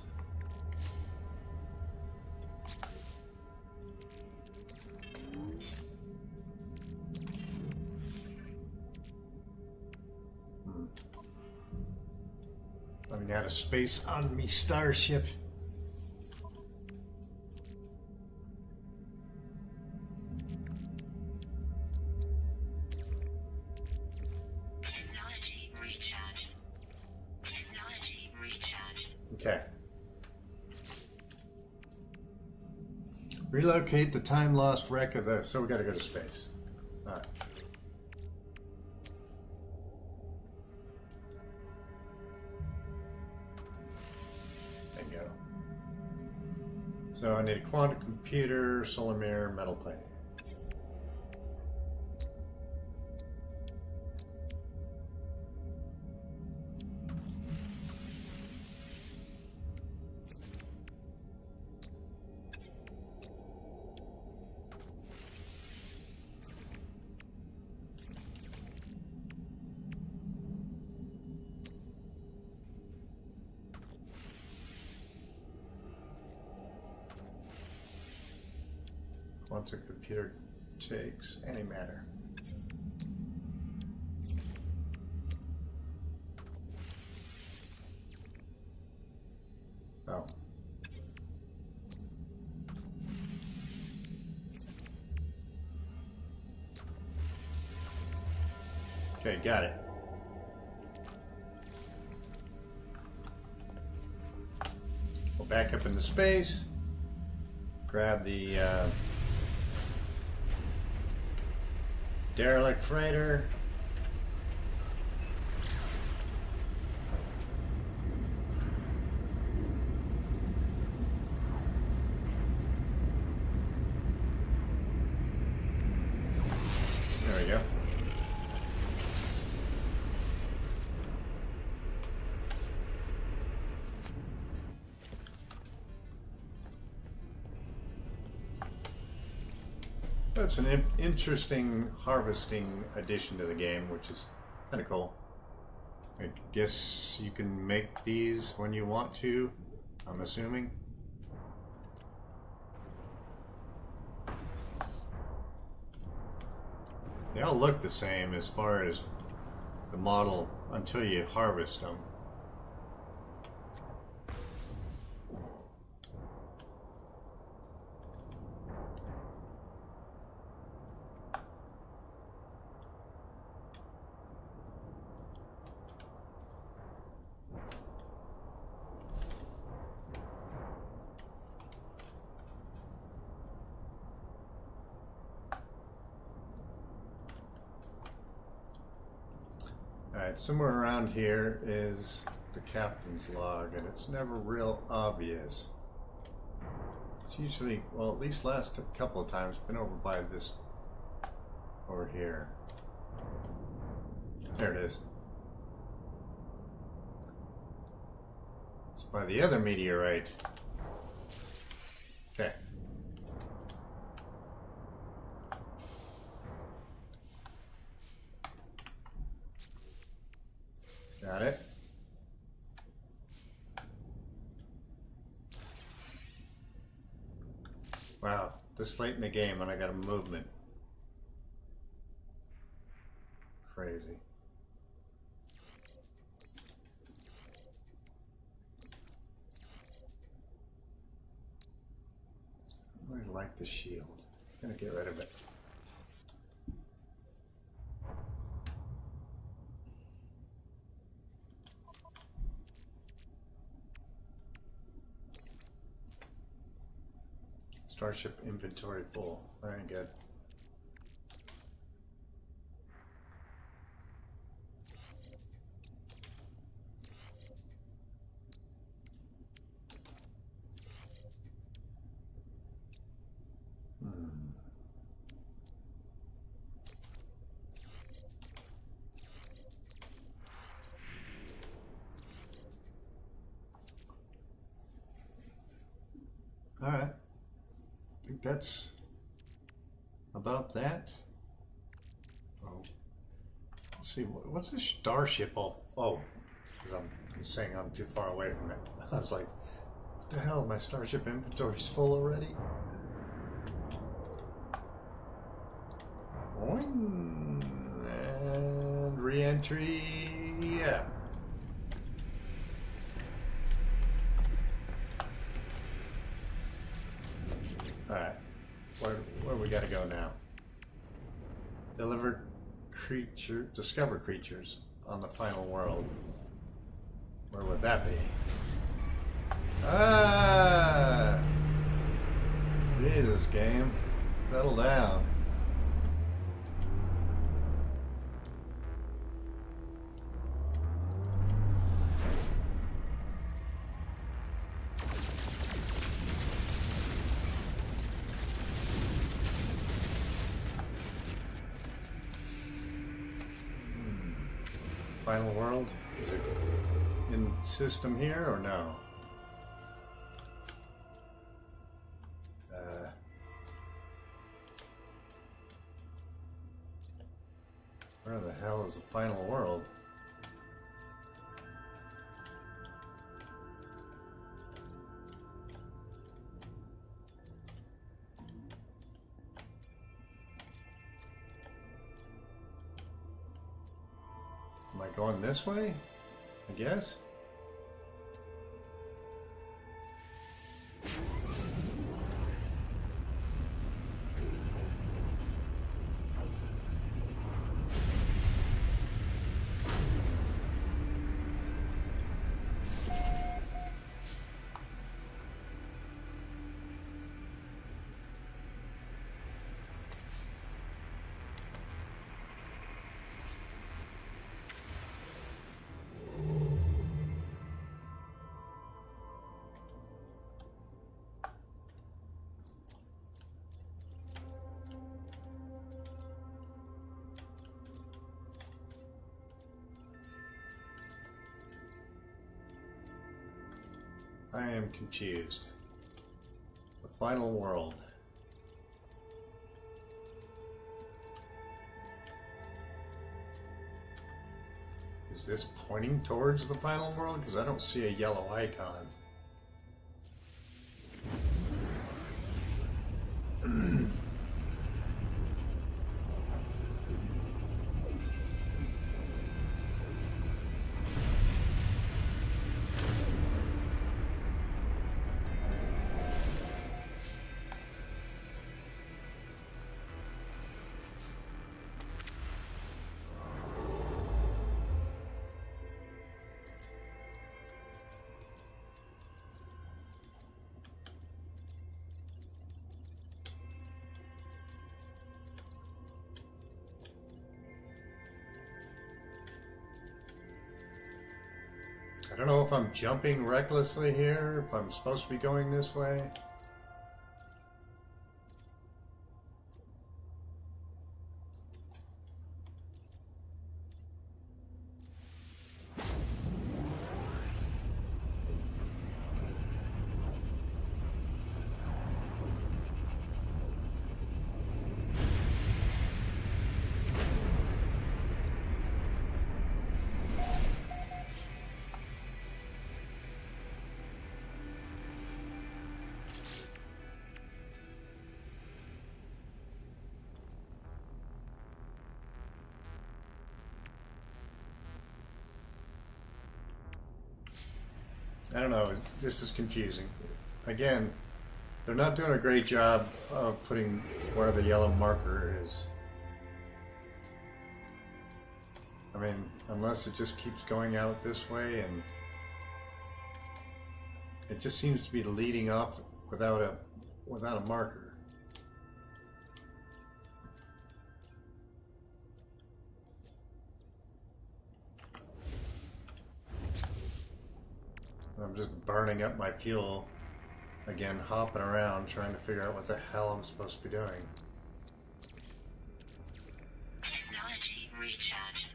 Speaker 1: Running out of space on me starship.
Speaker 2: Technology recharge. Technology recharge.
Speaker 1: Okay. Relocate the time lost wreck of the... So we gotta go to space. Alright. There you go. So I need a quantum computer, solar mirror, metal plate. Quantum computer takes antimatter. Oh. Okay, got it. We'll back up into space. Grab the derelict freighter. There we go. That's an interesting harvesting addition to the game, which is kind of cool. I guess you can make these when you want to, I'm assuming. They all look the same as far as the model until you harvest them. Alright, somewhere around here is the captain's log, and it's never real obvious. It's usually, well, at least last couple of times, been over by this, over here. There it is. It's by the other meteorite. Okay. Got it. Wow, this late in the game and I got a movement. Crazy. I really like the shield. I'm gonna get rid of it. Starship inventory full. Very good. All right. I think that's about that. Oh, let's see. What's this starship? Oh, because I'm It's saying I'm too far away from it. I was like, what the hell? My Starship inventory's full already? Boing. And re-entry. Yeah. Alright. Where we gotta go now? Discover creatures on the final world. Where would that be? Ah! Jesus, game. Settle down. Final world? Is it in system here or no? Where the hell is the final world? Am I going this way? I guess? I am confused. The final world. Is this pointing towards the final world? Because I don't see a yellow icon. I don't know if I'm jumping recklessly here, if I'm supposed to be going this way. I don't know, this is confusing. Again, they're not doing a great job of putting where the yellow marker is. I mean, unless it just keeps going out this way, and it just seems to be leading off without a marker. I'm just burning up my fuel. Again, hopping around, trying to figure out what the hell I'm supposed to be doing.
Speaker 2: Technology recharge.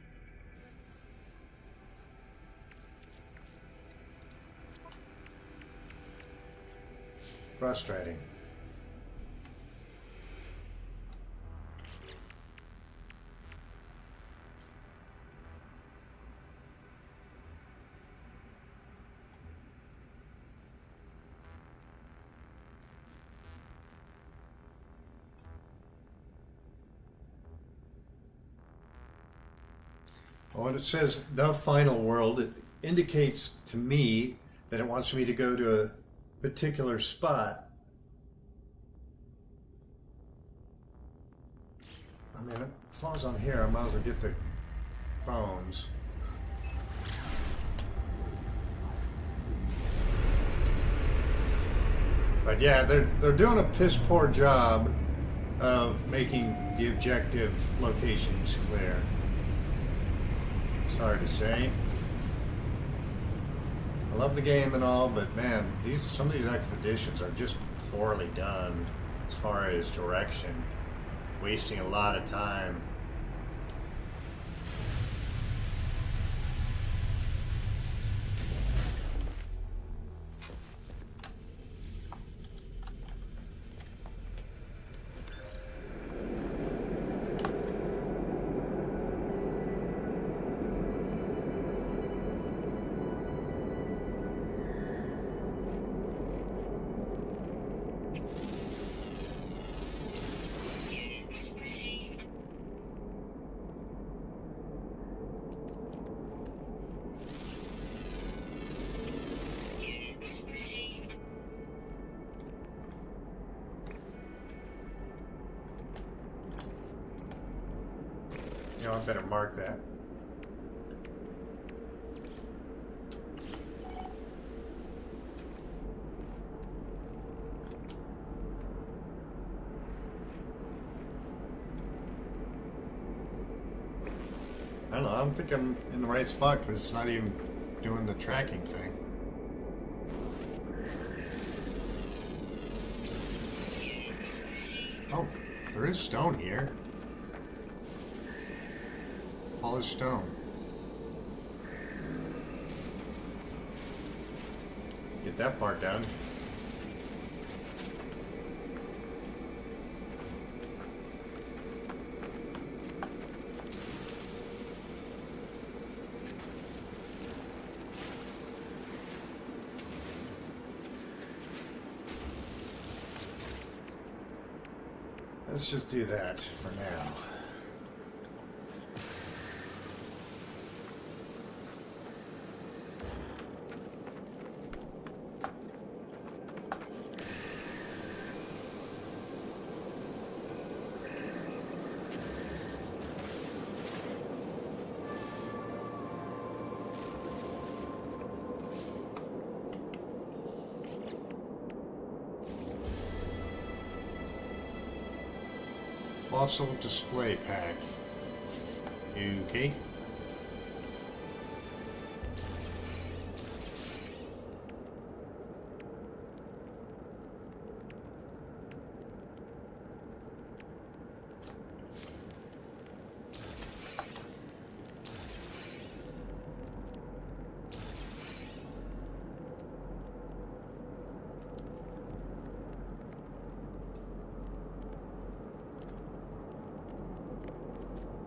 Speaker 1: Frustrating. When it says the final world, it indicates to me that it wants me to go to a particular spot. I mean, as long as I'm here, I might as well get the bones. But yeah, they're doing a piss poor job of making the objective locations clear. Sorry to say. I love the game and all, but man, some of these expeditions are just poorly done as far as direction. Wasting a lot of time. I better mark that. I don't know, I don't think I'm in the right spot because it's not even doing the tracking thing. Oh, there is stone here. Polished stone. Get that part done. Let's just do that for now. Fossil display pack. Okay.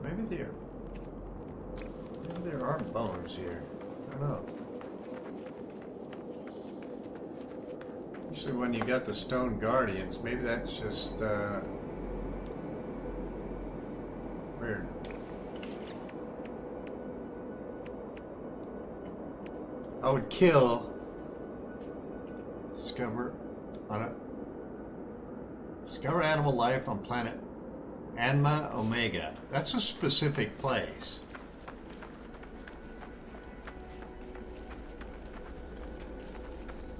Speaker 1: Maybe there are bones here. I don't know. Usually when you got the stone guardians, maybe that's just weird. I would kill discover animal life on planet Anma Omega. That's a specific place.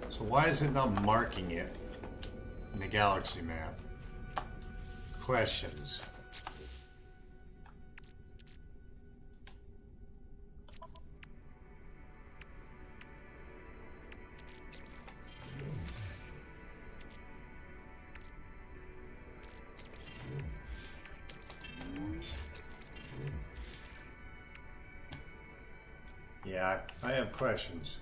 Speaker 1: So why is it not marking it in the galaxy map? Questions. Yeah, I have questions.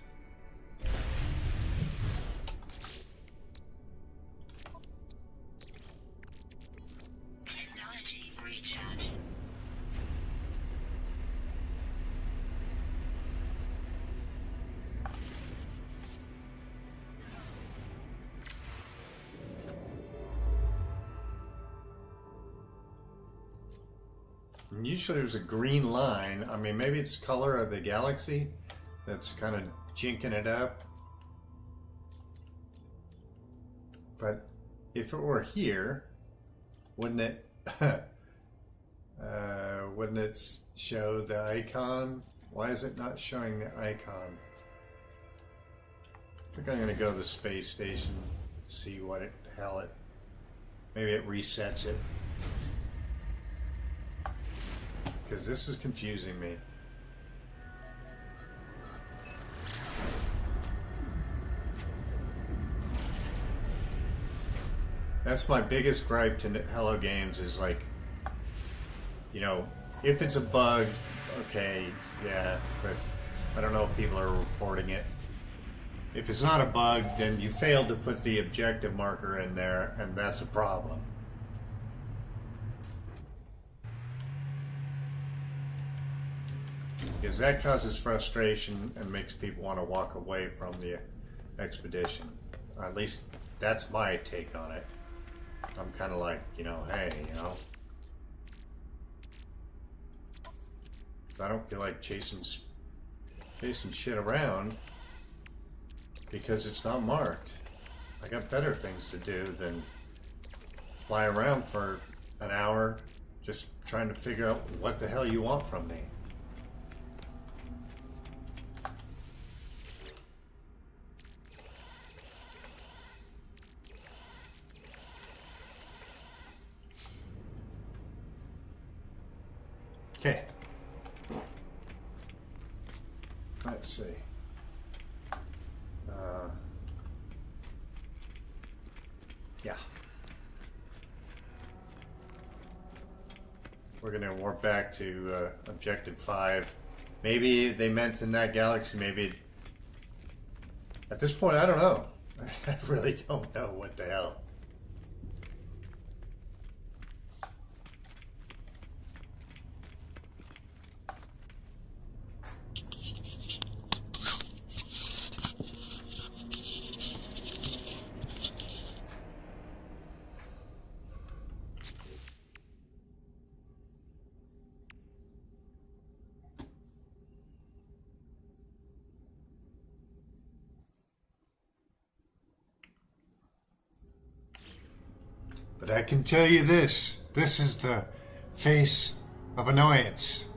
Speaker 2: Technology recharge.
Speaker 1: And usually there's a green line. I mean, maybe it's the color of the galaxy that's kind of jinking it up. But if it were here, wouldn't it wouldn't it show the icon? Why is it not showing the icon? I think I'm gonna go to the space station, see what the hell it. Maybe it resets it. Because this is confusing me. That's my biggest gripe to Hello Games is like, you know, if it's a bug, okay, yeah, but I don't know if people are reporting it. If it's not a bug, then you failed to put the objective marker in there, and that's a problem. Because that causes frustration and makes people want to walk away from the expedition. At least that's my take on it. I'm kind of like, you know, hey, you know. So I don't feel like chasing shit around because it's not marked. I got better things to do than fly around for an hour just trying to figure out what the hell you want from me. Okay. Let's see. Yeah. We're going to warp back to Objective 5. Maybe they meant in that galaxy, maybe... At this point, I don't know. I really don't know what the hell. But I can tell you this. This is the face of annoyance.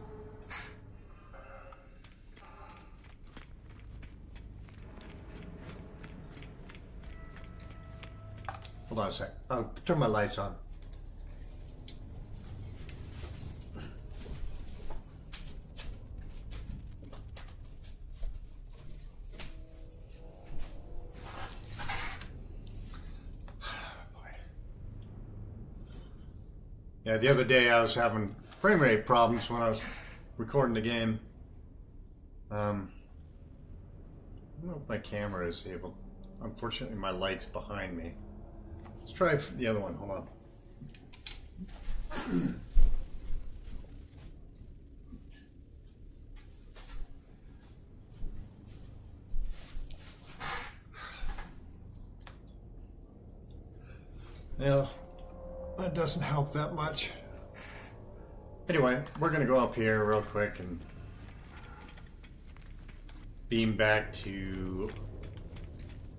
Speaker 1: Hold on a sec. I'll turn my lights on. Yeah, the other day I was having frame rate problems when I was recording the game. I don't know if my camera is able. Unfortunately, my light's behind me. Let's try the other one. Hold on. Yeah, that doesn't help that much. Anyway, we're going to go up here real quick and beam back to...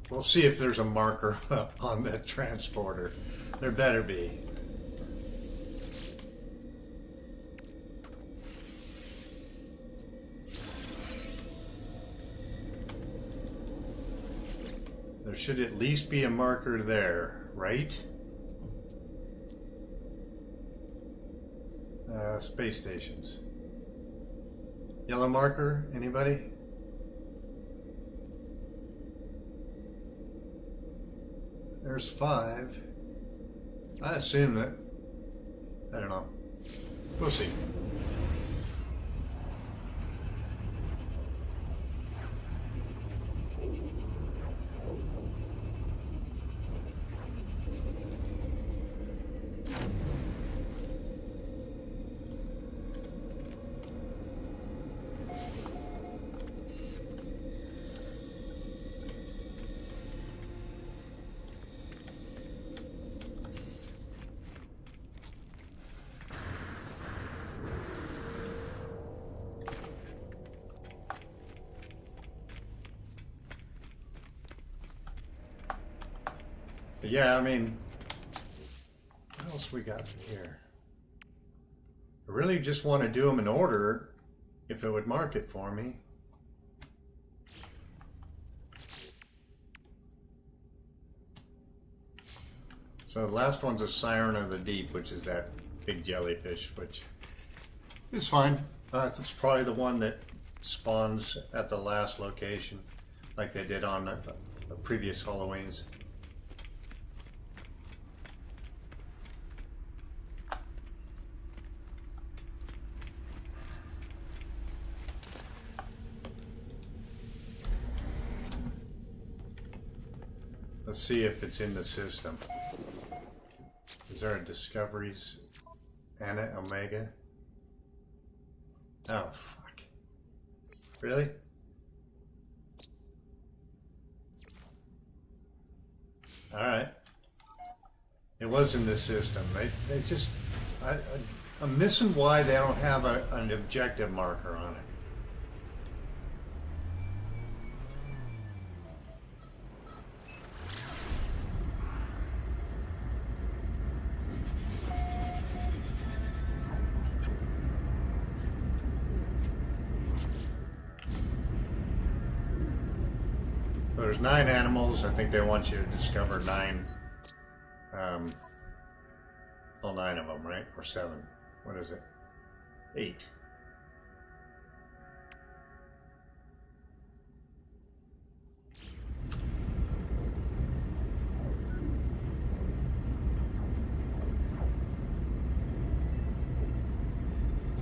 Speaker 1: We'll see if there's a marker on the transporter. There better be. There should at least be a marker there, right? Space stations. Yellow marker, anybody? There's 5. I assume that. I don't know. We'll see. But yeah, I mean, what else we got here? I really just want to do them in order, if it would mark it for me. So the last one's a Siren of the Deep, which is that big jellyfish, which is fine. It's probably the one that spawns at the last location, like they did on the previous Halloweens. Let's see if it's in the system. Is there a Discoveries Anna Omega? Oh, fuck. Really? Alright. It was in this system. They just... I'm missing why they don't have an objective marker on it. There's 9 animals. I think they want you to discover 9. All 9 of them, right? Or 7. What is it? 8.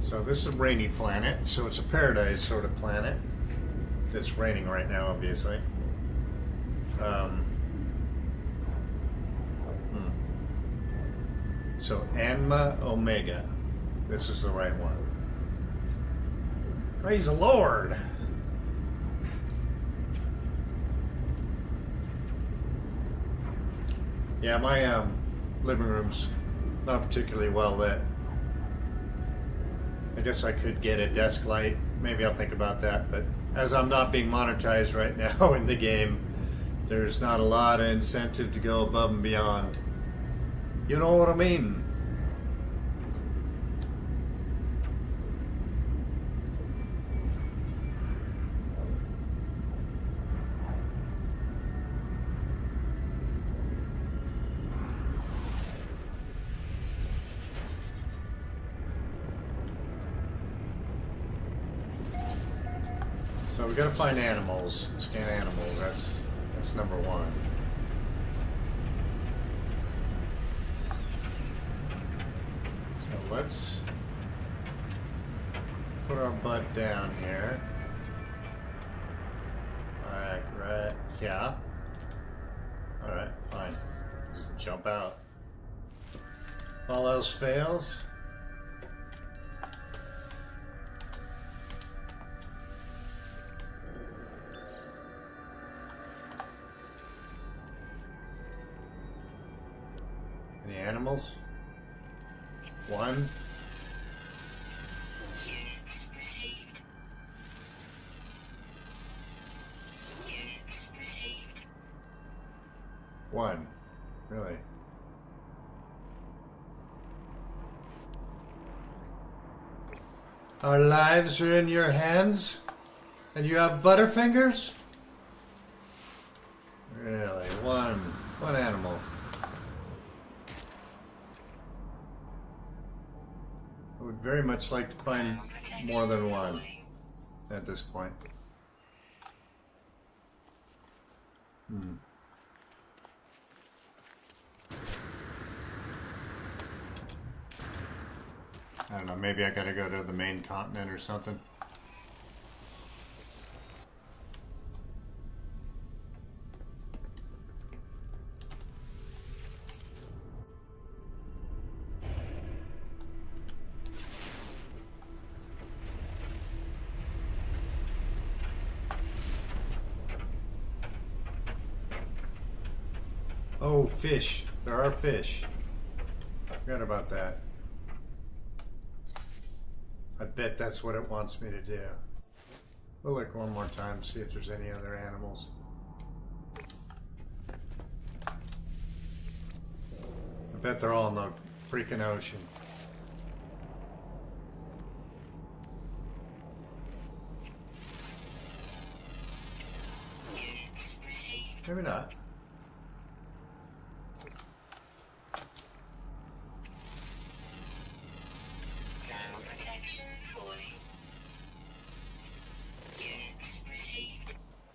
Speaker 1: So this is a rainy planet. So it's a paradise sort of planet. It's raining right now, obviously. So Anma Omega. This is the right one. Praise the Lord. Yeah, my living room's not particularly well lit. I guess I could get a desk light. Maybe I'll think about that. But as I'm not being monetized right now in the game, there's not a lot of incentive to go above and beyond. You know what I mean? So we gotta find animals. Scan animals. That's number 1. So let's put our butt down here. Like right, yeah. All right, fine. Just jump out. All else fails. Any animals? 1.
Speaker 2: Units received. Units received.
Speaker 1: 1. Really? Our lives are in your hands? And you have butterfingers? Really? One animal. I would very much like to find more than one at this point. I don't know, maybe I gotta go to the main continent or something. Oh, fish. There are fish. Forgot about that. I bet that's what it wants me to do. We'll look one more time, see if there's any other animals. bet they're all in the freaking ocean.
Speaker 2: Units received.
Speaker 1: Maybe not.
Speaker 2: Thermal protection falling. Units received.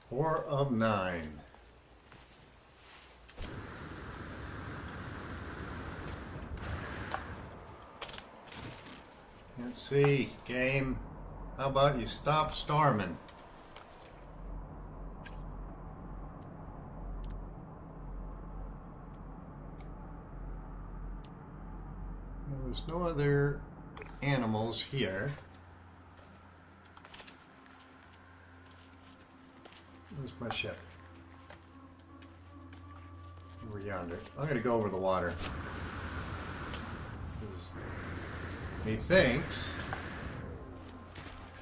Speaker 1: 4 of 9. Let's see, game. How about you stop storming? Well, there's no other animals here. Where's my ship? Over yonder. I'm gonna go over the water. 'Cause he thinks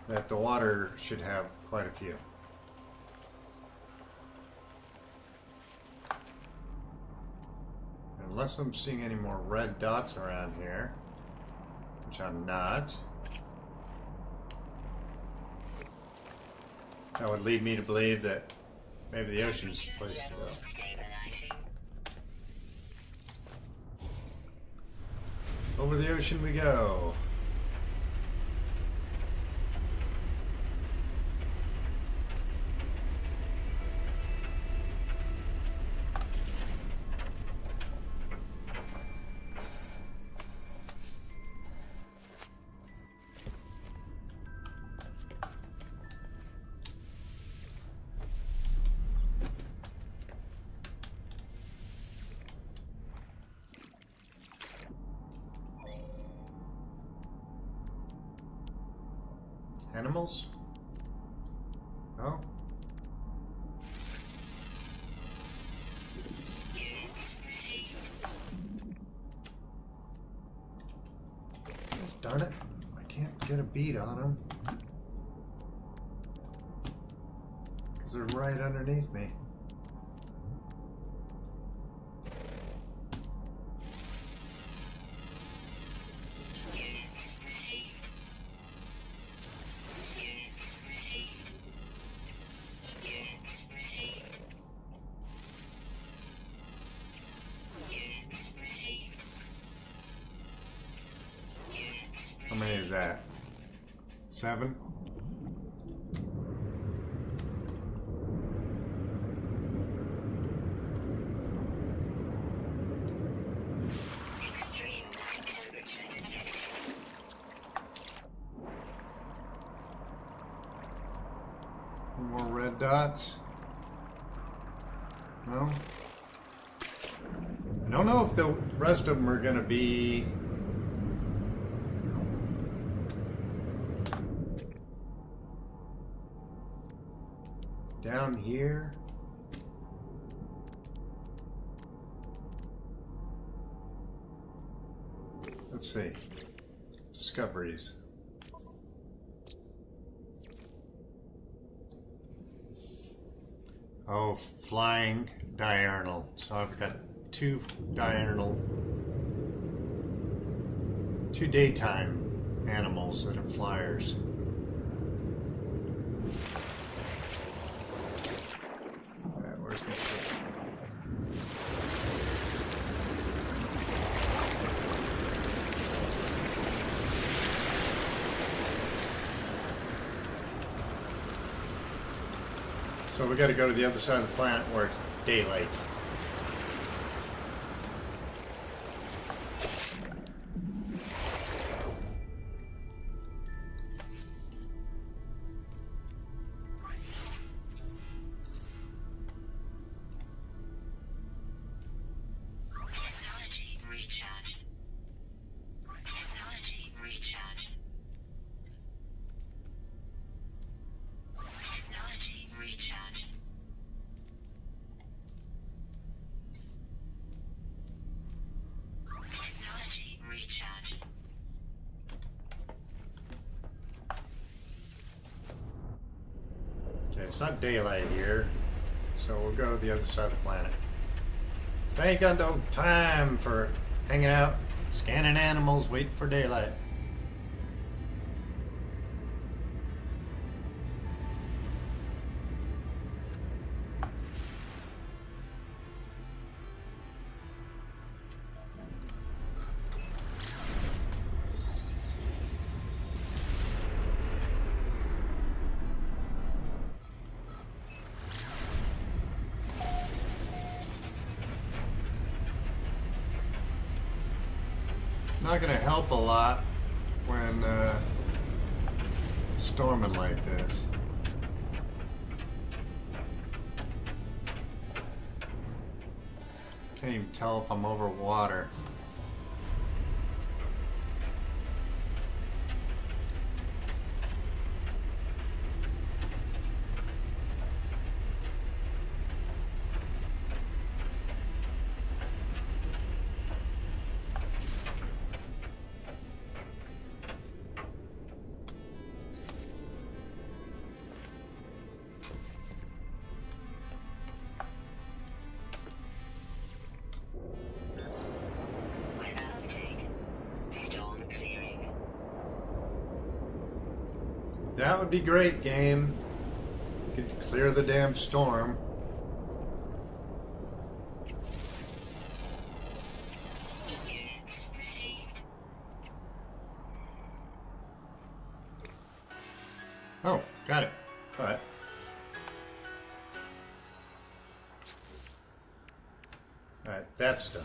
Speaker 1: that the water should have quite a few. Unless I'm seeing any more red dots around here, which I'm not. That would lead me to believe that maybe the ocean's the place to go.
Speaker 2: Levels stabilizing.
Speaker 1: Over the ocean we go. Animals? No?
Speaker 2: Units received.
Speaker 1: Darn it. I can't get a bead on them. Because they're right underneath me.
Speaker 2: Units received. Units received. Units received. Units received. Units
Speaker 1: How many is that? 7?
Speaker 2: extreme night temperature detected.
Speaker 1: Any more red dots? No? I don't know if the rest of them are going to be... down here. Let's see. Discoveries. Oh, flying diurnal. So I've got 2 diurnal, 2 daytime animals that are flyers. Where's my ship? So we got to go to the other side of the planet where it's daylight.
Speaker 2: Technology recharge. Technology recharge. Technology recharge. Technology recharge.
Speaker 1: Okay, it's not daylight here, so we'll go to the other side of the planet. So I ain't got no time for hanging out, scanning animals, waiting for daylight. Not gonna help a lot when storming like this. Can't even tell if I'm over water.
Speaker 2: Weather update. Storm clearing.
Speaker 1: That would be great, game. Get to clear the damn storm.
Speaker 2: Units received.
Speaker 1: Oh, got it. Alright. Alright, that's done.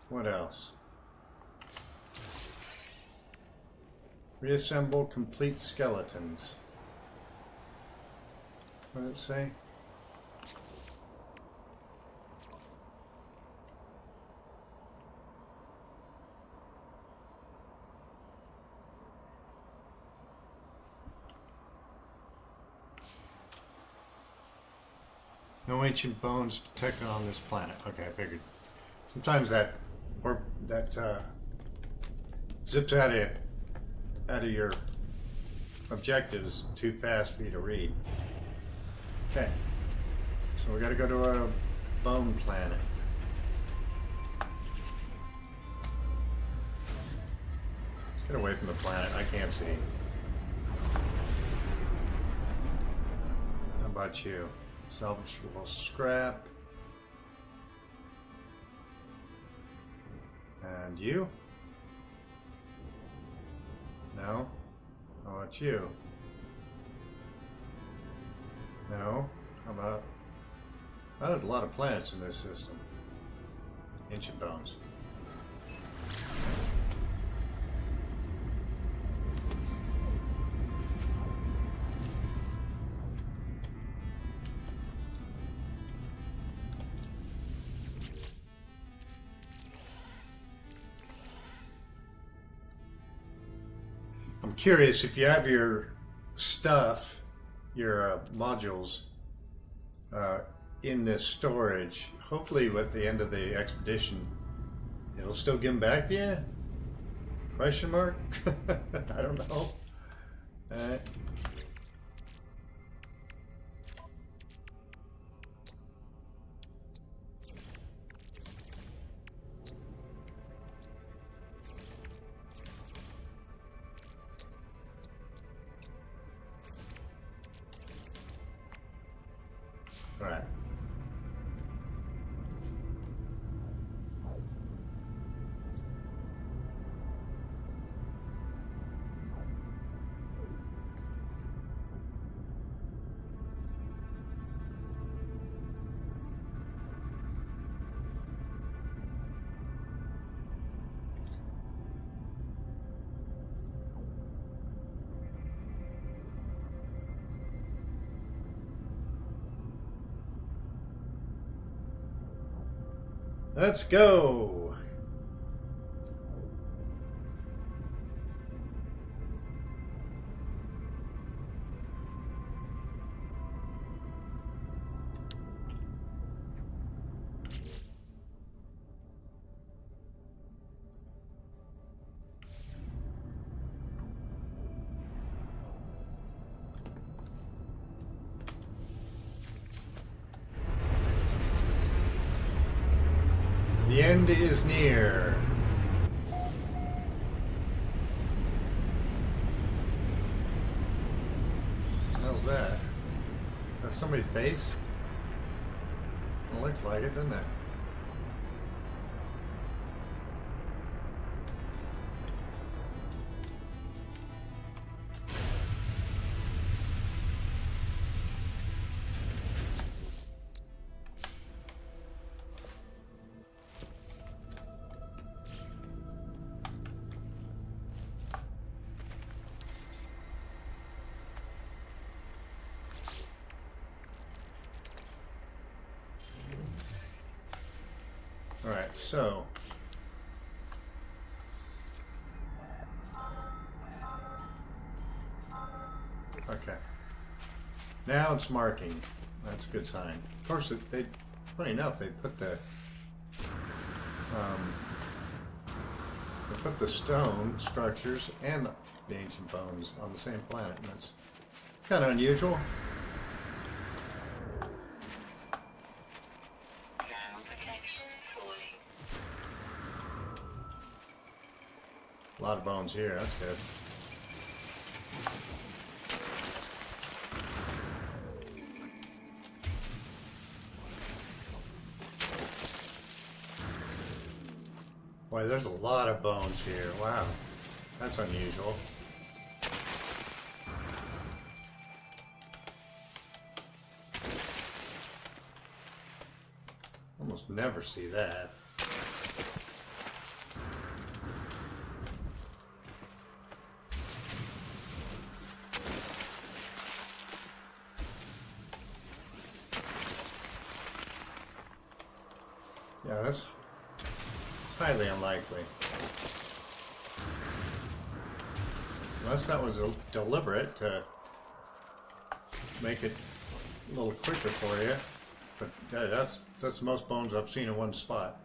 Speaker 1: What else? Reassemble complete skeletons. What did it say? No ancient bones detected on this planet. Okay, I figured. Sometimes that zips out of your objectives too fast for you to read. Okay, so we got to go to a bone planet. Let's get away from the planet. I can't see. How about you? Salvageable scrap. And you? No? How about you? No? How about... Oh, there's a lot of planets in this system. Ancient bones. I'm curious if you have your stuff, your modules, in this storage. Hopefully, at the end of the expedition, it'll still give them back to you. Question mark? I don't know. Alright. Alright. Let's go. The end is near. How's that? That's somebody's base? Well, looks like it, doesn't it? Alright, so okay. Now it's marking. That's a good sign. Of course, funny enough, they put the stone structures and the ancient bones on the same planet, and that's kind of unusual.
Speaker 2: Thermal protection falling.
Speaker 1: A lot of bones here. That's good. Boy, there's a lot of bones here. Wow. That's unusual. Almost never see that. Yeah, it's highly unlikely. Unless that was deliberate to make it a little quicker for you. But yeah, that's the most bones I've seen in one spot.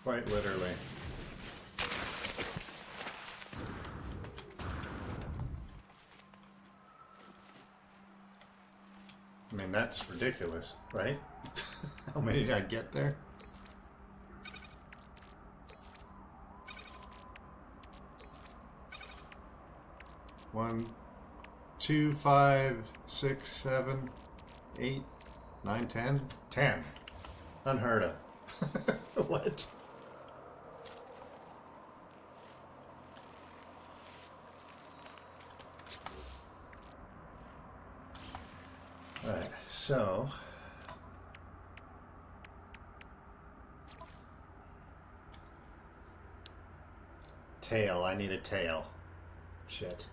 Speaker 1: Quite literally. I mean, that's ridiculous, right? How many did I get there? One, 2, 5, 6, 7, 8, 9, 10. 10. Unheard of. What? Alright, so tail, I need a tail. Shit.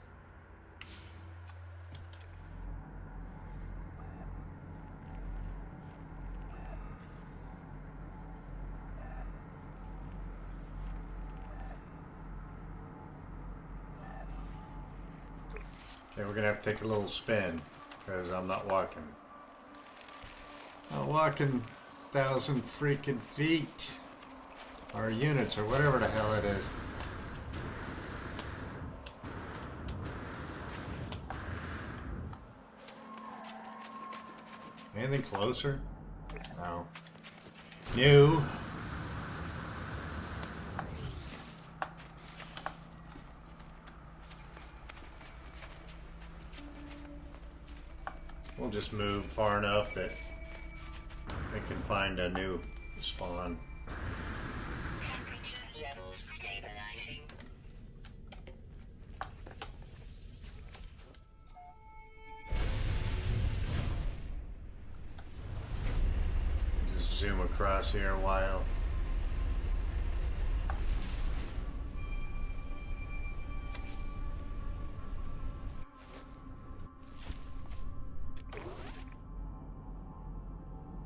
Speaker 1: Okay, we're gonna have to take a little spin because I'm not walking. I'm walking 1,000 freaking feet, or units, or whatever the hell it is. Anything closer? No. New. We'll just move far enough that it can find a new spawn.
Speaker 2: Temperature levels stabilizing.
Speaker 1: Just zoom across here a while.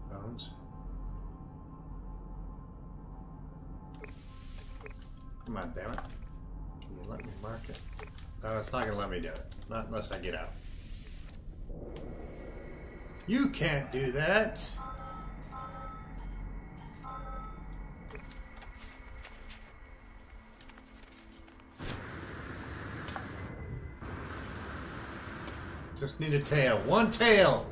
Speaker 1: Bones. Come on, damn it. Can you let me mark it? No, it's not going to let me do it. Not unless I get out. You can't do that! Just need a tail. One tail!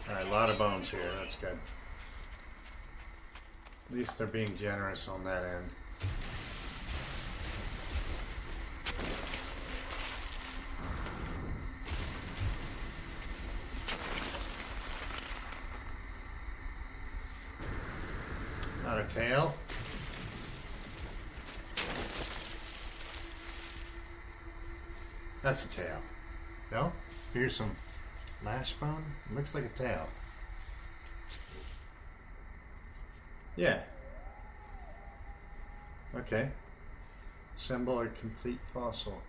Speaker 1: Alright, a lot of bones here. That's good. At least they're being generous on that end. Not a tail. That's a tail. No? Here's some lash bone. Looks like a tail. Yeah. Okay. Assemble a complete fossil.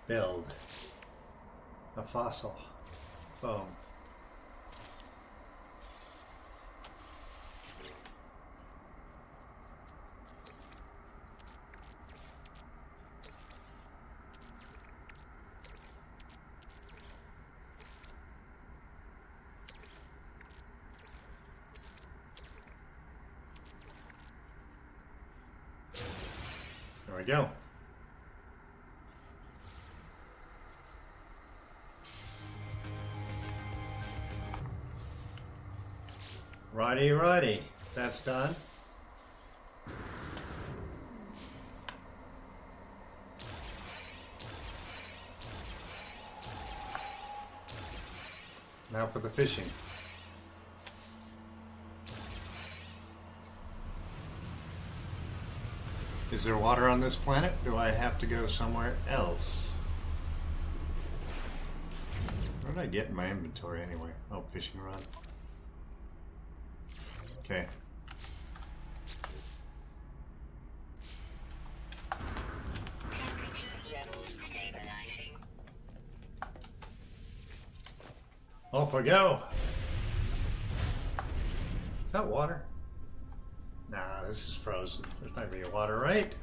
Speaker 1: Build a fossil. Boom. There we go. Righty, righty. That's done. Now for the fishing. Is there water on this planet? Do I have to go somewhere else? What did I get in my inventory anyway? Oh, fishing rod. Okay.
Speaker 2: Temperature levels stabilizing.
Speaker 1: Off we go. Is that water? Nah, this is frozen. There's not gonna be water, right?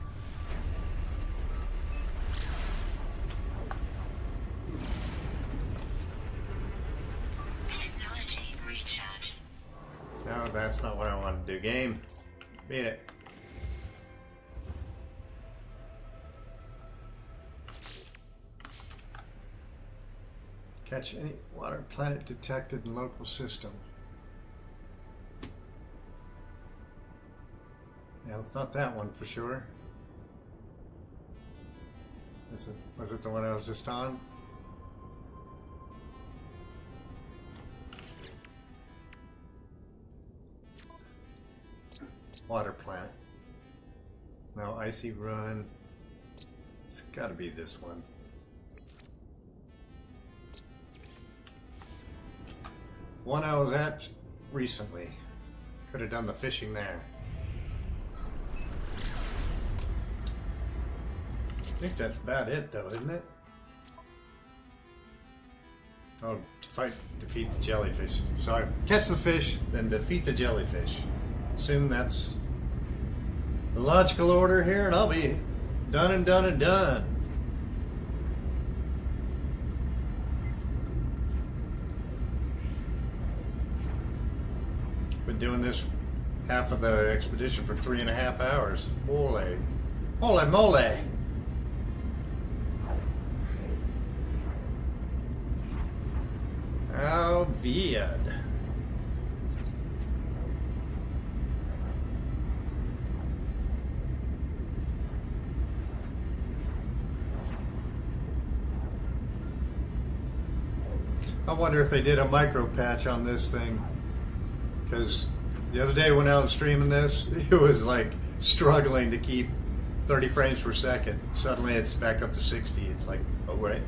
Speaker 2: Technology recharge.
Speaker 1: No, that's not what I want to do. Game. Beat it. Catch any water planet detected in local system. Yeah, it's not that one for sure. Was it the one I was just on? Water planet. No, icy run. It's gotta be this one. One I was at recently. Could have done the fishing there. I think that's about it though, isn't it? Oh, defeat the jellyfish. So I catch the fish, then defeat the jellyfish. Assume that's the logical order here, and I'll be done and done and done. Been doing this half of the expedition for 3.5 hours. Holy moly! How weird. I wonder if they did a micro patch on this thing, because the other day when I was streaming this, it was like struggling to keep 30 frames per second. Suddenly it's back up to 60. It's like, oh wait.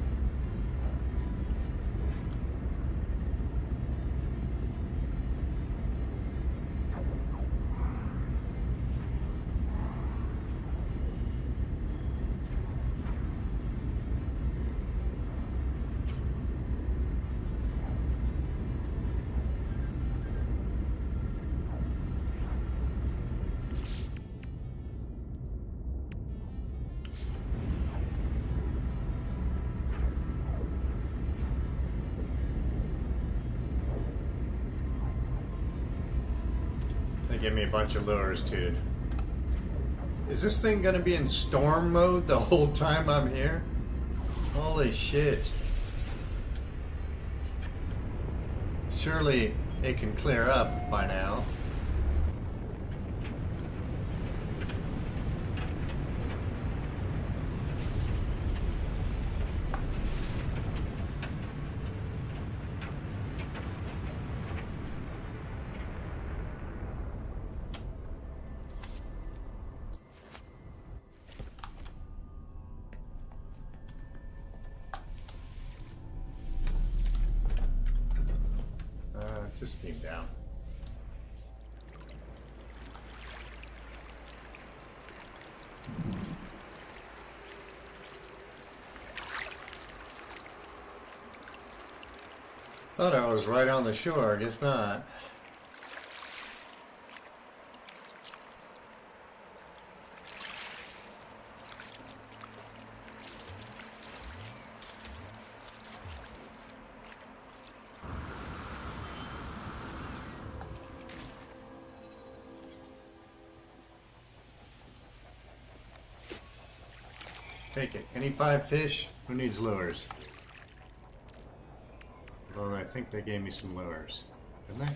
Speaker 1: They give me a bunch of lures too. Is this thing gonna be in storm mode the whole time I'm here? Holy shit. Surely it can clear up by now. Just beam down. Thought I was right on the shore, guess not. Take it. Any 5 fish? Who needs lures? Although I think they gave me some lures. Didn't they?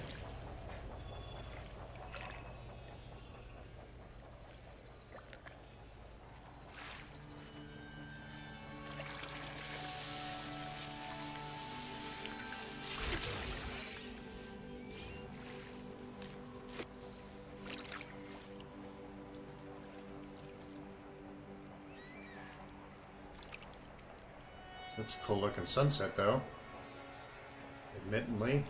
Speaker 1: That's a cool looking sunset though. Admittedly.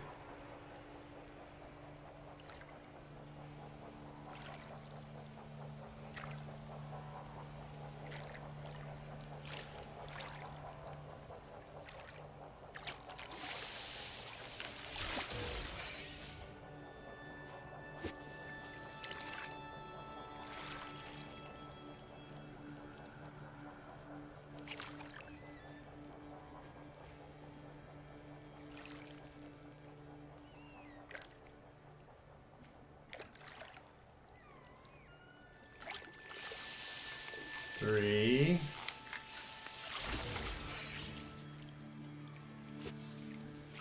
Speaker 1: Three.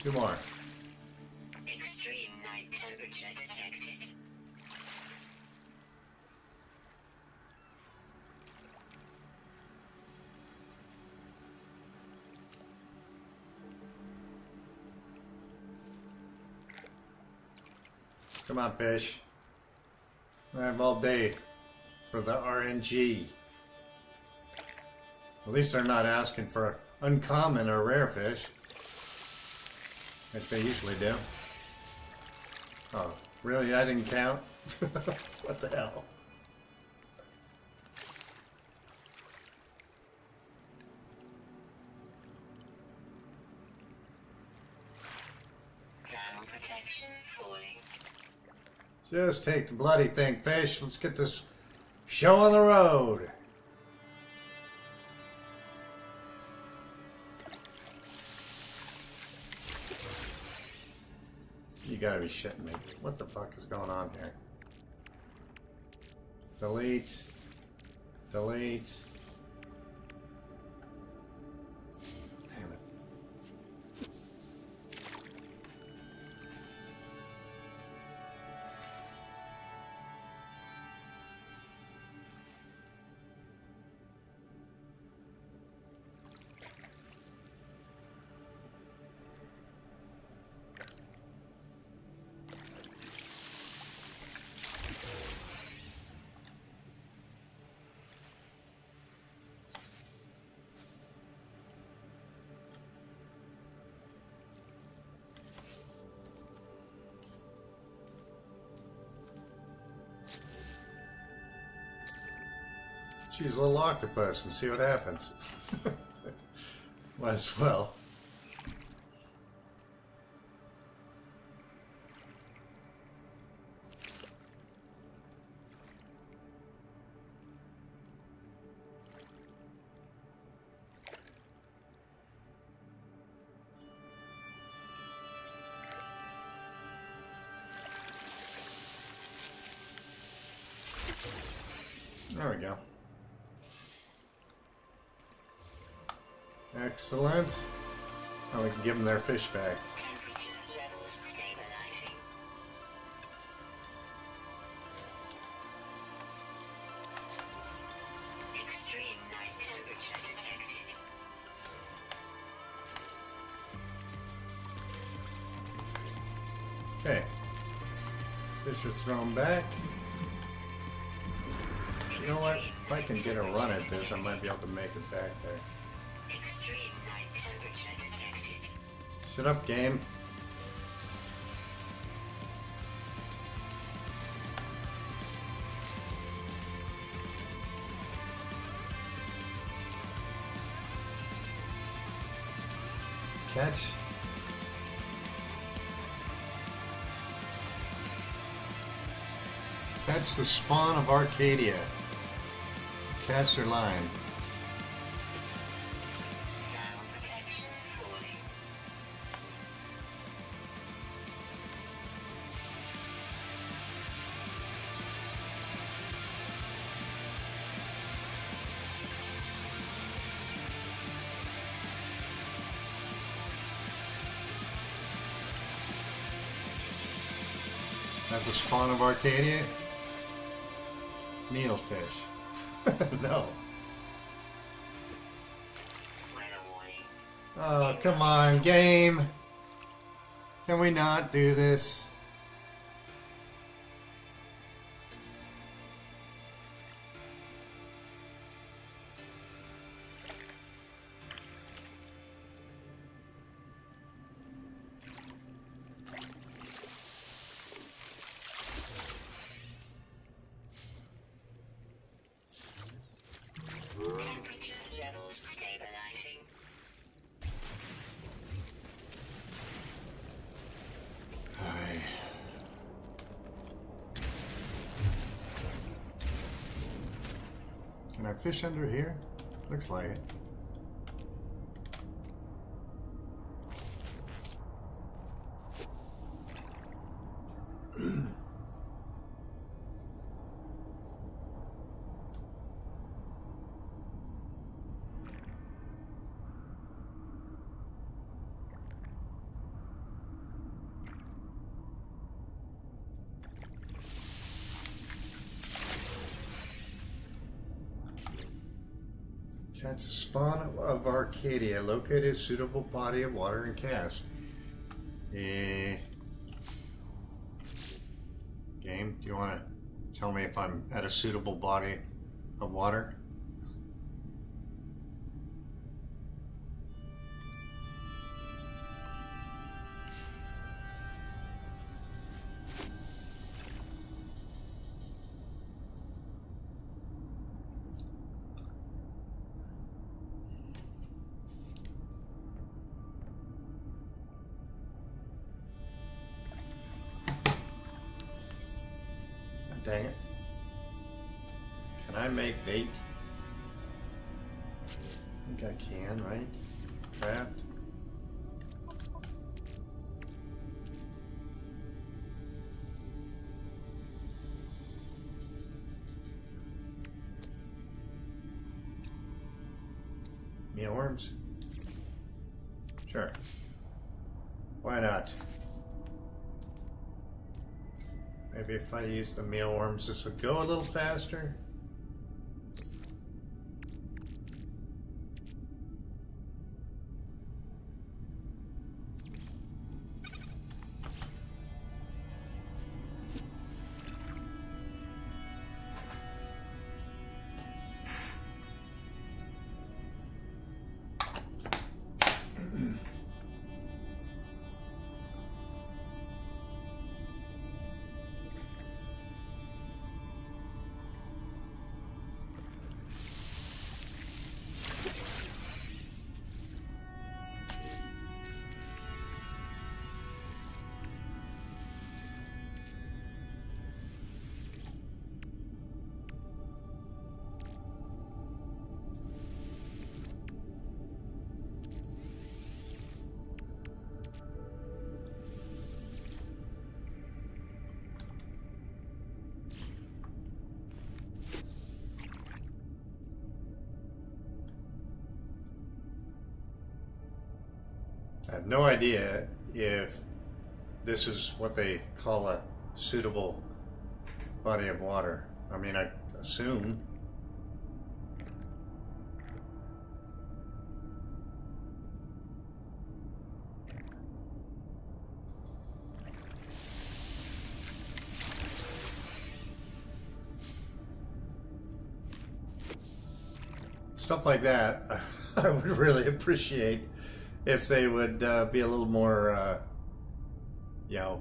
Speaker 1: Two more.
Speaker 2: Extreme night temperature detected.
Speaker 1: Come on, fish. I have all day for the RNG. At least they're not asking for uncommon or rare fish, like they usually do. Oh, really? I didn't count? What the hell?
Speaker 2: Thermal protection falling.
Speaker 1: Just take the bloody thing, fish. Let's get this show on the road. You gotta be shitting me. What the fuck is going on here? Delete. Delete. Damn it. Choose a little octopus and see what happens. Might as well. There we go. Excellent. Now we can give them their fish back.
Speaker 2: Temperature levels stabilizing. Extreme night temperature detected.
Speaker 1: Okay. Fish are thrown back. You know what? If I can get a run at this, I might be able to make it back there.
Speaker 2: Extreme night temperature detected.
Speaker 1: Shut up, game. Catch. Catch the spawn of Arcadia. Cast your line.
Speaker 2: Now protection falling.
Speaker 1: That's the spawn of Arcadia. Needlefish. No.
Speaker 2: Weather warning.
Speaker 1: Oh, come on, game. Can we not do this?
Speaker 2: Temperature levels stabilizing.
Speaker 1: Aye. Can I fish under here? Looks like it. Catch the spawn of Arcadia. Located a suitable body of water and cast. Game, do you want to tell me if I'm at a suitable body of water? Dang it. Can I make bait? I think I can, right? Craft. Mealworms? Sure. Why not? Maybe if I use the mealworms, this would go a little faster. I have no idea if this is what they call a suitable body of water. I mean, I assume. Stuff like that, I would really appreciate if they would be a little more, you know,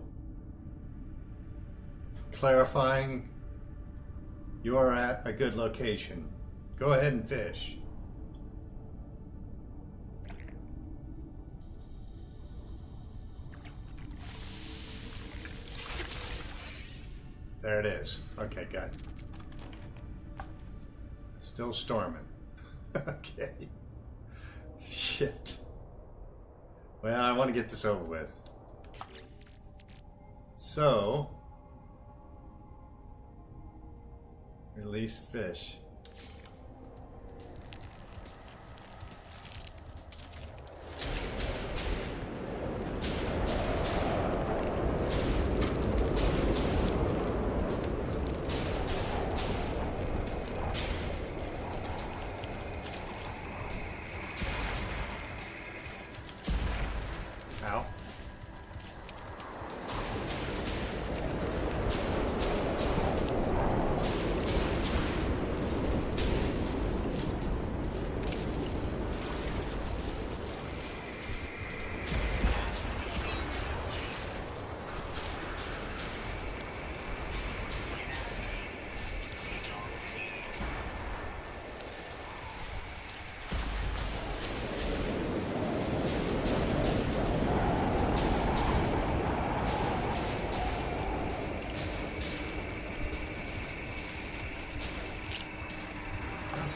Speaker 1: clarifying. You are at a good location. Go ahead and fish. There it is. Okay, good. Still storming. Okay. Shit. Well, I want to get this over with. So, release fish. Ow.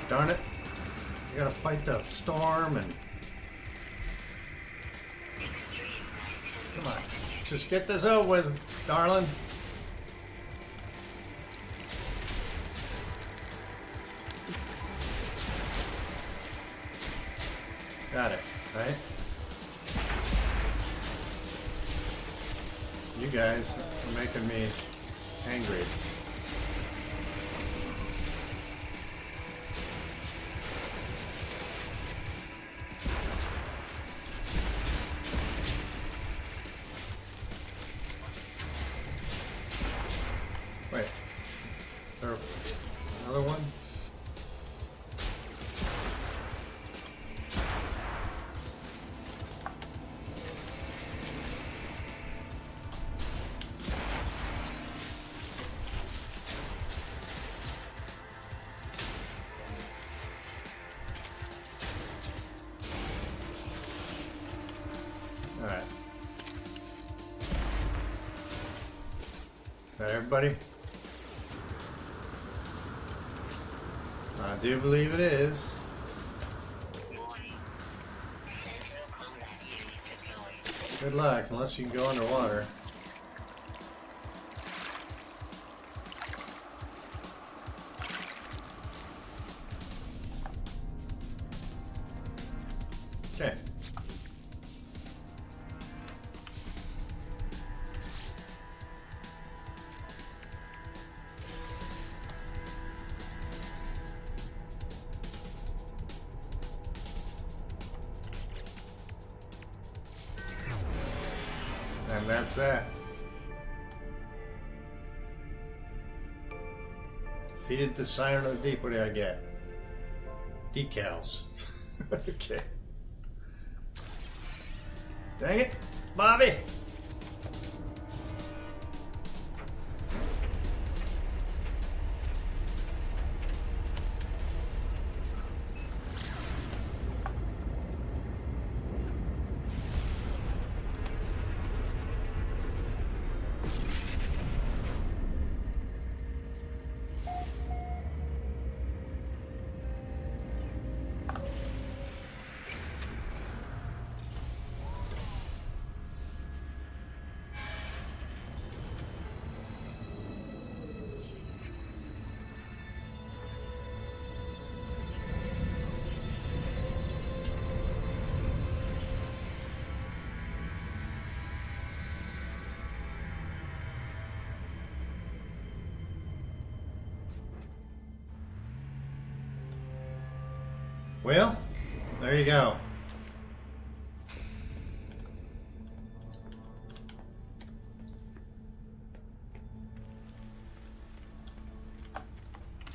Speaker 1: Darn it. You gotta fight the storm and... Come on. Let's just get this over with, darling. Got it, right? You guys are making me angry. Wait, is there another one? All right. Is that everybody? I do believe it is.
Speaker 2: Warning. Sentinel combat unit deployed.
Speaker 1: Good luck, unless you can go underwater. Okay. And that's that. Defeated the Siren of the Deep. What do I get? Decals. Okay. Dang it, Bobby! Well, there you go.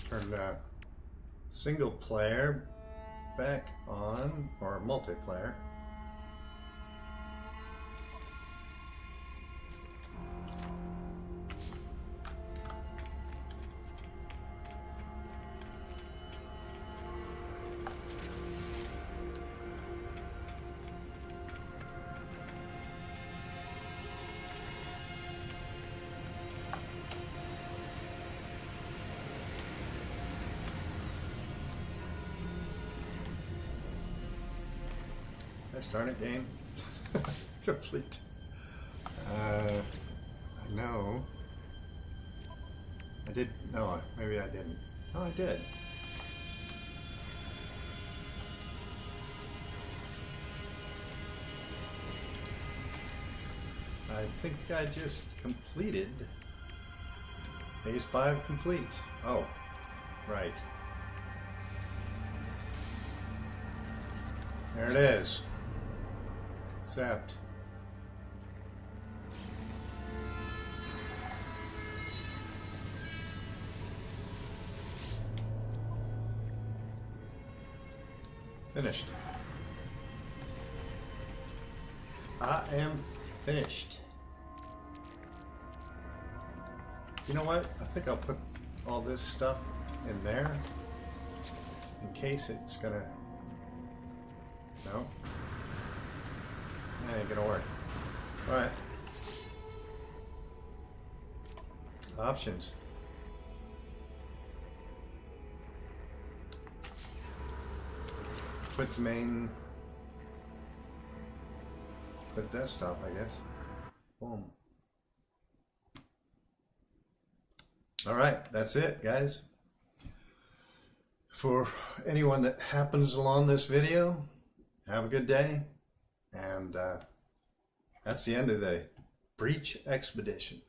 Speaker 1: Turn single player back on, or multiplayer. Darn it, game. Complete. I know. I did. No, maybe I didn't. Oh, I did. I think I just completed phase 5 complete. Oh, right. There it is. Accept. Finished. I am finished. You know what? I think I'll put all this stuff in there in case it's gonna... No? That ain't gonna work. Alright. Options. Quit to main. Quit desktop, I guess. Boom. Alright, that's it, guys. For anyone that happens along this video, have a good day. And that's the end of the Breach Expedition.